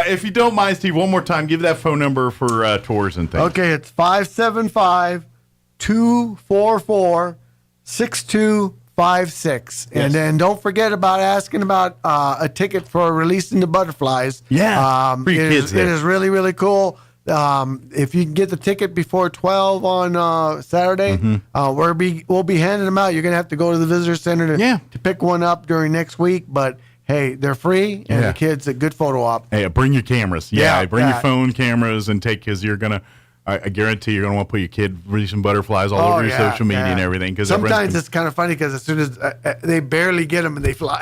If you don't mind, Steve, one more time, give that phone number for tours and things. Okay, it's 575-244-6256. And then don't forget about asking about a ticket for releasing the butterflies. Yeah, for your kids. It is really, really cool. If you can get the ticket before 12 on Saturday, we'll be handing them out. You're going to have to go to the visitor center to pick one up during next week. But hey, they're free, and the kids a good photo op. Hey, bring your cameras. Bring your phone cameras and because you're going to. I guarantee you're going to want to put your kid releasing butterflies all over your social media and everything. Sometimes it's kind of funny because as soon as they barely get them and they fly.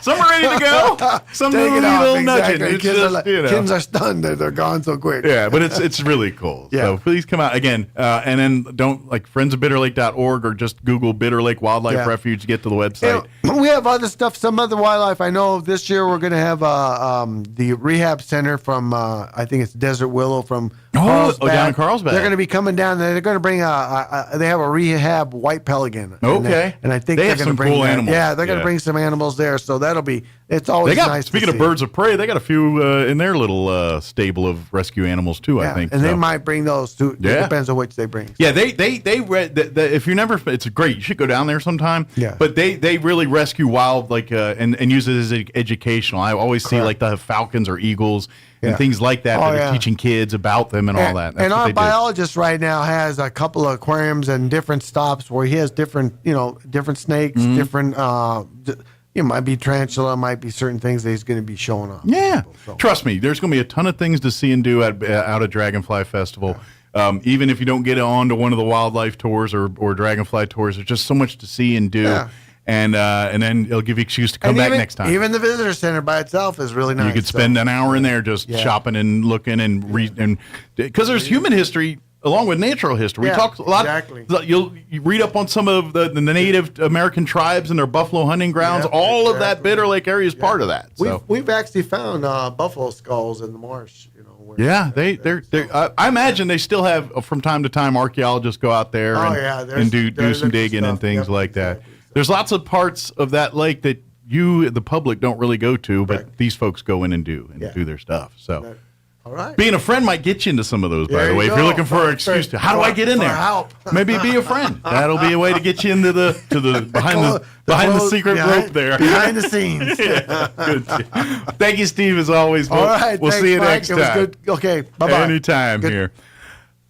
Some are ready to go. Some take it little off. nudging. Exactly. Kids are stunned. They're gone so quick. Yeah, but it's really cool. So please come out again. And then don't friendsofbitterlake.org or just Google Bitter Lake Wildlife Refuge to get to the website. We have other stuff, some other wildlife. I know this year we're going to have the rehab center from, I think it's Desert Willow from Carlsbad. Down in Carlsbad. They're going to be coming down there. They're going to bring they have a rehab white pelican. Okay. And I think they they're have going to some bring cool animals. Yeah, they're going to bring some animals there. So it's always nice. Speaking to of see. birds of prey, they got a few in their little stable of rescue animals too. I think, and they might bring those too. It depends on which they bring. Yeah, they if you never, it's great. You should go down there sometime. Yeah, but they really rescue wild and use it as educational. I always see the falcons or eagles. And things like that are teaching kids about them and all that. And our biologist right now has a couple of aquariums and different stops where he has different snakes, different. It might be tarantula, might be certain things that he's going to be showing off. Yeah, trust me, there's going to be a ton of things to see and do out at Dragonfly Festival. Even if you don't get on to one of the wildlife tours or Dragonfly tours, there's just so much to see and do. Yeah. And then it'll give you an excuse to come back next time. Even the visitor center by itself is really nice. You could spend an hour in there just shopping and looking and because there's human history along with natural history. We talk a lot. Exactly. You read up on some of the Native American tribes and their buffalo hunting grounds. All of that Bitter Lake area is part of that. So. We've actually found buffalo skulls in the marsh. They're I imagine they still have from time to time archaeologists go out there and do some digging and things like that. There's lots of parts of that lake that you, the public, don't really go to, but these folks go in and do their stuff. So, all right. Being a friend might get you into some of those, by the way. If you're looking for an excuse to, how do I get in there? Help. Maybe be a friend. That'll be a way to get you into the behind the secret rope there. Behind the scenes. Good. Thank you, Steve, as always. All right. We'll see you next time. It was good. Okay. Bye-bye. Anytime here.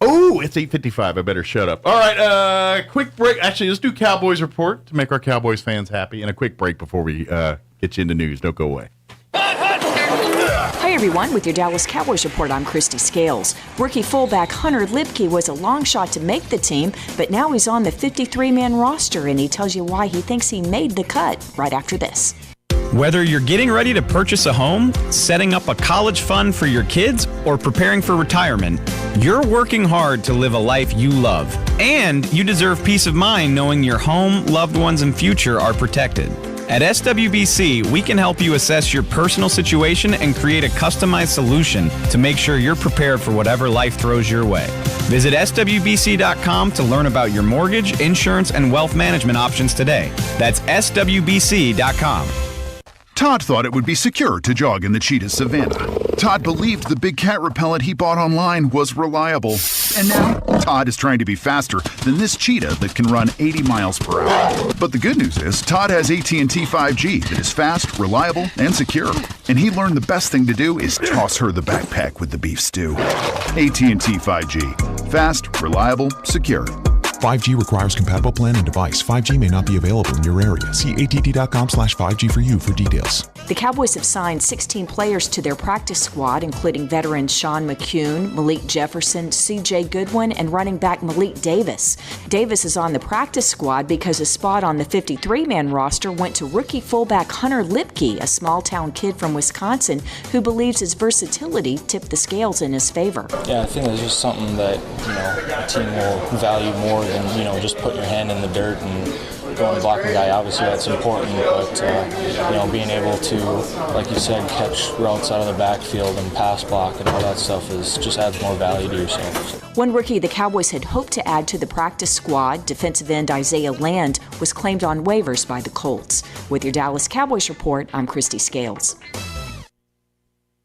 Oh, it's 8:55. I better shut up. All right, quick break. Actually, let's do Cowboys Report to make our Cowboys fans happy, and a quick break before we get you into news. Don't go away. Hi, everyone. With your Dallas Cowboys Report, I'm Christy Scales. Rookie fullback Hunter Lipke was a long shot to make the team, but now he's on the 53-man roster, and he tells you why he thinks he made the cut right after this. Whether you're getting ready to purchase a home, setting up a college fund for your kids, or preparing for retirement, you're working hard to live a life you love. And you deserve peace of mind knowing your home, loved ones, and future are protected. At SWBC, we can help you assess your personal situation and create a customized solution to make sure you're prepared for whatever life throws your way. Visit SWBC.com to learn about your mortgage, insurance, and wealth management options today. That's SWBC.com. Todd thought it would be secure to jog in the cheetah savanna. Todd believed the big cat repellent he bought online was reliable. And now, Todd is trying to be faster than this cheetah that can run 80 miles per hour. But the good news is, Todd has AT&T 5G that is fast, reliable, and secure. And he learned the best thing to do is toss her the backpack with the beef stew. AT&T 5G. Fast, reliable, secure. 5G requires compatible plan and device. 5G may not be available in your area. See att.com/5G for you for details. The Cowboys have signed 16 players to their practice squad, including veteran Sean McCune, Malik Jefferson, C.J. Goodwin, and running back Malik Davis. Davis is on the practice squad because a spot on the 53-man roster went to rookie fullback Hunter Lipke, a small-town kid from Wisconsin who believes his versatility tipped the scales in his favor. Yeah, I think it's just something that, a team will value more than, just putting your hand in the dirt and going and blocking a guy. Obviously that's important, but being able to, like you said, catch routes out of the backfield and pass block and all that stuff just adds more value to yourself. One rookie the Cowboys had hoped to add to the practice squad, defensive end Isaiah Land, was claimed on waivers by the Colts. With your Dallas Cowboys report, I'm Christy Scales.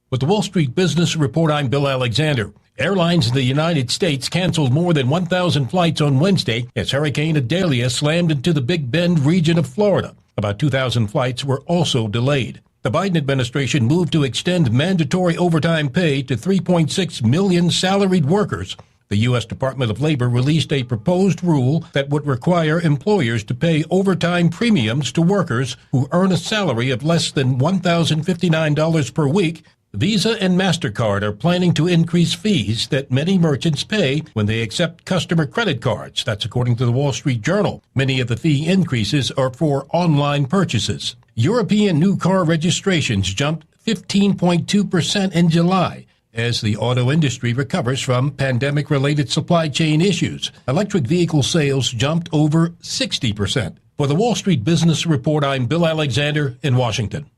With the Wall Street Business Report, I'm Bill Alexander. Airlines in the United States canceled more than 1,000 flights on Wednesday as Hurricane Idalia slammed into the Big Bend region of Florida. About 2,000 flights were also delayed. The Biden administration moved to extend mandatory overtime pay to 3.6 million salaried workers. The U.S. Department of Labor released a proposed rule that would require employers to pay overtime premiums to workers who earn a salary of less than $1,059 per week. Visa and MasterCard are planning to increase fees that many merchants pay when they accept customer credit cards. That's according to the Wall Street Journal. Many of the fee increases are for online purchases. European new car registrations jumped 15.2% in July as the auto industry recovers from pandemic-related supply chain issues. Electric vehicle sales jumped over 60%. For the Wall Street Business Report, I'm Bill Alexander in Washington.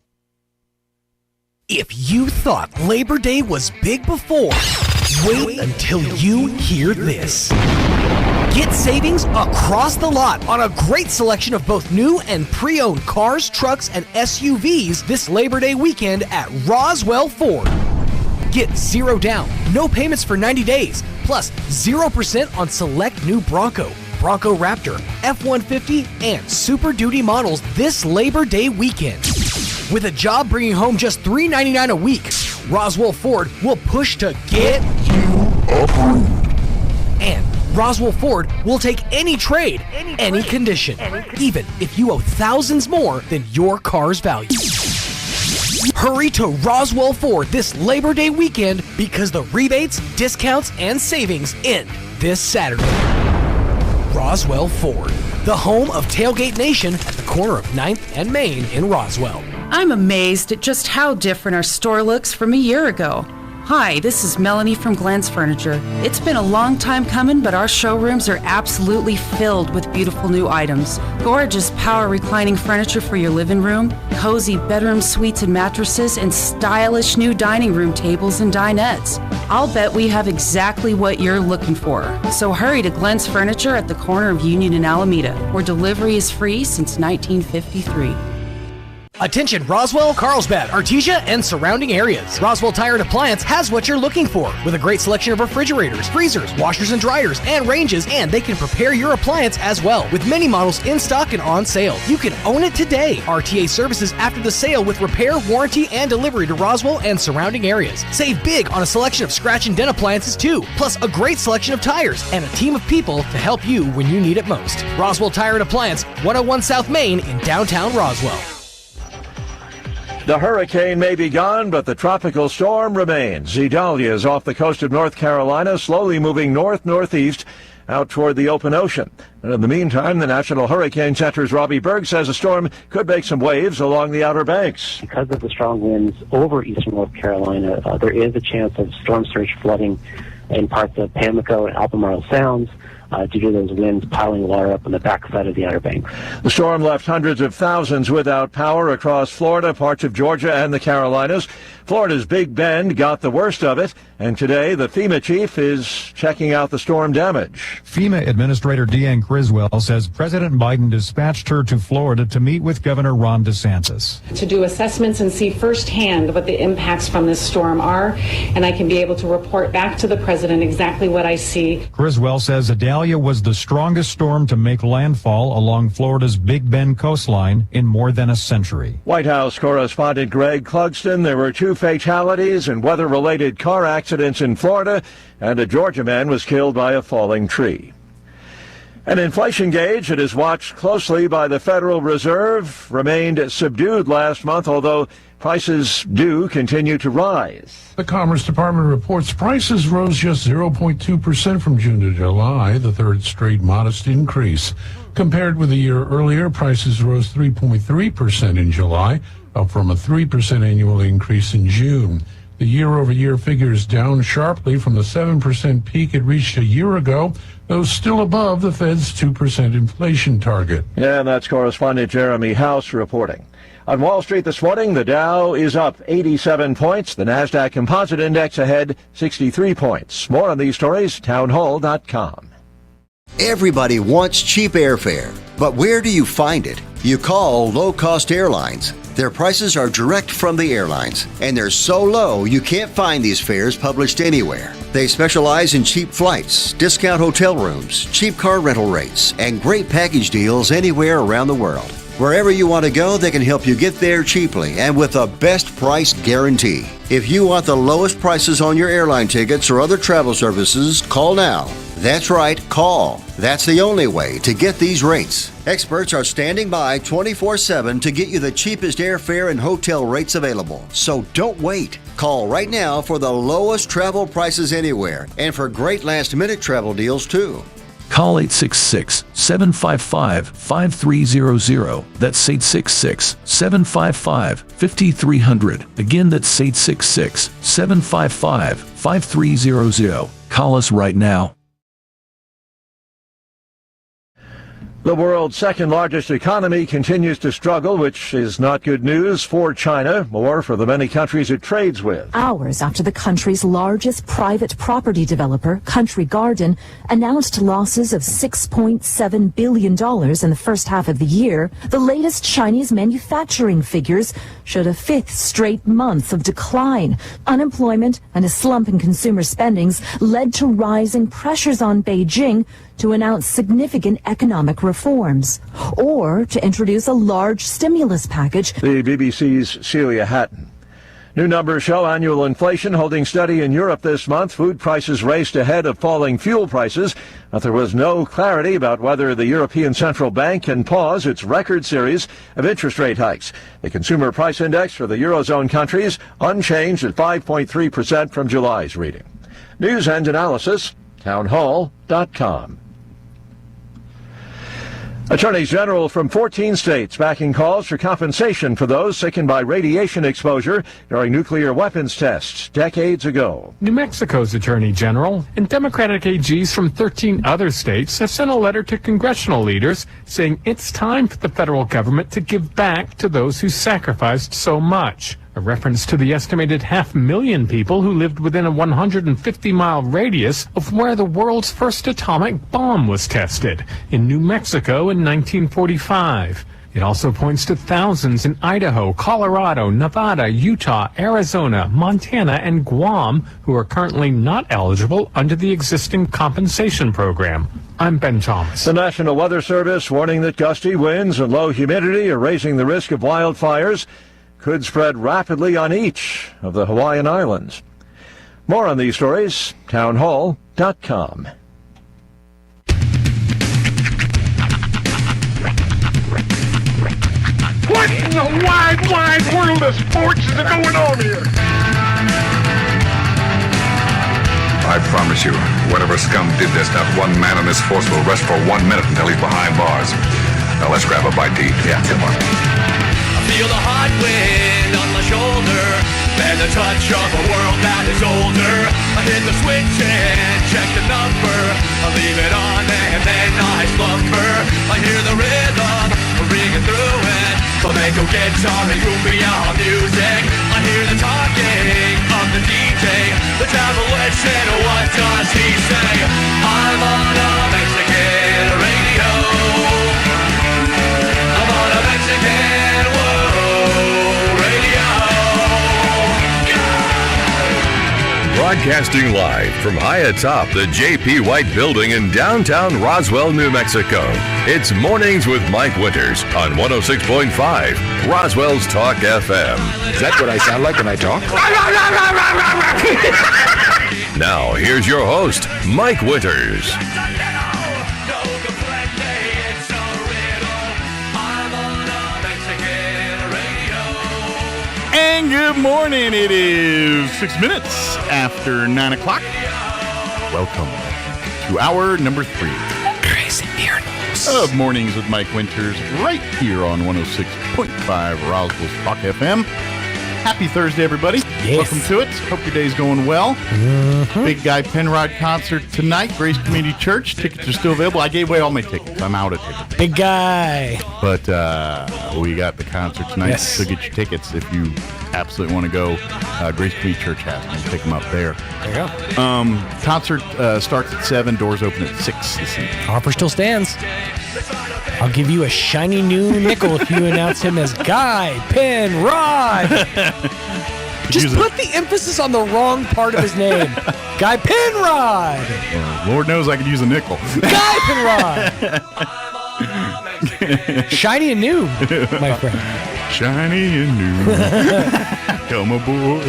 If you thought Labor Day was big before, wait until you hear this. Get savings across the lot on a great selection of both new and pre-owned cars, trucks, and SUVs this Labor Day weekend at Roswell Ford. Get 0 down, no payments for 90 days, plus 0% on select new Bronco, Bronco Raptor, F-150, and Super Duty models this Labor Day weekend. With a job bringing home just $399 a week, Roswell Ford will push to get you approved. And Roswell Ford will take any trade, any condition, even if you owe thousands more than your car's value. Hurry to Roswell Ford this Labor Day weekend because the rebates, discounts, and savings end this Saturday. Roswell Ford, the home of Tailgate Nation at the corner of 9th and Main in Roswell. I'm amazed at just how different our store looks from a year ago. Hi, this is Melanie from Glenn's Furniture. It's been a long time coming, but our showrooms are absolutely filled with beautiful new items. Gorgeous power reclining furniture for your living room, cozy bedroom suites and mattresses, and stylish new dining room tables and dinettes. I'll bet we have exactly what you're looking for. So hurry to Glenn's Furniture at the corner of Union and Alameda, where delivery is free since 1953. Attention Roswell, Carlsbad, Artesia, and surrounding areas. Roswell Tire and Appliance has what you're looking for with a great selection of refrigerators, freezers, washers and dryers, and ranges, and they can prepare your appliance as well with many models in stock and on sale. You can own it today. RTA services after the sale with repair, warranty, and delivery to Roswell and surrounding areas. Save big on a selection of scratch and dent appliances too, plus a great selection of tires and a team of people to help you when you need it most. Roswell Tire and Appliance, 101 South Main in downtown Roswell. The hurricane may be gone, but the tropical storm remains. Idalia is off the coast of North Carolina, slowly moving north-northeast out toward the open ocean. And in the meantime, the National Hurricane Center's Robbie Berg says a storm could make some waves along the Outer Banks. Because of the strong winds over eastern North Carolina, there is a chance of storm surge flooding in parts of Pamlico and Albemarle Sounds. due to those winds piling water up on the backside of the Outer Banks. The storm left hundreds of thousands without power across Florida, parts of Georgia, and the Carolinas. Florida's Big Bend got the worst of it, and today the FEMA chief is checking out the storm damage. FEMA Administrator Deanne Criswell says President Biden dispatched her to Florida to meet with Governor Ron DeSantis. To do assessments and see firsthand what the impacts from this storm are, and I can be able to report back to the president exactly what I see. Criswell says Idalia was the strongest storm to make landfall along Florida's Big Bend coastline in more than a century. White House correspondent Greg Clugston, there were 2 fatalities and weather-related car accidents in Florida, and a Georgia man was killed by a falling tree. An inflation gauge that is watched closely by the Federal Reserve remained subdued last month, although prices do continue to rise. The Commerce Department reports prices rose just 0.2% from June to July, the third straight modest increase. Compared with a year earlier, prices rose 3.3% in July, up from a 3% annual increase in June. The year-over-year figure is down sharply from the 7% peak it reached a year ago, though still above the Fed's 2% inflation target. And that's correspondent Jeremy House reporting. On Wall Street this morning, the Dow is up 87 points. The NASDAQ Composite Index ahead 63 points. More on these stories, townhall.com. Everybody wants cheap airfare, but where do you find it? You call low-cost airlines. Their prices are direct from the airlines, and they're so low you can't find these fares published anywhere. They specialize in cheap flights, discount hotel rooms, cheap car rental rates, and great package deals anywhere around the world. Wherever you want to go, they can help you get there cheaply and with a best price guarantee. If you want the lowest prices on your airline tickets or other travel services, call now. That's right, call. That's the only way to get these rates. Experts are standing by 24/7 to get you the cheapest airfare and hotel rates available. So don't wait. Call right now for the lowest travel prices anywhere and for great last-minute travel deals too. Call 866-755-5300. That's 866-755-5300. Again, that's 866-755-5300. Call us right now. The world's second largest economy continues to struggle, which is not good news for China, or for the many countries it trades with. Hours after the country's largest private property developer, Country Garden, announced losses of $6.7 billion in the first half of the year, the latest Chinese manufacturing figures showed a fifth straight month of decline. Unemployment and a slump in consumer spendings led to rising pressures on Beijing to announce significant economic reforms, or to introduce a large stimulus package. The BBC's Celia Hatton. New numbers show annual inflation holding steady in Europe this month. Food prices raced ahead of falling fuel prices, but there was no clarity about whether the European Central Bank can pause its record series of interest rate hikes. The Consumer Price Index for the Eurozone countries unchanged at 5.3% from July's reading. News and analysis, townhall.com. Attorneys General from 14 states backing calls for compensation for those sickened by radiation exposure during nuclear weapons tests decades ago. New Mexico's Attorney General and Democratic AGs from 13 other states have sent a letter to congressional leaders saying it's time for the federal government to give back to those who sacrificed so much. A reference to the estimated 500,000 people who lived within a 150-mile radius of where the world's first atomic bomb was tested, in New Mexico in 1945. It also points to thousands in Idaho, Colorado, Nevada, Utah, Arizona, Montana, and Guam who are currently not eligible under the existing compensation program. I'm Ben Thomas. The National Weather Service warning that gusty winds and low humidity are raising the risk of wildfires. Could spread rapidly on each of the Hawaiian Islands. More on these stories, townhall.com. What in the wide, wide world of sports is going on here? I promise you, whatever scum did this, not one man in this force will rest for 1 minute until he's behind bars. Now let's grab a bite to eat. Yeah, come on. Feel the hot wind on my shoulder and the touch of a world that is older. I hit the switch and check the number. I leave it on and disco guitar and cumbia music. I hear the talking of the DJ. The tabloid said, what does he say? I'm on a Mexican radio. I'm on a Mexican world radio. Broadcasting live from high atop the J.P. White Building in downtown Roswell, New Mexico. It's Mornings with Mike Winters on 106.5 Roswell's Talk FM. Is that what I sound like when I talk? Now, here's your host, Mike Winters. And good morning. It is 6 minutes after 9 o'clock. Welcome to hour number 3. Crazy miracles of Mornings with Mike Winters, right here on 106.5 Roswell's Talk FM. Happy Thursday, everybody. Yes. Welcome to it. Hope your day's going well. Big Guy Penrod concert tonight, Grace Community Church. Tickets are still available. I gave away all my tickets. I'm out of tickets. Big Guy. But we got the concert tonight. Yes. So get your tickets if you absolutely want to go. Grace Community Church has them. Pick them up there. There you go. Concert starts at 7. Doors open at 6 this evening. Offer still stands. I'll give you a shiny new nickel if you announce him as Guy Penrod. Just put the emphasis on the wrong part of his name. Guy Penrod. Lord knows I could use a nickel. Guy Penrod. Shiny and new, my friend. Shiny and new. Come aboard.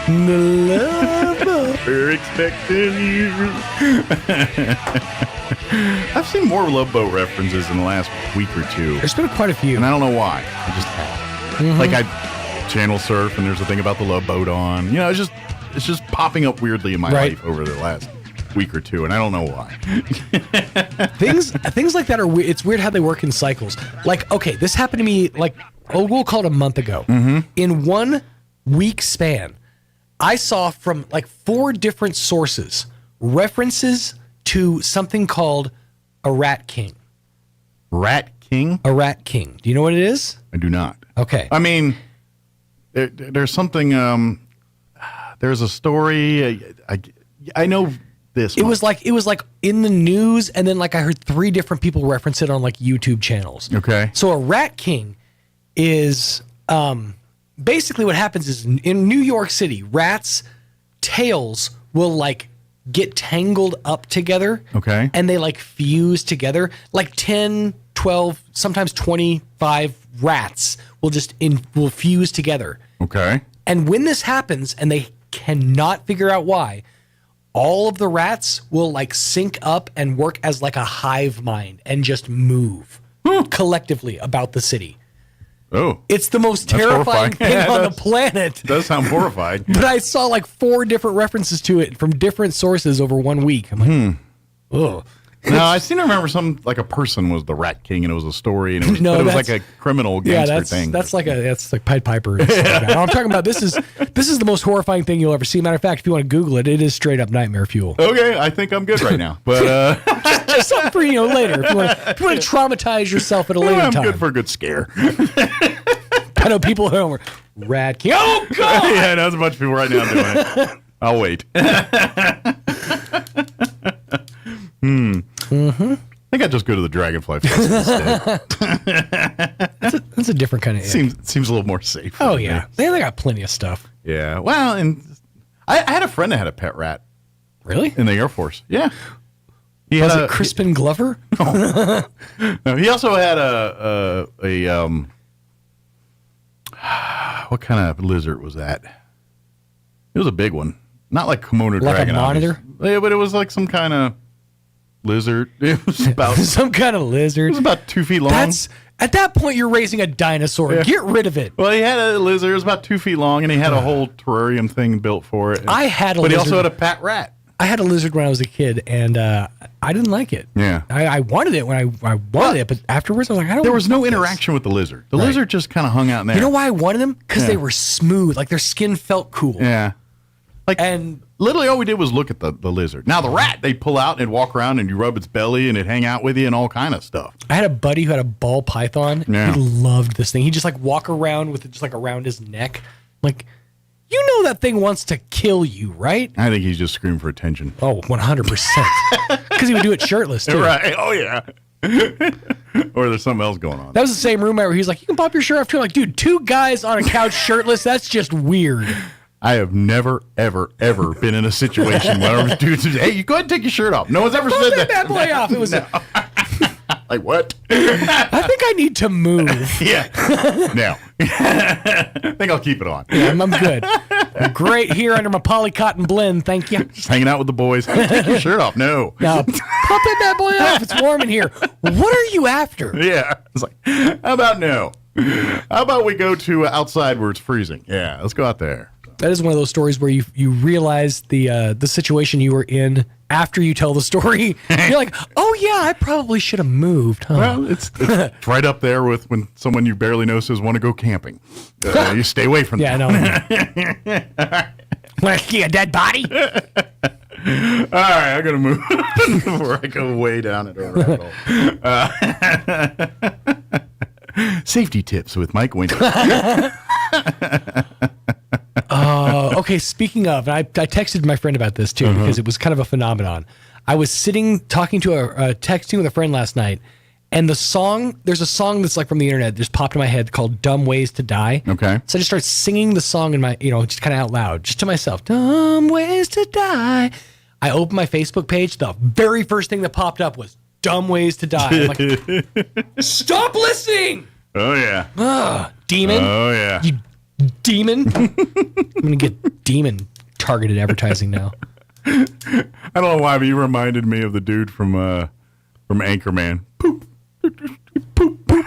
The love. We're expecting you. I've seen more Love Boat references in the last week or two. There's been quite a few. And I don't know why. I just have. Like I channel surf and there's a thing about the Love Boat on. You know, it's just popping up weirdly in my life over the last week or two, and I don't know why. Things like that are weird. It's weird how they work in cycles. Like, okay, this happened to me we'll call it a month ago. In 1 week span, I saw from like 4 different sources references to something called a Rat King. Rat King? A Rat King. Do you know what it is? I do not. Okay. I mean, there's something. There's a story. I know this. It was like in the news, and then like I heard 3 different people reference it on like YouTube channels. Okay. So a Rat King is basically what happens is in New York City, rats' tails will like get tangled up together. Okay. And they like fuse together. Like 10, 12, sometimes 25 rats will fuse together. Okay. And when this happens and they cannot figure out why, all of the rats will like sync up and work as like a hive mind and just move collectively about the city. Oh. It's the most terrifying thing on the planet. It does sound horrifying. But I saw like 4 different references to it from different sources over 1 week. I'm like, ugh. No, I seem to remember like a person was the Rat King, and it was a story, and it was like a criminal gangster thing. That's like Pied Piper. I'm talking about this is the most horrifying thing you'll ever see. Matter of fact, if you want to Google it, it is straight up nightmare fuel. Okay, I think I'm good right now, but just something for later. If you want to traumatize yourself at a later time, I'm good for a good scare. I know people who are Rat King. Oh God! Yeah, there's a bunch of people right now doing it. I'll wait. I think I just go to the Dragonfly Festival instead. That's a different kind of seems a little more safe. Oh yeah, they got ply of stuff. Yeah, well, and I had a friend that had a pet rat. Really? In the Air Force. Yeah. Was it Crispin Glover? No, he also had a what kind of lizard was that? It was a big one, not like Komodo dragon. Like a monitor? Yeah, but it was like some kind of lizard. It was about some kind of lizard. It was about 2 feet long. At that point, you're raising a dinosaur. Yeah. Get rid of it. Well, he had a lizard. It was about 2 feet long, and he had a whole terrarium thing built for it. I had a but lizard. He also had a pet rat. I had a lizard when I was a kid, and I didn't like it. Yeah. I wanted it when I wanted it, but afterwards I was like, I don't. There was no interaction with the lizard. The lizard just kind of hung out in there. You know why I wanted them? Because they were smooth. Like their skin felt cool. Yeah. And literally all we did was look at the lizard. Now the rat, they pull out and walk around and you rub its belly and it'd hang out with you and all kind of stuff. I had a buddy who had a ball python. Yeah. He loved this thing. He just like walk around with it just like around his neck. Like, you know that thing wants to kill you, right? I think he's just screaming for attention. Oh, 100%. Because he would do it shirtless, too. Right. Oh, yeah. Or there's something else going on. That was the same roommate where he's like, you can pop your shirt off, too. I'm like, dude, 2 guys on a couch shirtless, that's just weird. I have never, ever, ever been in a situation where dudes say, hey, you go ahead and take your shirt off. No one's ever said that. Bad boy off. It was like, what? I think I need to move. Yeah. No. I think I'll keep it on. Yeah, I'm good. I'm great here under my poly cotton blend. Thank you. Just hanging out with the boys. Hey, take your shirt off. No. Pop that bad boy off. It's warm in here. What are you after? Yeah. It's like, how about no? How about we go to outside where it's freezing? Yeah, let's go out there. That is one of those stories where you realize the situation you were in after you tell the story. You're like, oh yeah, I probably should have moved. Huh? Well, it's right up there with when someone you barely know says want to go camping. You stay away from that. Yeah, I know. Like, a dead body? All right, I gotta move before I go way down it. Safety tips with Mike Winter. Okay, speaking of, I texted my friend about this too because it was kind of a phenomenon. I was texting with a friend last night, and there's a song that's like from the internet that just popped in my head called "Dumb Ways to Die." Okay, so I just started singing the song in my, just kind of out loud, just to myself. Dumb ways to die. I opened my Facebook page. The very first thing that popped up was "Dumb Ways to Die." I'm like, stop listening. Oh yeah. Demon. Oh yeah. You demon. I'm gonna get demon targeted advertising now. I don't know why, but you reminded me of the dude from Anchorman. Poop. Poop. Poop. Poop.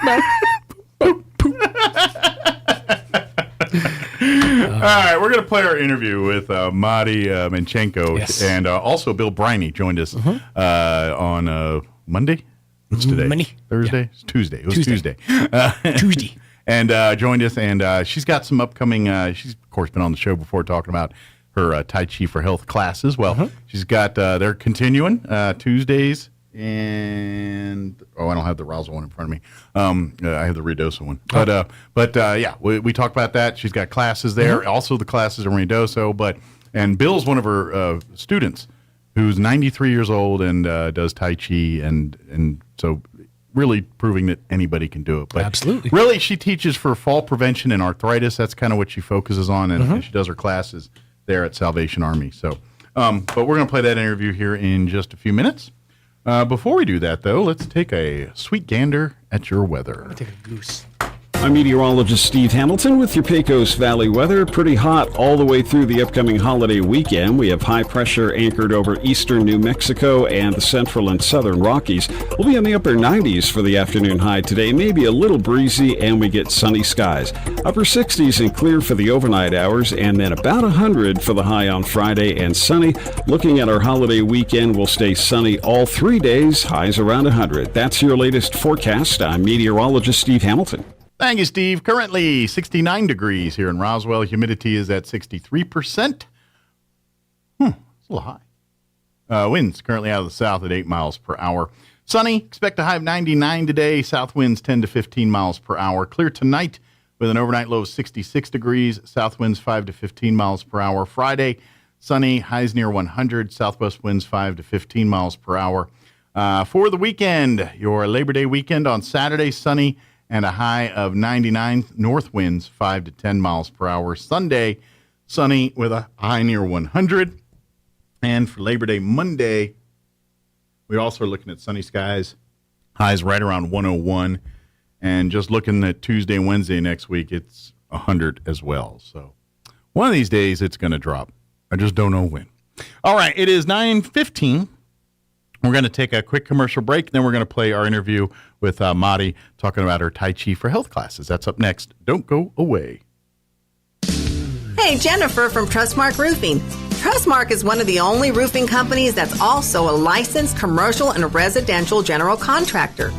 All right, we're going to play our interview with Madi Manchenko, and also Bill Briney joined us on Monday. What's today? Monday. Thursday? Yeah. It's Tuesday. It was Tuesday. Tuesday. And joined us, and she's got some upcoming, she's, of course, been on the show before talking about her Tai Chi for Health classes. Well, she's got, they're continuing Tuesdays, and, I don't have the Roswell one in front of me. I have the Ruidoso one. But yeah, we talked about that. She's got classes there. Also, the classes are Ruidoso, and Bill's one of her students who's 93 years old and does Tai Chi, and so really proving that anybody can do it. But absolutely. Really, she teaches for fall prevention and arthritis. That's kind of what she focuses on, and she does her classes there at Salvation Army. So, but we're going to play that interview here in just a few minutes. Before we do that, though, let's take a sweet gander at your weather. I'm going to take a goose. I'm meteorologist Steve Hamilton with your Pecos Valley weather. Pretty hot all the way through the upcoming holiday weekend. We have high pressure anchored over eastern New Mexico and the central and southern Rockies. We'll be in the upper 90s for the afternoon high today, maybe a little breezy, and we get sunny skies. Upper 60s and clear for the overnight hours, and then about 100 for the high on Friday and sunny. Looking at our holiday weekend, we'll stay sunny all 3 days, highs around 100. That's your latest forecast. I'm meteorologist Steve Hamilton. Thank you, Steve. Currently 69 degrees here in Roswell. Humidity is at 63%. It's a little high. Winds currently out of the south at 8 miles per hour. Sunny. Expect a high of 99 today. South winds 10 to 15 miles per hour. Clear tonight with an overnight low of 66 degrees. South winds 5 to 15 miles per hour. Friday, sunny. Highs near 100. Southwest winds 5 to 15 miles per hour. For the weekend, your Labor Day weekend on Saturday, sunny and a high of 99. North winds 5 to 10 miles per hour. Sunday, sunny with a high near 100. And for Labor Day Monday, we're also looking at sunny skies. Highs right around 101. And just looking at Tuesday and Wednesday next week, it's 100 as well. So one of these days, it's going to drop. I just don't know when. All right, it is 9:15. We're going to take a quick commercial break, then we're going to play our interview with Madi talking about her Tai Chi for Health classes. That's up next. Don't go away. Hey, Jennifer from Trustmark Roofing. Trustmark is one of the only roofing companies that's also a licensed commercial and residential general contractor.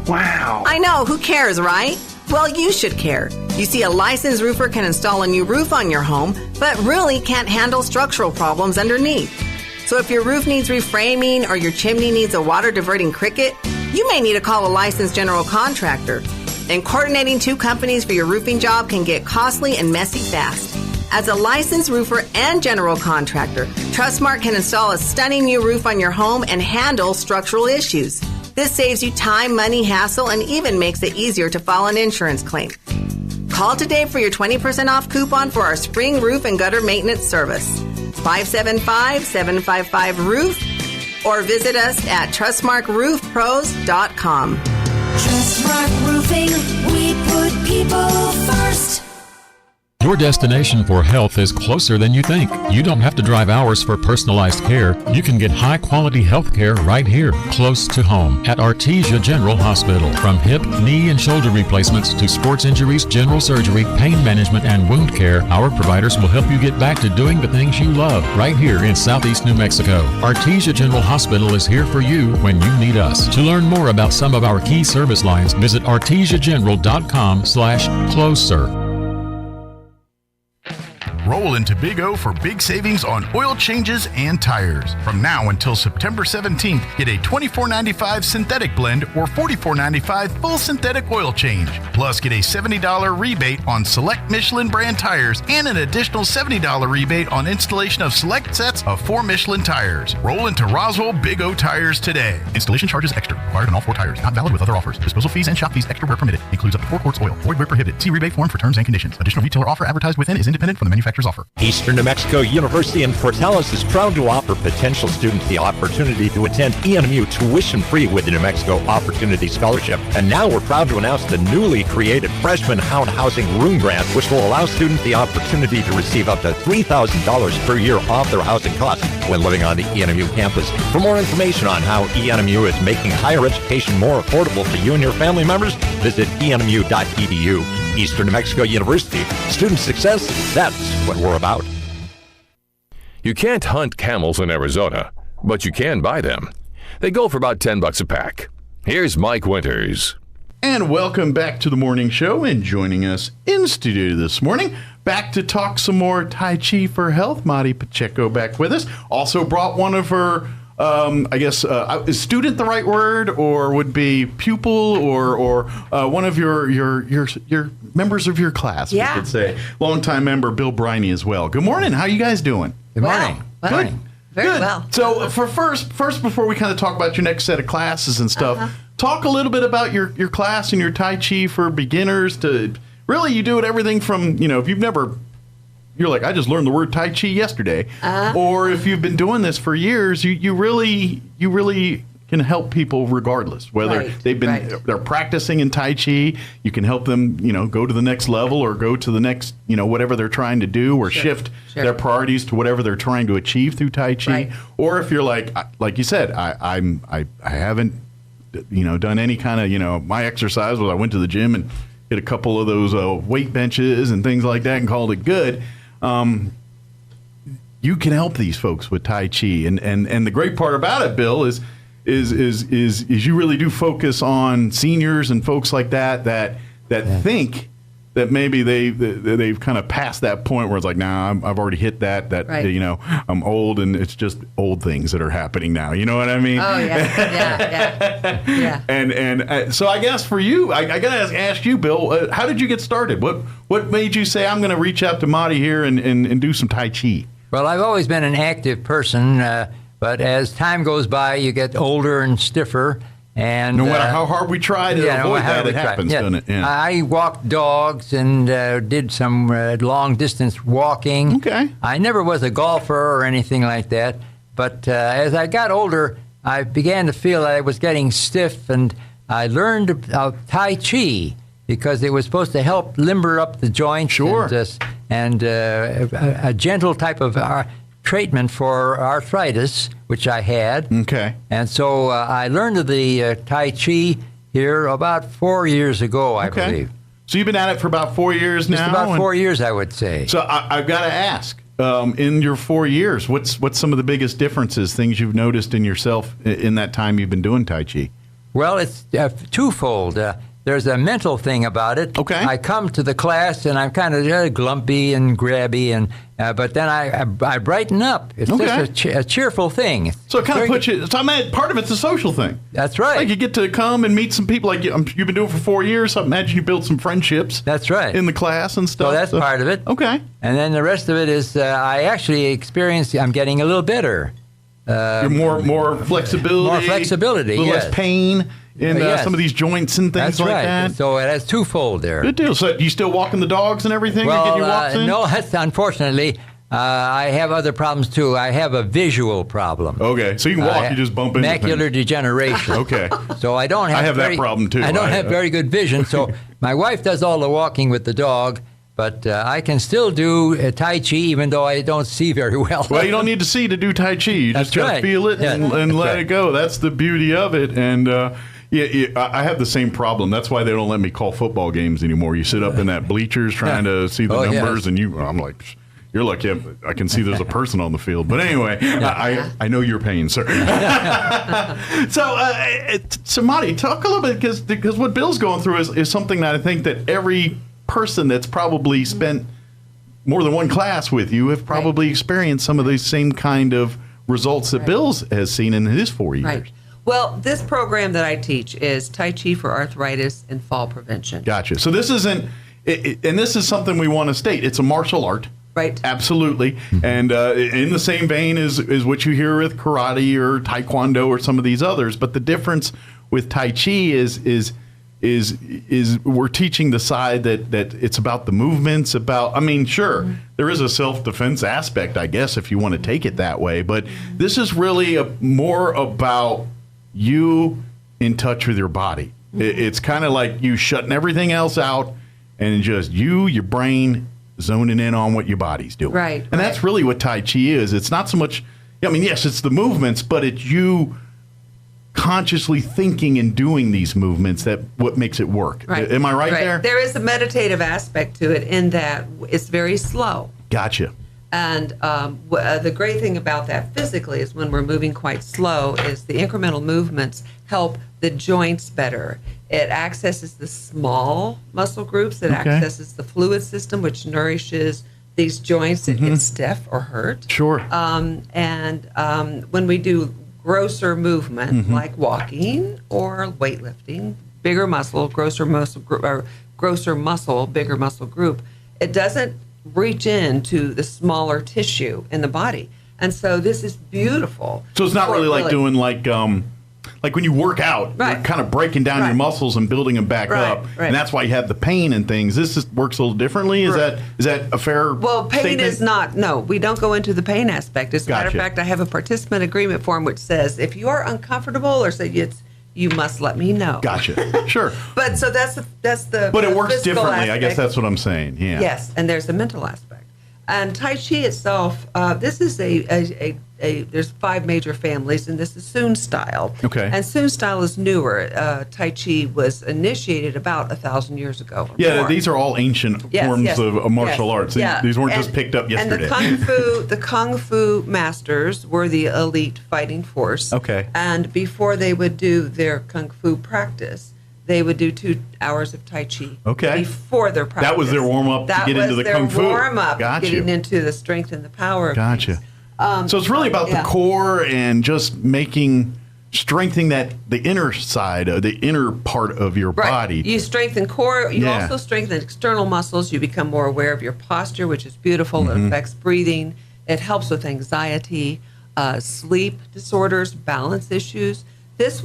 Wow. I know, who cares, right? Well, you should care. You see, a licensed roofer can install a new roof on your home, but really can't handle structural problems underneath. So if your roof needs reframing or your chimney needs a water diverting cricket, you may need to call a licensed general contractor. And coordinating two companies for your roofing job can get costly and messy fast. As a licensed roofer and general contractor, Trustmark can install a stunning new roof on your home and handle structural issues. This saves you time, money, hassle, and even makes it easier to file an insurance claim. Call today for your 20% off coupon for our spring roof and gutter maintenance service. 575-755-ROOF or visit us at TrustmarkRoofPros.com. Trustmark Roofing, we put people first. Your destination for health is closer than you think. You don't have to drive hours for personalized care. You can get high-quality health care right here, close to home, at Artesia General Hospital. From hip, knee, and shoulder replacements to sports injuries, general surgery, pain management, and wound care, our providers will help you get back to doing the things you love right here in Southeast New Mexico. Artesia General Hospital is here for you when you need us. To learn more about some of our key service lines, visit artesiageneral.com/closer. Roll into Big O for big savings on oil changes and tires. From now until September 17th, get a $24.95 synthetic blend or $44.95 full synthetic oil change. Plus, get a $70 rebate on select Michelin brand tires and an additional $70 rebate on installation of select sets of 4 Michelin tires. Roll into Roswell Big O tires today. Installation charges extra. Required on all 4 tires. Not valid with other offers. Disposal fees and shop fees extra where permitted. Includes up to 4 quarts oil. Void where prohibited. See rebate form for terms and conditions. Additional retailer offer advertised within is independent from the manufacturer's offer. Eastern New Mexico University in Portales is proud to offer potential students the opportunity to attend ENMU tuition-free with the New Mexico Opportunity Scholarship. And now we're proud to announce the newly created Freshman Housing Room Grant, which will allow students the opportunity to receive up to $3,000 per year off their housing costs when living on the ENMU campus. For more information on how ENMU is making higher education more affordable for you and your family members, visit enmu.edu. Eastern New Mexico University. Student success, that's what we're about. You can't hunt camels in Arizona, but you can buy them. They go for about $10 a pack. Here's Mike Winters. And welcome back to the morning show. And joining us in studio this morning, back to talk some more Tai Chi for health, Mari Pacheco back with us. Also brought one of her is student the right word, or would be pupil, or one of your members of your class, we could say. Longtime member Bill Briney as well. Good morning. How you guys doing? Good morning. Well, Good. very Good. well. So for first before we kind of talk about your next set of classes and stuff, talk a little bit about your class and your Tai Chi for beginners. To really, you do it everything from, if you've never. You're like, I just learned the word Tai Chi yesterday. Or if you've been doing this for years, you really can help people regardless. Whether they're practicing in Tai Chi, you can help them, go to the next level or go to the next, whatever they're trying to do, or shift their priorities to whatever they're trying to achieve through Tai Chi. Right. Or if you're like you said, I haven't, done any kind of, my exercise was I went to the gym and hit a couple of those weight benches and things like that and called it good. You can help these folks with Tai Chi, and the great part about it, Bill, is you really do focus on seniors and folks like that think that maybe they've kind of passed that point where it's like, nah, I've already hit that I'm old and it's just old things that are happening now. You know what I mean? Oh yeah. And so I guess for you, I gotta ask you, Bill, how did you get started? What made you say I'm going to reach out to Marty here and do some Tai Chi? Well, I've always been an active person, but as time goes by, you get older and stiffer. And no matter how hard we try to avoid that, it happens, doesn't it? Yeah. I walked dogs and did some long-distance walking. Okay. I never was a golfer or anything like that, but as I got older, I began to feel that I was getting stiff, and I learned about Tai Chi because it was supposed to help limber up the joints. Sure. And a gentle type of treatment for arthritis, which I had. Okay. And so I learned of the Tai Chi here about 4 years ago, I believe. So you've been at it for about 4 years now? Just about 4 years, I would say. So I've got to ask, in your 4 years, what's some of the biggest differences, things you've noticed in yourself in that time you've been doing Tai Chi? Well, it's twofold. there's a mental thing about it. Okay. I come to the class and I'm kind of glumpy and grabby, and but then I brighten up. It's just a cheerful thing. So it kind of puts you. So I mean, part of it's a social thing. That's right. Like you get to come and meet some people. Like you've been doing it for 4 years. So I imagine you build some friendships. That's right. In the class and stuff. So that's part of it. Okay. And then the rest of it is I actually experience. I'm getting a little better. More flexibility. More flexibility. A little yes. less pain in some of these joints and things that's like right. that. So it has twofold there. Good deal. So do you still walking the dogs and everything? Well, getting your walks in? no, that's unfortunately. I have other problems too. I have a visual problem. Okay, so you can walk, you just bump into macular things. degeneration. Okay. So I don't have. I have that problem too. I don't have very good vision. So my wife does all the walking with the dog, but I can still do Tai Chi even though I don't see very well. Well, you don't need to see to do Tai Chi. You just got to feel it and let it go. That's the beauty of it. And I have the same problem. That's why they don't let me call football games anymore. You sit up in that bleachers trying to see the numbers, and I'm like, you're lucky I can see there's a person on the field. But anyway, I know your pain, sir. So Marty, talk a little bit, because what Bill's going through is something that I think that every person that's probably spent more than one class with you have probably experienced some of these same kind of results that Bill's has seen in his 4 years. Right. Well, this program that I teach is Tai Chi for arthritis and fall prevention. Gotcha. So this isn't, and this is something we want to state. It's a martial art. Right. Absolutely. And in the same vein as what you hear with karate or taekwondo or some of these others. But the difference with Tai Chi is we're teaching the side that it's about the movements, there is a self-defense aspect, I guess, if you want to take it that way. But this is really more about you in touch with your body. It's kind of like you shutting everything else out and just your brain zoning in on what your body's doing. Right. And that's really what Tai Chi is. It's not so much, yes, it's the movements, but it's you consciously thinking and doing these movements what makes it work. Right. Am I right there? There is a meditative aspect to it in that it's very slow. Gotcha. And the great thing about that physically is when we're moving quite slow is the incremental movements help the joints better. It accesses the small muscle groups. It accesses the fluid system, which nourishes these joints that get stiff or hurt. Sure. When we do grosser movement, like walking or weightlifting, bigger muscle, grosser muscle, bigger muscle group, it doesn't reach into the smaller tissue in the body. And so this is beautiful. So it's not really like doing like when you work out, you're kind of breaking down your muscles and building them back up. Right. And that's why you have the pain and things. This works a little differently. Is that a fair pain statement? is not. No, we don't go into the pain aspect. As a matter of Gotcha. fact, I have a participant agreement form which says if you are uncomfortable or say you must let me know. Gotcha. Sure. But so that's the But it works physical differently. I guess aspect. that's what I'm saying. Yeah. Yes, and there's the mental aspect. And Tai Chi itself, this is there's 5 major families, and this is Sun style. Okay. And Sun style is newer. Tai Chi was initiated about 1,000 years ago. Yeah, more. these are all ancient forms of martial arts. These weren't just picked up yesterday. And the Kung Fu masters were the elite fighting force. Okay. And before they would do their Kung Fu practice, they would do 2 hours of Tai Chi. Okay. Before their practice. That was their warm-up to get into the Kung Fu. That was their warm-up, Gotcha. getting into the strength and the power of Gotcha. So it's really about the core and just strengthening the inner side, the inner part of your body. You strengthen core. You also strengthen external muscles. You become more aware of your posture, which is beautiful. It affects breathing. It helps with anxiety, sleep disorders, balance issues. This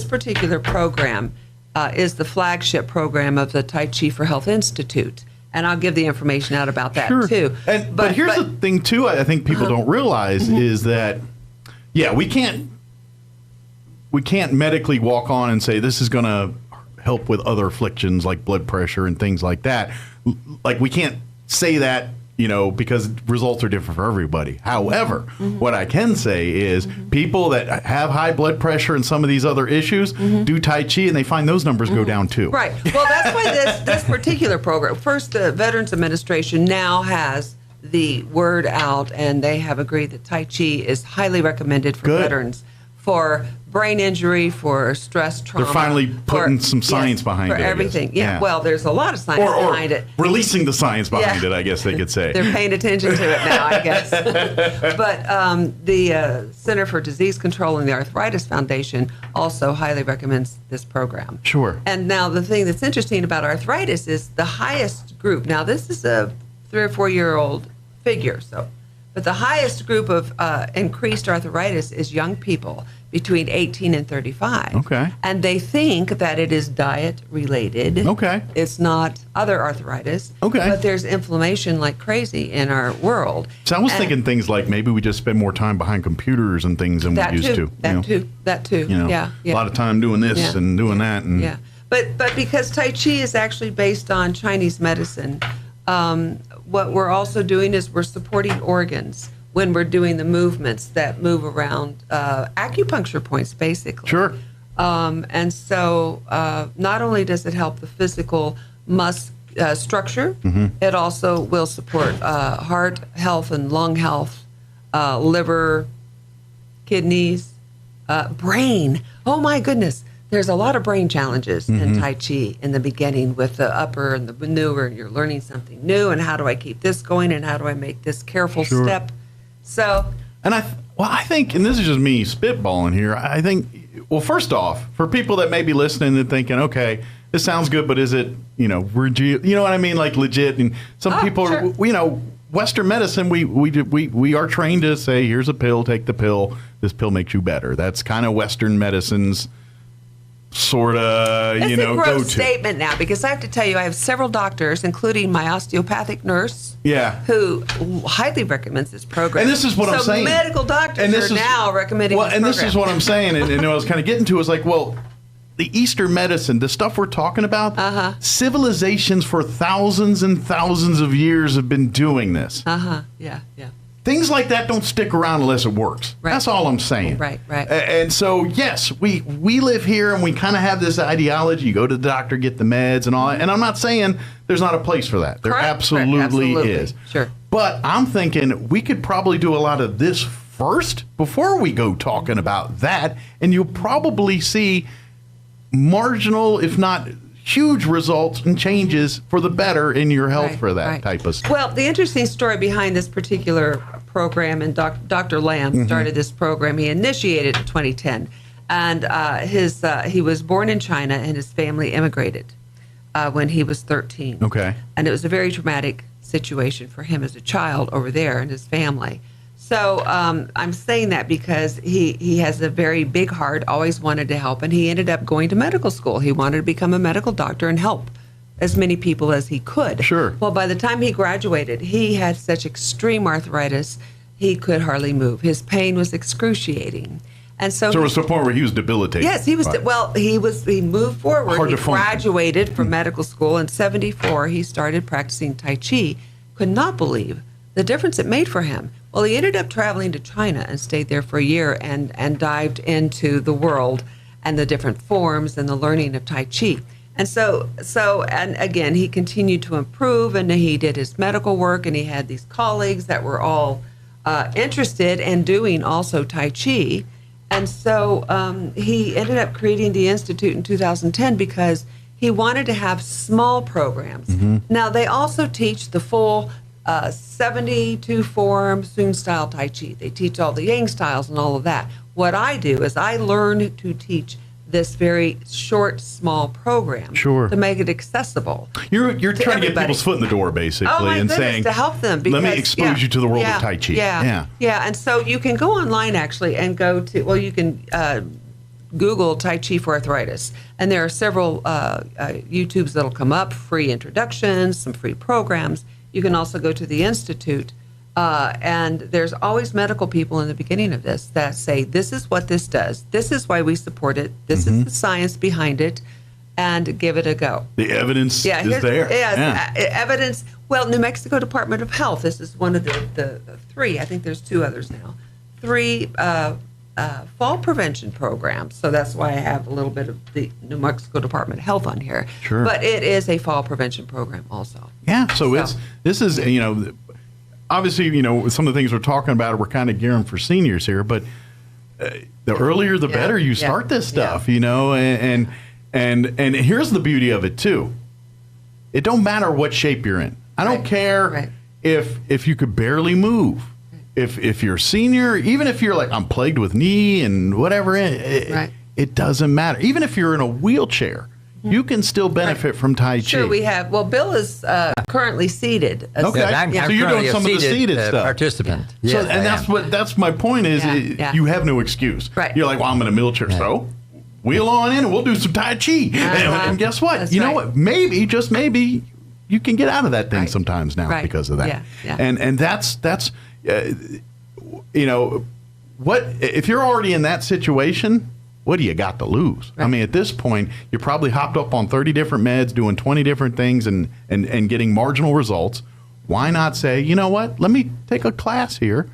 particular program is the flagship program of the Tai Chi for Health Institute. And I'll give the information out about that too. But here's the thing too, I think people don't realize is that, we can't medically walk on and say this is going to help with other afflictions like blood pressure and things like that. Like we can't say that, because results are different for everybody. However, what I can say is people that have high blood pressure and some of these other issues do Tai Chi and they find those numbers go down too. Right. Well, that's why this particular program, first, the Veterans Administration now has the word out, and they have agreed that Tai Chi is highly recommended for veterans for brain injury, for stress trauma. They're finally putting some science behind it. For everything. Yeah. Well, there's a lot of science behind it. Releasing the science behind it, I guess they could say. They're paying attention to it now, I guess. But the Center for Disease Control and the Arthritis Foundation also highly recommends this program. Sure. And now the thing that's interesting about arthritis is the highest group. Now, this is a 3 or 4 year old figure, but the highest group of increased arthritis is young people between 18 and 35. Okay. And they think that it is diet related. Okay. It's not other arthritis. Okay. But there's inflammation like crazy in our world. So I was thinking things like maybe we just spend more time behind computers and things than we used to. That too. You know, Yeah. a lot of time doing this and doing that. And Yeah. But because Tai Chi is actually based on Chinese medicine, what we're also doing is we're supporting organs when we're doing the movements that move around acupuncture points, basically. Sure. And so not only does it help the physical structure, it also will support heart health and lung health, liver, kidneys, brain. Oh, my goodness. There's a lot of brain challenges in Tai Chi in the beginning with the upper and the maneuver, and you're learning something new, and how do I keep this going, and how do I make this careful step? So, and I think, and this is just me spitballing here, I think, well, first off, for people that may be listening and thinking, okay, this sounds good, but is it, you know what I mean, like legit? And some people, Western medicine, we are trained to say, here's a pill, take the pill. This pill makes you better. That's kind of Western medicine's sort of, it's a gross go-to statement now, because I have to tell you, I have several doctors, including my osteopathic nurse, who highly recommends this program. And this is what I'm saying. So medical doctors are now recommending this program. This is what I'm saying, and I was kind of getting to, is like, well, the Eastern medicine, the stuff we're talking about, civilizations for thousands and thousands of years have been doing this. Yeah. Things like that don't stick around unless it works. Right. That's all I'm saying. Right. And so, yes, we live here and we kind of have this ideology. You go to the doctor, get the meds and all that. And I'm not saying there's not a place for that. There absolutely is. Sure. But I'm thinking we could probably do a lot of this first before we go talking about that. And you'll probably see marginal, if not huge results and changes for the better in your health for that type of stuff. Well, the interesting story behind this particular program, and Dr. Lamb started this program. He initiated it in 2010, and he was born in China, and his family immigrated when he was 13. Okay. And it was a very traumatic situation for him as a child over there and his family. So I'm saying that because he has a very big heart, always wanted to help, and he ended up going to medical school. He wanted to become a medical doctor and help as many people as he could. Sure. Well, by the time he graduated, he had such extreme arthritis, he could hardly move. His pain was excruciating. And so it was to the point where he was debilitated. Yes, he was. Well, he moved forward. Hard he to function. graduated from medical school in '74. He started practicing Tai Chi. Could not believe the difference it made for him. Well, he ended up traveling to China and stayed there for a year and dived into the world and the different forms and the learning of Tai Chi. And so and again, he continued to improve, and he did his medical work, and he had these colleagues that were all interested in doing also Tai Chi. And so he ended up creating the Institute in 2010 because he wanted to have small programs. Now, they also teach the full 72 form Sun style Tai Chi. They teach all the Yang styles and all of that. What I do is I learn to teach this very short, small program to make it accessible. You're trying to get people's foot in the door, basically, and saying, to help them. Because, let me expose you to the world of Tai Chi. Yeah. And so you can go online, actually, and go to, well, you can Google Tai Chi for arthritis. And there are several YouTubes that'll come up, free introductions, some free programs. You can also go to the Institute, and there's always medical people in the beginning of this that say, this is what this does. This is why we support it. This is the science behind it, and give it a go. The evidence is there. Evidence. Well, New Mexico Department of Health, this is one of the three, I think there's two others now, three fall prevention programs. So that's why I have a little bit of the New Mexico Department of Health on here. Sure. But it is a fall prevention program also. Yeah. So this is, obviously, some of the things we're talking about, we're kind of gearing for seniors here, but the earlier the better you start this stuff, you know, and here's the beauty of it too. It don't matter what shape you're in. I don't care if you could barely move. If you're a senior, even if you're like, I'm plagued with knee and whatever, it doesn't matter. Even if you're in a wheelchair, you can still benefit from Tai Chi. Sure, we have. Well, Bill is currently seated. Okay, so you're doing some of the seated stuff. Participant. So, and that's my point is you have no excuse. Right. You're like, well, I'm in a wheelchair, so wheel on in and we'll do some Tai Chi. And guess what? That's you know what? Maybe, just maybe, you can get out of that thing sometimes now because of that. Yeah. And that's you know, what if you're already in that situation? What do you got to lose? I mean, at this point, you're probably hopped up on 30 different meds, doing 20 different things, and getting marginal results. Why not say, you know what? Let me take a class here,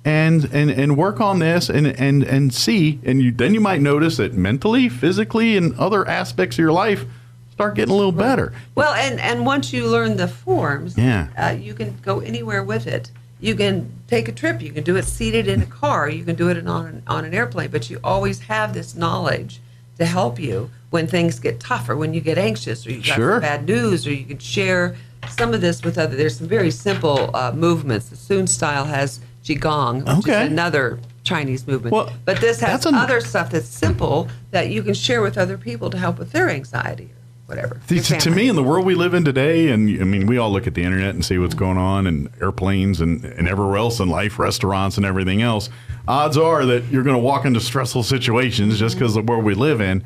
and work on this, and see, and then you might notice that mentally, physically, and other aspects of your life start getting a little better. Well, and once you learn the forms, you can go anywhere with it. You can take a trip. You can do it seated in a car. You can do it on an airplane. But you always have this knowledge to help you when things get tougher, when you get anxious, or you got some bad news, or you can share some of this with others. There's some very simple movements. The Sun style has Qigong, which is another Chinese movement. Well, but this has other stuff that's simple that you can share with other people to help with their anxiety. Whatever. To me, in the world we live in today, and I mean, we all look at the internet and see what's going on, and airplanes and everywhere else in life, restaurants and everything else. Odds are that you're going to walk into stressful situations just because of the world we live in.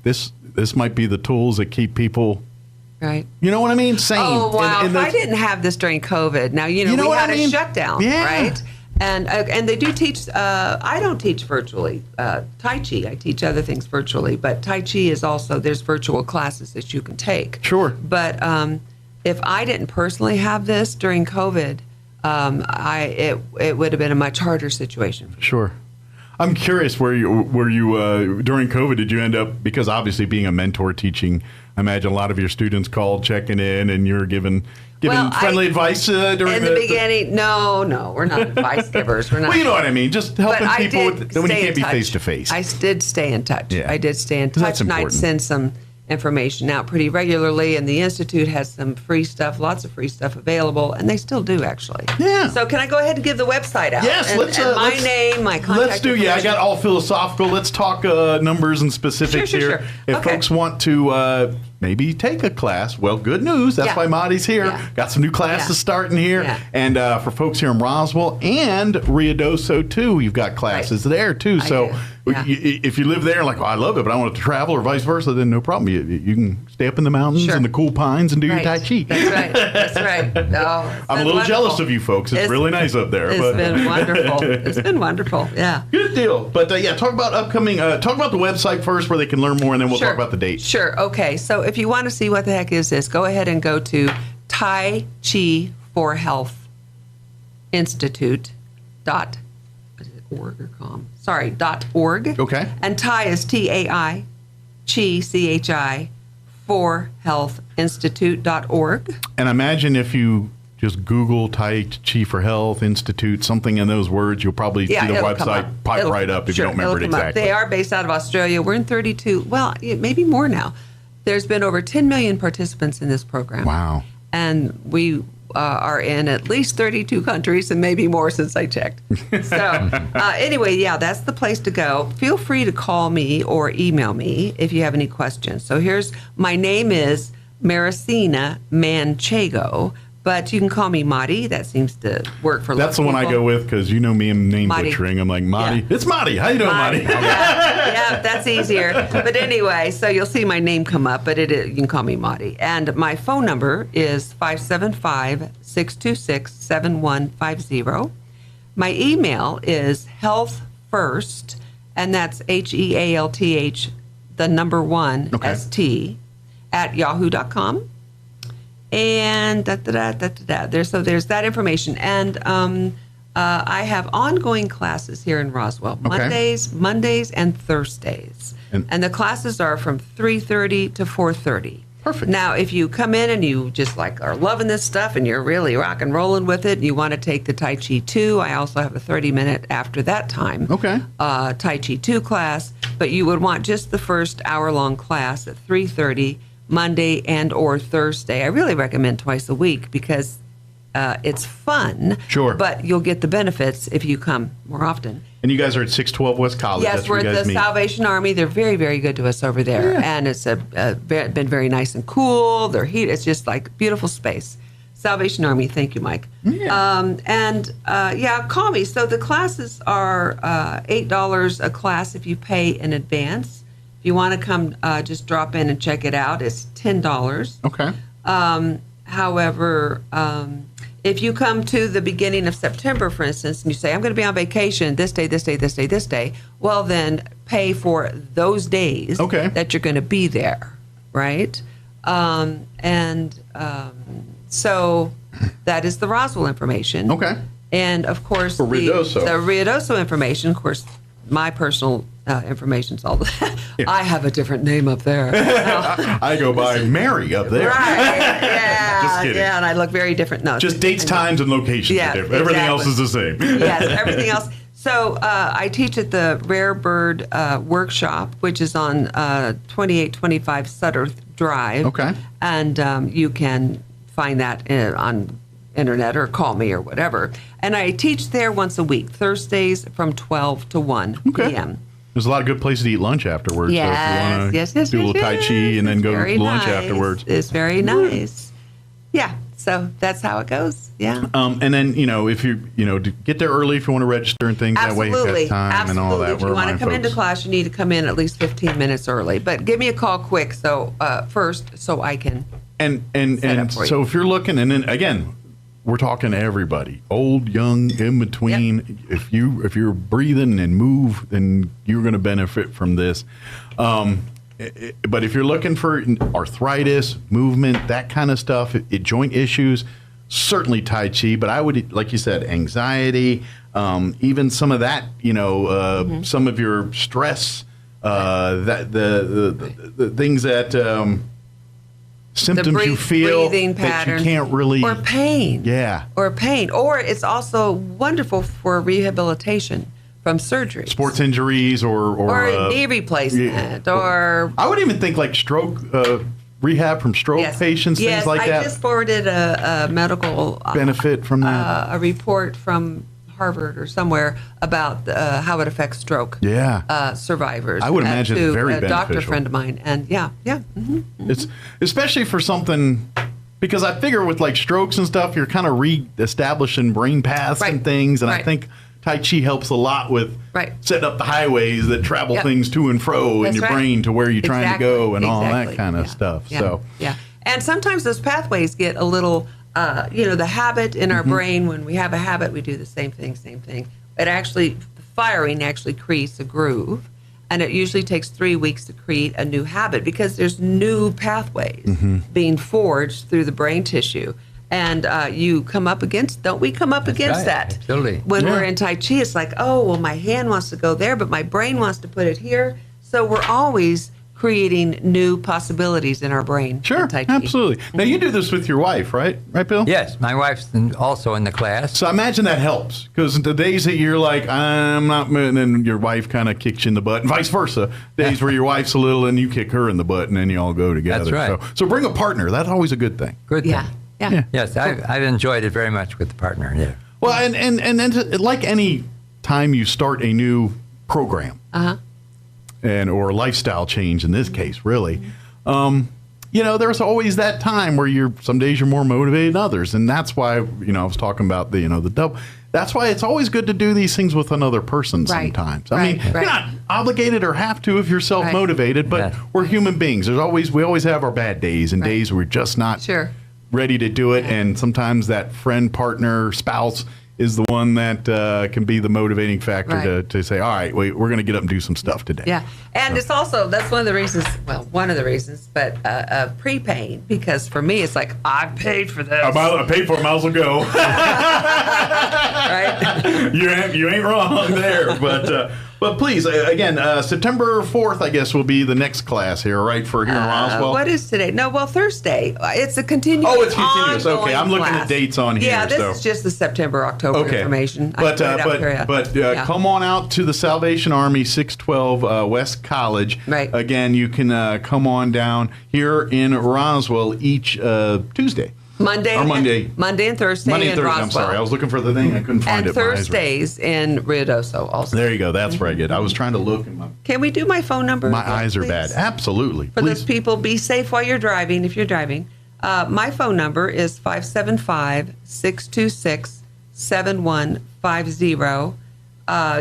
This might be the tools that keep people, right? You know what I mean? Sane. Oh wow! If I didn't have this during COVID, now we had a shutdown, right? And they do teach. I don't teach virtually. Tai Chi, I teach other things virtually, but Tai Chi is also, there's virtual classes that you can take. Sure. But if I didn't personally have this during COVID, it would have been a much harder situation. Sure. I'm curious, were you during COVID, did you end up, because obviously being a mentor teaching, I imagine a lot of your students called, checking in, and you're giving friendly advice during the beginning. No, we're not advice givers. We're not. Well, you know what I mean. Just helping people when you can't be face to face. I did stay in touch. Yeah. I did stay in touch. That's and important. I'd send some information out pretty regularly, and the Institute has some free stuff, lots of free stuff available, and they still do, actually. Yeah. So can I go ahead and give the website out? Yes, let's my name, my contact Let's do, I got all philosophical. Let's talk numbers and specifics here. Sure. If folks want to maybe take a class, well, good news. That's why Marty's here. Yeah. Got some new classes starting here. Yeah. And for folks here in Roswell and Ruidoso, too, you've got classes there, too. So if you live there, like, I love it, but I want to travel or vice versa, then no problem. You can stay up in the mountains and the cool pines and do your Tai Chi. That's right. No, I'm a little jealous of you folks. It's really nice up there. It's been wonderful. It's been wonderful. Yeah. Good deal. But talk about upcoming, talk about the website first where they can learn more, and then we'll talk about the date. Sure. Okay. So if you want to see what the heck is this, go ahead and go to Tai Chi for Health Institute .org. Okay. And Tai is TAI, Chi, CHI, for Health Institute.org. And imagine if you just Google Tai Chi for Health Institute, something in those words, you'll probably see the website pop right up if you don't remember it exactly. They are based out of Australia. We're in 32, well, maybe more now. There's been over 10 million participants in this program. Wow. And we are in at least 32 countries and maybe more since I checked. So anyway, that's the place to go. Feel free to call me or email me if you have any questions. So my name is Maricina Manchego, but you can call me Madi. That seems to work for a lot of That's the one people. I go with because you know me and name Madi. butchering. I'm like, Madi. It's Madi. How you doing, Madi? Yeah, that's easier. But anyway, so you'll see my name come up, but you can call me Madi. And my phone number is 575-626-7150. My email is healthfirst, and that's HEALTH, the number 1, ST, @yahoo.com. And there's that information. And I have ongoing classes here in Roswell, Mondays and Thursdays. And the classes are from 3:30 to 4:30. Perfect. Now, if you come in and you just like are loving this stuff and you're really rock and rolling with it, and you want to take the Tai Chi 2, I also have a 30-minute after that time. Okay. Tai Chi 2 class, but you would want just the first hour-long class at 3:30 Monday and or Thursday. I really recommend twice a week because it's fun. Sure. But you'll get the benefits if you come more often. And you guys are at 612 West College. Yes, That's we're where you at guys the meet. Salvation Army. They're very, very good to us over there. Yeah. And it's been very nice and cool. They're heat. It's just like beautiful space. Salvation Army. Thank you, Mike. Yeah. Call me. So the classes are $8 a class if you pay in advance. If you want to come just drop in and check it out, it's $10. Okay. However, if you come to the beginning of September, for instance, and you say, I'm going to be on vacation this day, this day, this day, this day, well, then pay for those days that you're going to be there, right? So that is the Roswell information. Okay. And, of course, the Ruidoso information, of course, my personal information's all that. Yeah. I have a different name up there. I go by Mary up there. Right. Yeah. Just kidding. Yeah, and I look very different. No. Just dates, times, and locations are different. Everything else is the same. Yes, everything else. So I teach at the Rare Bird Workshop, which is on 2825 Sutterth Drive. Okay. And you can find that on internet or call me or whatever. And I teach there once a week, Thursdays from 12 to 1 p.m. There's a lot of good places to eat lunch afterwards. Yes, so if you want yes, do a little Tai Chi and then go to lunch afterwards. It's very nice. Yeah, so that's how it goes. Yeah. And then, if you, to get there early if you want to register and things. Absolutely. That way you've got time and all that. If you want to come into class, you need to come in at least 15 minutes early. But give me a call quick first so I can And so if you're looking, and then again, we're talking to everybody, old, young, in between. Yep. If you're breathing and move, then you're going to benefit from this. But if you're looking for arthritis, movement, that kind of stuff, joint issues, certainly Tai Chi. But I would, like you said, anxiety, even some of that, some of your stress, that the things that. Symptoms you feel that you can't really... Or pain. Yeah. Or pain. Or it's also wonderful for rehabilitation from surgery. Sports injuries or knee replacement or... I would even think like stroke, rehab from stroke patients, things like that. Yes, I just forwarded a medical... benefit from that. A report from Harvard or somewhere about how it affects stroke survivors. I would imagine it's very beneficial. A doctor friend of mine, and It's especially for something, because I figure with like strokes and stuff, you're kind of re-establishing brain paths and things, and I think Tai Chi helps a lot with setting up the highways that travel things to and fro in your brain to where you're trying to go and all that kind of stuff. Yeah. So and sometimes those pathways get a little. The habit in our brain, when we have a habit, we do the same thing. It actually, the firing actually creates a groove, and it usually takes 3 weeks to create a new habit because there's new pathways being forged through the brain tissue. And you come up against, don't we come up against that? Absolutely. When we're in Tai Chi, it's like, oh, well, my hand wants to go there, but my brain wants to put it here. So we're always creating new possibilities in our brain. Sure, absolutely. Now, you do this with your wife, right? Right, Bill? Yes, my wife's also in the class. So I imagine that helps, because the days that you're like, I'm not, and then your wife kind of kicks you in the butt, and vice versa. Days where your wife's a little and you kick her in the butt, and then you all go together. That's right. So bring a partner. That's always a good thing. Good thing. Yeah. Yes, I've enjoyed it very much with the partner. Yeah. Well, and then like any time you start a new program, or a lifestyle change in this case, really, there's always that time where some days you're more motivated than others, and that's why I was talking about the double. That's why it's always good to do these things with another person sometimes. I mean, you're not obligated or have to if you're self-motivated, but we're human beings. We always have our bad days and days we're just not ready to do it, and sometimes that friend, partner, spouse is the one that can be the motivating factor to say, all right, we're going to get up and do some stuff today. Yeah, and it's also, that's one of the reasons, but prepaying, because for me, it's like, I paid for this. I paid for it, might as well go. Right? You ain't wrong there, but But please, again, September 4th, I guess, will be the next class here, right, for here in Roswell? What is today? No, well, Thursday. It's a continuous. Oh, it's continuous. Okay, I'm looking at dates on here. Yeah, this is just the September, October information. But come on out to the Salvation Army 612 West College. Right. Again, you can come on down here in Roswell each Tuesday. Monday and Thursday Monday and Thursday. Roswell. I'm sorry. I was looking for the thing. I couldn't find and it. Thursdays in Ruidoso also. There you go. That's where I get. I was trying to look. Can we do my phone number? My eyes are bad. Absolutely. For those people, be safe while you're driving, if you're driving. My phone number is 575-626-7150.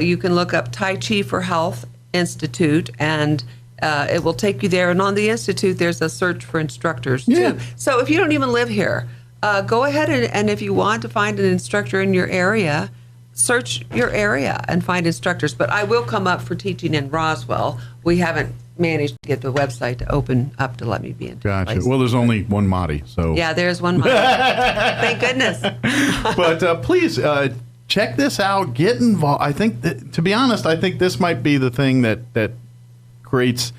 You can look up Tai Chi for Health Institute, and it will take you there. And on the Institute, there's a search for instructors, too. So if you don't even live here, go ahead and if you want to find an instructor in your area, search your area and find instructors. But I will come up for teaching in Roswell. We haven't managed to get the website to open up to let me be in. Gotcha. Well, there's only one Mahdi, so. Yeah, there's one Mahdi. Thank goodness. But please, check this out. Get involved. I think, to be honest, I think this might be the thing that creates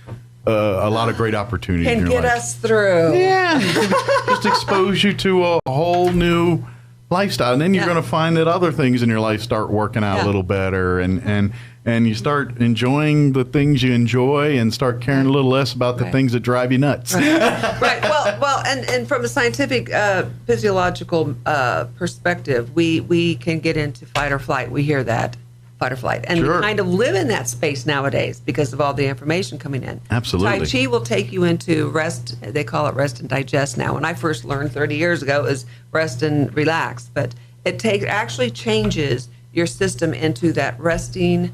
a lot of great opportunity. Can in your get life. us through. Yeah. Just expose you to a whole new lifestyle. And then you're going to find that other things in your life start working out a little better. And you start enjoying the things you enjoy and start caring a little less about the things that drive you nuts. Right. Well, and from a scientific physiological perspective, we can get into fight or flight. We hear that. Fight or flight. And we kind of live in that space nowadays because of all the information coming in. Absolutely. Tai Chi will take you into rest. They call it rest and digest now. When I first learned 30 years ago, it was rest and relax. But it actually changes your system into that resting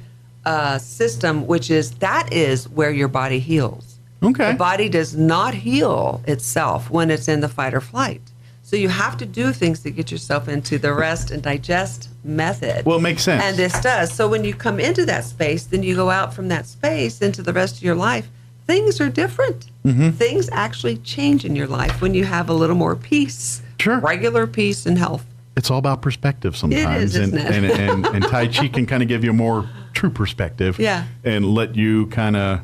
system, that is where your body heals. Okay. The body does not heal itself when it's in the fight or flight. So you have to do things to get yourself into the rest and digest method. Well, it makes sense. And this does. So when you come into that space, then you go out from that space into the rest of your life. Things are different. Mm-hmm. Things actually change in your life when you have a little more peace. Sure. Regular peace and health. It's all about perspective sometimes. It is, isn't it? And Tai Chi can kind of give you a more true perspective. Yeah. And let you kind of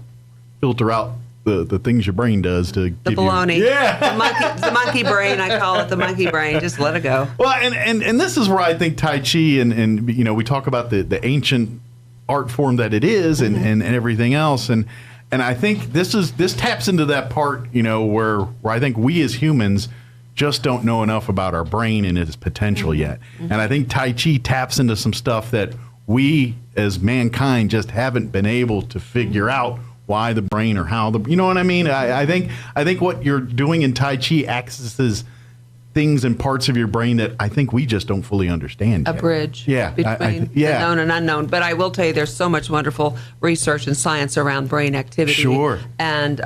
filter out the things your brain does to the give baloney. You, yeah. The monkey brain, I call it the monkey brain. Just let it go. Well, and this is where I think Tai Chi and we talk about the ancient art form that it is and everything else. And I think this taps into that part, where I think we as humans just don't know enough about our brain and its potential yet. And I think Tai Chi taps into some stuff that we as mankind just haven't been able to figure out why the brain or how you know what I mean? I think what you're doing in Tai Chi accesses things and parts of your brain that I think we just don't fully understand yet. A bridge between the known and unknown. But I will tell you, there's so much wonderful research and science around brain activity. Sure. And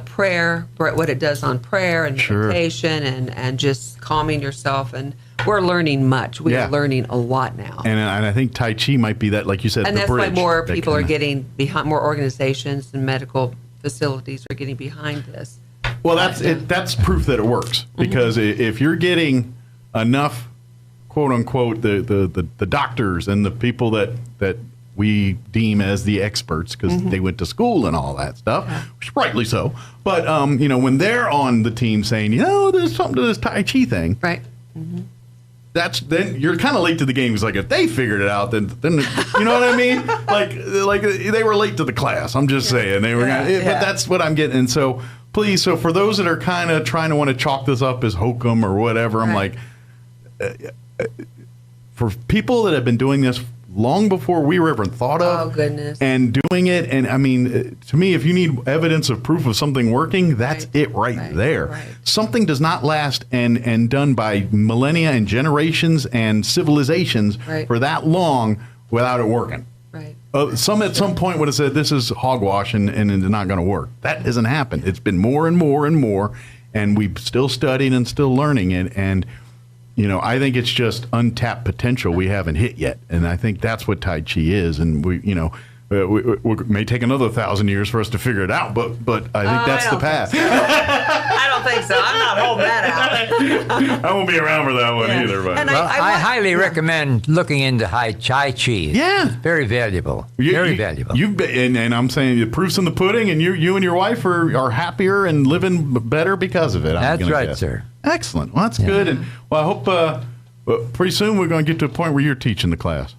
prayer, what it does on prayer and meditation and just calming yourself. And we're learning much. We are learning a lot now. And I think Tai Chi might be that, like you said, and the that's bridge. why more people are getting behind, more organizations and medical facilities are getting behind this. Well, that's proof that it works, because if you're getting enough, quote unquote, the doctors and the people that we deem as the experts, because they went to school and all that stuff, which rightly so. But when they're on the team saying, there's something to this Tai Chi thing, right? Then you're kind of late to the game. It's like, if they figured it out, then you know what I mean? like they were late to the class. I'm just saying they were. But that's what I'm getting. And so please, for those that are kind of trying to want to chalk this up as hokum or whatever, I'm like, for people that have been doing this long before we were ever thought of. Oh, goodness. And doing it. And I mean, to me, if you need evidence of proof of something working, that's it right there. Right. Something does not last and done by millennia and generations and civilizations for that long without it working. Right. Some at some point would have said this is hogwash and it's not going to work. That hasn't happened. It's been more and more and more, and we're still studying and still learning it. And I think it's just untapped potential we haven't hit yet, and I think that's what Tai Chi is. And we may take another 1,000 years for us to figure it out, but I think that's the path. I don't don't think so. I'm not holding that out. I won't be around for that one either. But. And Well, I highly recommend looking into Tai Chi. Yeah. It's very valuable. Very valuable. You've been, and I'm saying the proof's in the pudding, and you and your wife are happier and living better because of it. That's right, sir. Excellent. Well, that's good. And well, I hope pretty soon we're going to get to a point where you're teaching the class.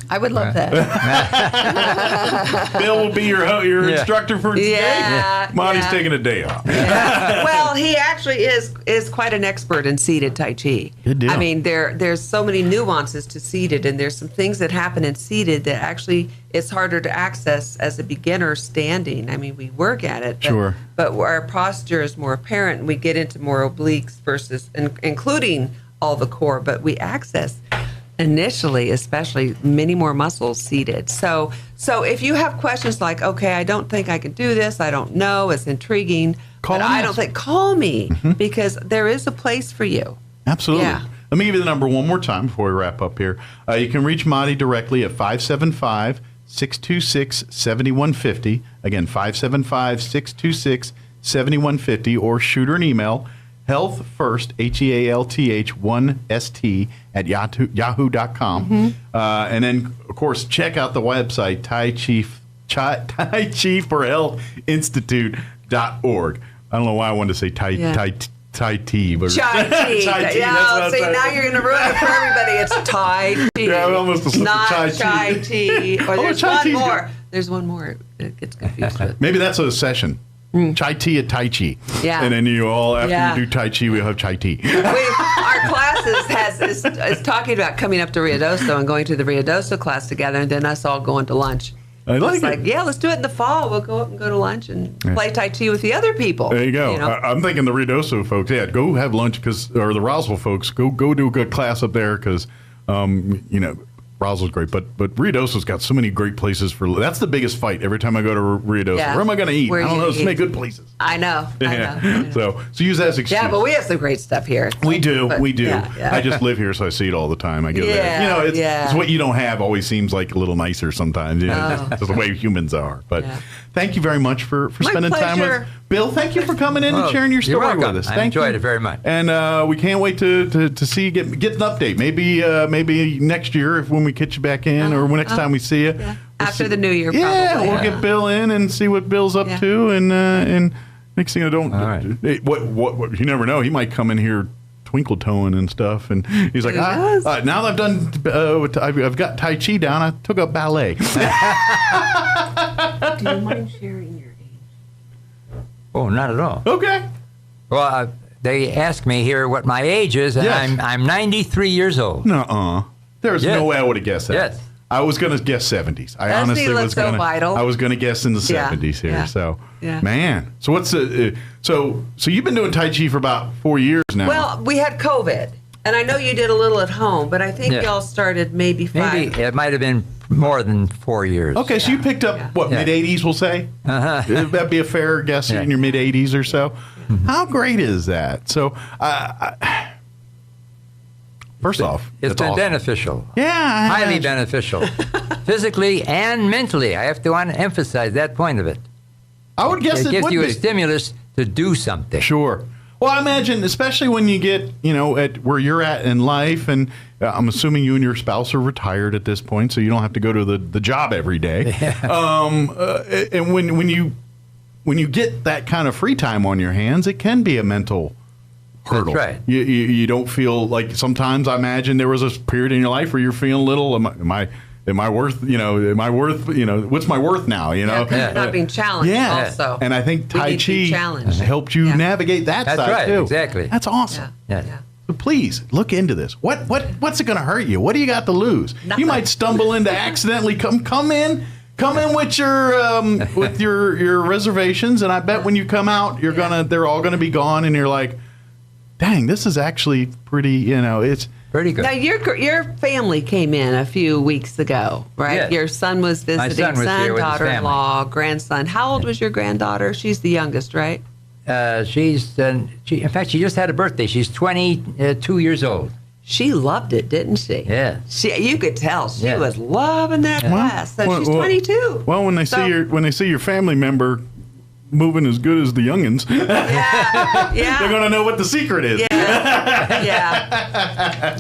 I would love that. Bill will be your instructor for today. Yeah, Monty's taking a day off. Well, he actually is quite an expert in seated Tai Chi. Good deal. I mean, there's so many nuances to seated, and there's some things that happen in seated that actually it's harder to access as a beginner standing. I mean, we work at it, but our posture is more apparent, and we get into more obliques versus, including all the core, but we access initially, especially, many more muscles seated. So if you have questions like, okay, I don't think I can do this, I don't know, it's intriguing, call me because there is a place for you. Absolutely. Yeah. Let me give you the number one more time before we wrap up here. You can reach Monty directly at 575-626-7150. Again, 575-626-7150, or shoot her an email, healthfirst, HEALTH1ST at yahoo.com. And then, of course, check out the website, Tai Chi for Health Institute.org. I don't know why I wanted to say Tai Chi. But Chai tea. That's See, now you're going to ruin it for everybody. It's Tai Chi. Yeah, I almost slipped not Chai tea. Or there's Chai one tea's more. good. There's one more. It gets confused with. Maybe that's a session. Chai tea at Tai Chi. Yeah. And then you all, after you do Tai Chi, we'll have Chai tea. Our classes is talking about coming up to Ruidoso and going to the Ruidoso class together, and then us all going to lunch. I like it's it. like, yeah, let's do it in the fall. We'll go up and go to lunch and play Tai Chi with the other people. There you go. You know? I'm thinking the Ruidoso folks, go have lunch, or the Roswell folks, go do a good class up there because, Roswell's great, but Ruidoso's got so many great places that's the biggest fight every time I go to Ruidoso. Yeah. Where am I going to eat? Where I don't you know. There's so many eat. good places. I know. So use that as excuse. Yeah, but we have some great stuff here. We do. Yeah. I just live here, so I see it all the time. I get that. It's what you don't have always seems like a little nicer sometimes. Just the way humans are. But thank you very much for spending time with Bill. Thank you for coming in and sharing your story with us. I enjoyed it very much. And we can't wait to see you get an update. Maybe next year when we get you back in, or next time we see you. Yeah. After the new year, probably. Yeah, we'll get Bill in and see what Bill's up to, and next thing what you never know, he might come in here twinkle toeing and stuff, and he's like, now that I've done, I've got Tai Chi down, I took up ballet. Do you mind sharing your age? Oh, not at all. Okay. Well, they asked me here what my age is, and I'm 93 years old. Nuh-uh. There's no way I would have guessed that. Yes. I was going to guess 70s. I Doesn't honestly he look was so going to. vital? I was going to guess in the 70s here. Yeah. So, Yeah. man. So what's so you've been doing Tai Chi for about 4 years now. Well, we had COVID, and I know you did a little at home, but I think y'all started maybe 5. Maybe it might have been more than 4 years. Okay, so you picked up mid 80s, we'll say. That'd be a fair guess in your mid 80s or so. How great is that? So, first off, it's been awesome. beneficial. Yeah, highly beneficial, physically and mentally. I have to want to emphasize that point of it. I would guess it gives would you be. a stimulus to do something. Sure. Well, I imagine, especially when you get, at where you're at in life, and I'm assuming you and your spouse are retired at this point, so you don't have to go to the job every day. And when you get that kind of free time on your hands, it can be a mental hurdle. That's right. You don't feel like, sometimes I imagine there was a period in your life where you're feeling a little, am I worth, what's my worth now, Not being challenged also. And I think Tai Chi helped you navigate that That's side right, too. exactly. That's awesome. Yeah. So please look into this. What's it going to hurt you? What do you got to lose? Nothing. You might stumble into accidentally come in with your reservations, and I bet when you come out, they're all gonna be gone, and you're like, dang, this is actually pretty. It's pretty good. Now your family came in a few weeks ago, right? Yes. Your son was visiting. My son was here with his daughter-in-law, grandson. How old was your granddaughter? She's the youngest, right? In fact, she just had a birthday. She's 22 years old. She loved it, didn't she? Yeah. You could tell she was loving that class. So she's 22. Well, when they see your family member moving as good as the youngins. Yeah. They're going to know what the secret is.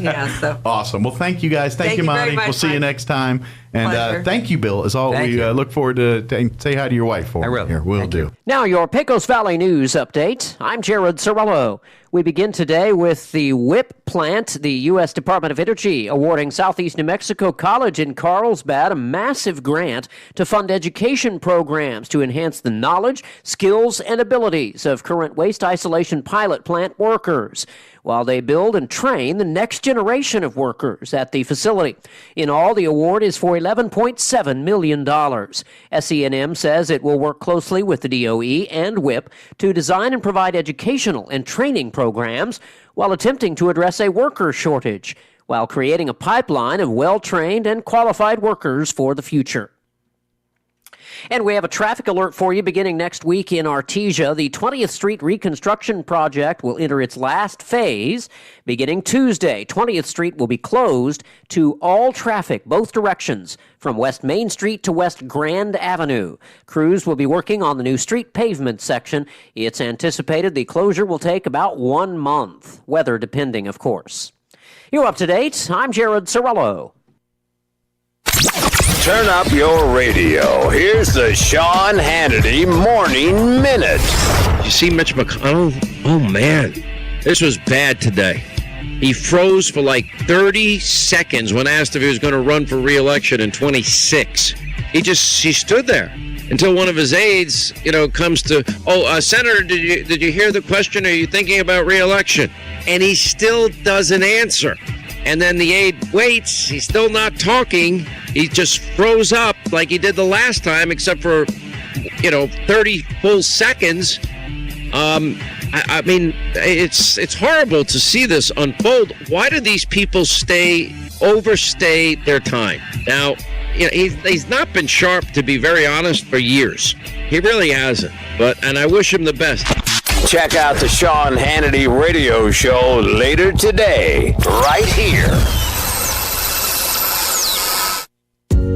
Yeah. So awesome. Well, thank you guys. Thank you, very Monty. much, We'll see you Mike. next time. And Pleasure. thank you, Bill. As always, Thank we you. look forward to say hi to your wife for I will. Here, we'll do. Now, your Pecos Valley News update. I'm Jared Sorello. We begin today with the WIP plant, the U.S. Department of Energy awarding Southeast New Mexico College in Carlsbad a massive grant to fund education programs to enhance the knowledge, skills, and abilities of current waste isolation pilot plant workers, while they build and train the next generation of workers at the facility. In all, the award is for $11.7 million. SENM says it will work closely with the DOE and WIP to design and provide educational and training programs while attempting to address a worker shortage, while creating a pipeline of well-trained and qualified workers for the future. And we have a traffic alert for you beginning next week in Artesia. The 20th Street reconstruction project will enter its last phase. Beginning Tuesday, 20th Street will be closed to all traffic, both directions, from West Main Street to West Grand Avenue. Crews will be working on the new street pavement section. It's anticipated the closure will take about 1 month, weather depending, of course. You're up to date. I'm Jared Sorello. Turn up your radio. Here's the Sean Hannity Morning Minute. You see Mitch McConnell? Oh, man. This was bad today. He froze for like 30 seconds when asked if he was going to run for re-election in 26. He stood there until one of his aides, comes to, Senator, did you hear the question? Are you thinking about re-election? And he still doesn't answer. And then the aide waits. He's still not talking. He just froze up like he did the last time, except for, 30 full seconds. I mean, it's horrible to see this unfold. Why do these people overstay their time? Now, he's not been sharp, to be very honest, for years. He really hasn't. And I wish him the best. Check out the Sean Hannity radio show later today, right here.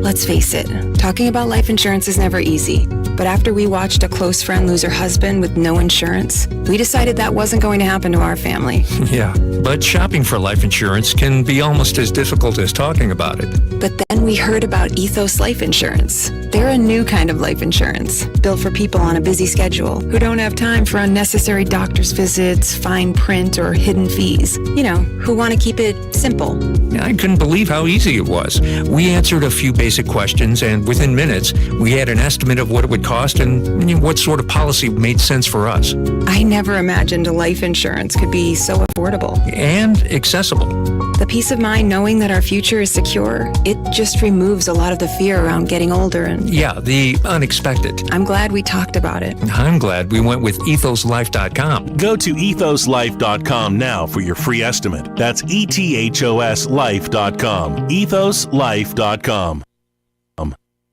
Let's face it, talking about life insurance is never easy. But after we watched a close friend lose her husband with no insurance, we decided that wasn't going to happen to our family. Yeah, but shopping for life insurance can be almost as difficult as talking about it. But then we heard about Ethos Life Insurance. They're a new kind of life insurance, built for people on a busy schedule who don't have time for unnecessary doctor's visits, fine print, or hidden fees. Who want to keep it simple. I couldn't believe how easy it was. We answered a few basic questions, and within minutes, we had an estimate of what it would cost and what sort of policy made sense for us. I never imagined a life insurance could be so affordable. And accessible. The peace of mind knowing that our future is secure, it just removes a lot of the fear around getting older and... Yeah, the unexpected. I'm glad we talked about it. I'm glad we went with ethoslife.com. Go to ethoslife.com now for your free estimate. That's ethoslife.com. ethoslife.com.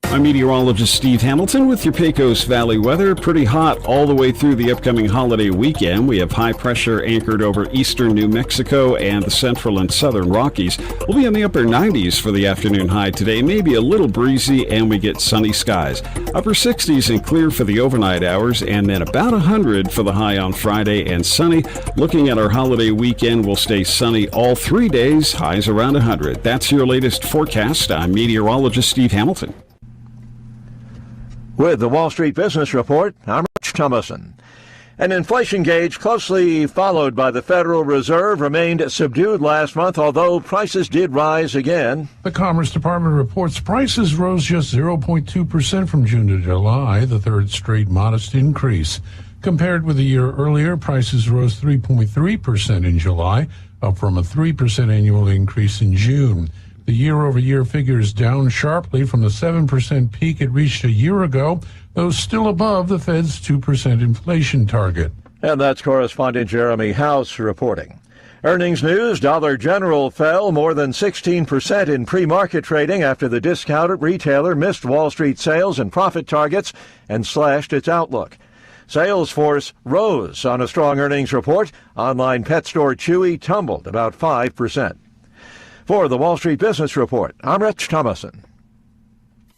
I'm meteorologist Steve Hamilton with your Pecos Valley weather. Pretty hot all the way through the upcoming holiday weekend. We have high pressure anchored over eastern New Mexico and the central and southern Rockies. We'll be in the upper 90s for the afternoon high today, maybe a little breezy, and we get sunny skies. Upper 60s and clear for the overnight hours, and then about 100 for the high on Friday and sunny. Looking at our holiday weekend, we'll stay sunny all 3 days, highs around 100. That's your latest forecast. I'm meteorologist Steve Hamilton. With the Wall Street Business Report, I'm Rich Thomason. An inflation gauge closely followed by the Federal Reserve remained subdued last month, although prices did rise again. The Commerce Department reports prices rose just 0.2% from June to July, the third straight modest increase. Compared with a year earlier, prices rose 3.3% in July, up from a 3% annual increase in June. The year-over-year figure is down sharply from the 7% peak it reached a year ago, though still above the Fed's 2% inflation target. And that's correspondent Jeremy House reporting. Earnings news, Dollar General fell more than 16% in pre-market trading after the discounted retailer missed Wall Street sales and profit targets and slashed its outlook. Salesforce rose on a strong earnings report. Online pet store Chewy tumbled about 5%. For the Wall Street Business Report, I'm Rich Thomason.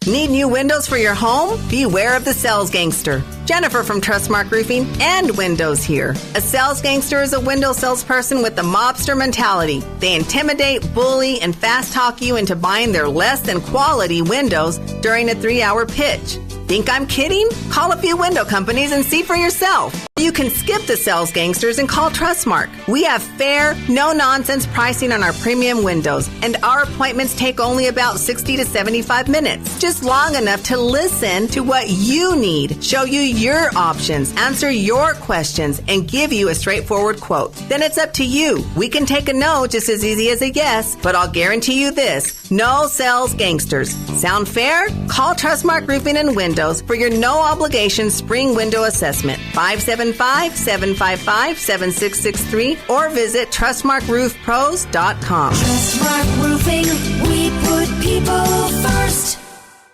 Need new windows for your home? Beware of the sales gangster. Jennifer from Trustmark Roofing and Windows here. A sales gangster is a window salesperson with the mobster mentality. They intimidate, bully, and fast talk you into buying their less than quality windows during a 3-hour pitch. Think I'm kidding? Call a few window companies and see for yourself. You can skip the sales gangsters and call Trustmark. We have fair, no-nonsense pricing on our premium windows, and our appointments take only about 60 to 75 minutes. Just long enough to listen to what you need, show you your options, answer your questions, and give you a straightforward quote. Then it's up to you. We can take a no just as easy as a yes, but I'll guarantee you this: no sales gangsters. Sound fair? Call Trustmark Roofing and Windows for your no-obligation spring window assessment. 575-755-7663 or visit TrustmarkRoofPros.com. Trustmark Roofing, we put people first.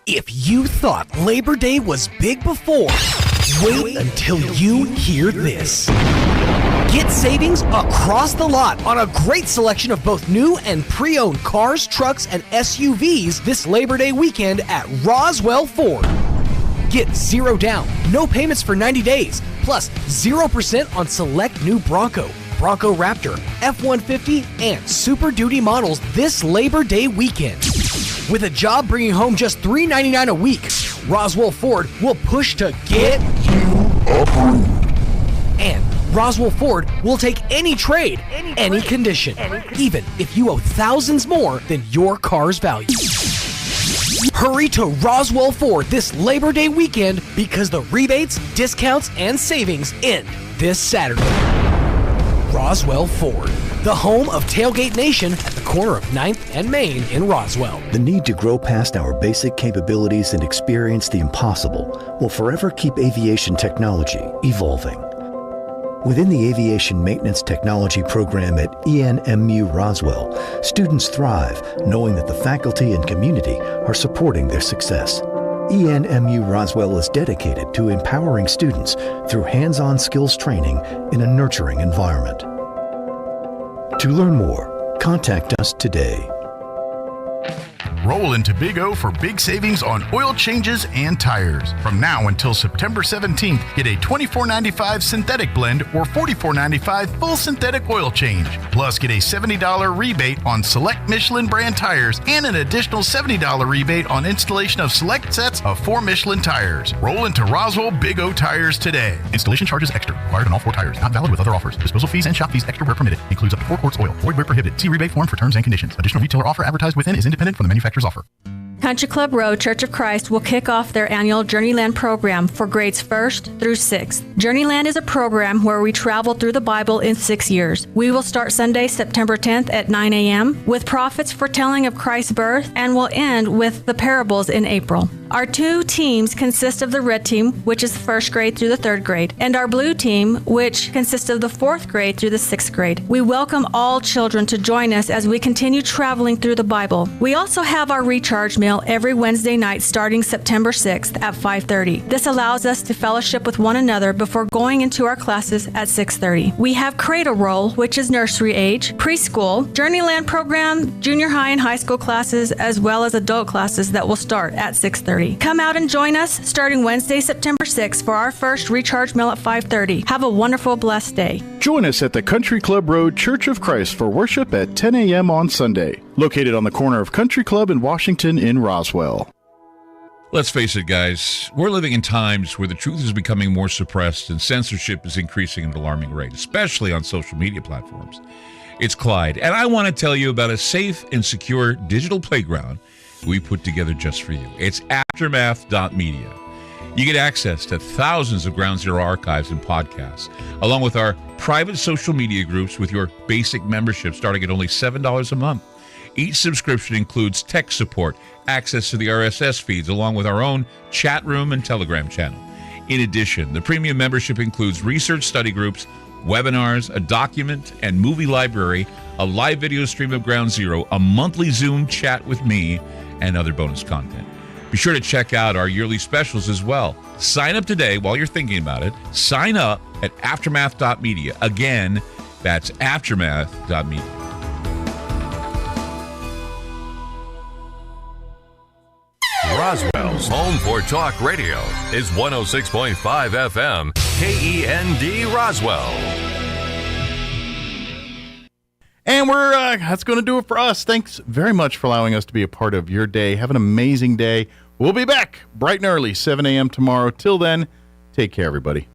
If you thought Labor Day was big before, wait until you hear this. Get savings across the lot on a great selection of both new and pre-owned cars, trucks, and SUVs this Labor Day weekend at Roswell Ford. Get 0 down, no payments for 90 days, plus 0% on select new Bronco, Bronco Raptor, F-150, and Super Duty models this Labor Day weekend. With a job bringing home just $399 a week, Roswell Ford will push to get you approved. And Roswell Ford will take any trade, any condition, even if you owe thousands more than your car's value. Hurry to Roswell Ford this Labor Day weekend because the rebates, discounts, and savings end this Saturday. Roswell Ford, the home of Tailgate Nation at the corner of 9th and Main in Roswell. The need to grow past our basic capabilities and experience the impossible will forever keep aviation technology evolving. Within the Aviation Maintenance Technology program at ENMU Roswell, students thrive knowing that the faculty and community are supporting their success. ENMU Roswell is dedicated to empowering students through hands-on skills training in a nurturing environment. To learn more, contact us today. Roll into Big O for big savings on oil changes and tires. From now until September 17th, get a $24.95 synthetic blend or $44.95 full synthetic oil change. Plus, get a $70 rebate on select Michelin brand tires and an additional $70 rebate on installation of select sets of 4 Michelin tires. Roll into Roswell Big O tires today. Installation charges extra. Required on all 4 tires. Not valid with other offers. Disposal fees and shop fees extra where permitted. Includes up to 4 quarts oil. Void where prohibited. See rebate form for terms and conditions. Additional retailer offer advertised within is independent from the manufacturer's offer. Country Club Road Church of Christ will kick off their annual Journeyland program for grades 1st through 6th. Journeyland is a program where we travel through the Bible in 6 years. We will start Sunday, September 10th at 9 a.m. with prophets foretelling of Christ's birth and will end with the parables in April. Our 2 teams consist of the red team, which is the 1st grade through the 3rd grade, and our blue team, which consists of the 4th grade through the 6th grade. We welcome all children to join us as we continue traveling through the Bible. We also have our recharge meal every Wednesday night starting September 6th at 5:30. This allows us to fellowship with one another before going into our classes at 6:30. We have Cradle Roll, which is nursery age, preschool, Journeyland program, junior high and high school classes, as well as adult classes that will start at 6:30. Come out and join us starting Wednesday, September 6th for our first recharge meal at 5:30. Have a wonderful, blessed day. Join us at the Country Club Road Church of Christ for worship at 10 a.m. on Sunday, located on the corner of Country Club and Washington in Roswell. Let's face it, guys, we're living in times where the truth is becoming more suppressed and censorship is increasing at an alarming rate, especially on social media platforms. It's Clyde, and I want to tell you about a safe and secure digital playground we put together just for you. It's aftermath.media. You get access to thousands of Ground Zero archives and podcasts, along with our private social media groups with your basic membership starting at only $7 a month. Each subscription includes tech support, access to the RSS feeds, along with our own chat room and Telegram channel. In addition, the premium membership includes research study groups, webinars, a document and movie library, a live video stream of Ground Zero, a monthly Zoom chat with me, and other bonus content. Be sure to check out our yearly specials as well. Sign up today while you're thinking about it. Sign up at aftermath.media. Again, that's aftermath.media. Roswell's home for talk radio is 106.5 FM, KEND Roswell. And that's going to do it for us. Thanks very much for allowing us to be a part of your day. Have an amazing day. We'll be back bright and early, 7 a.m. tomorrow. Till then, take care, everybody.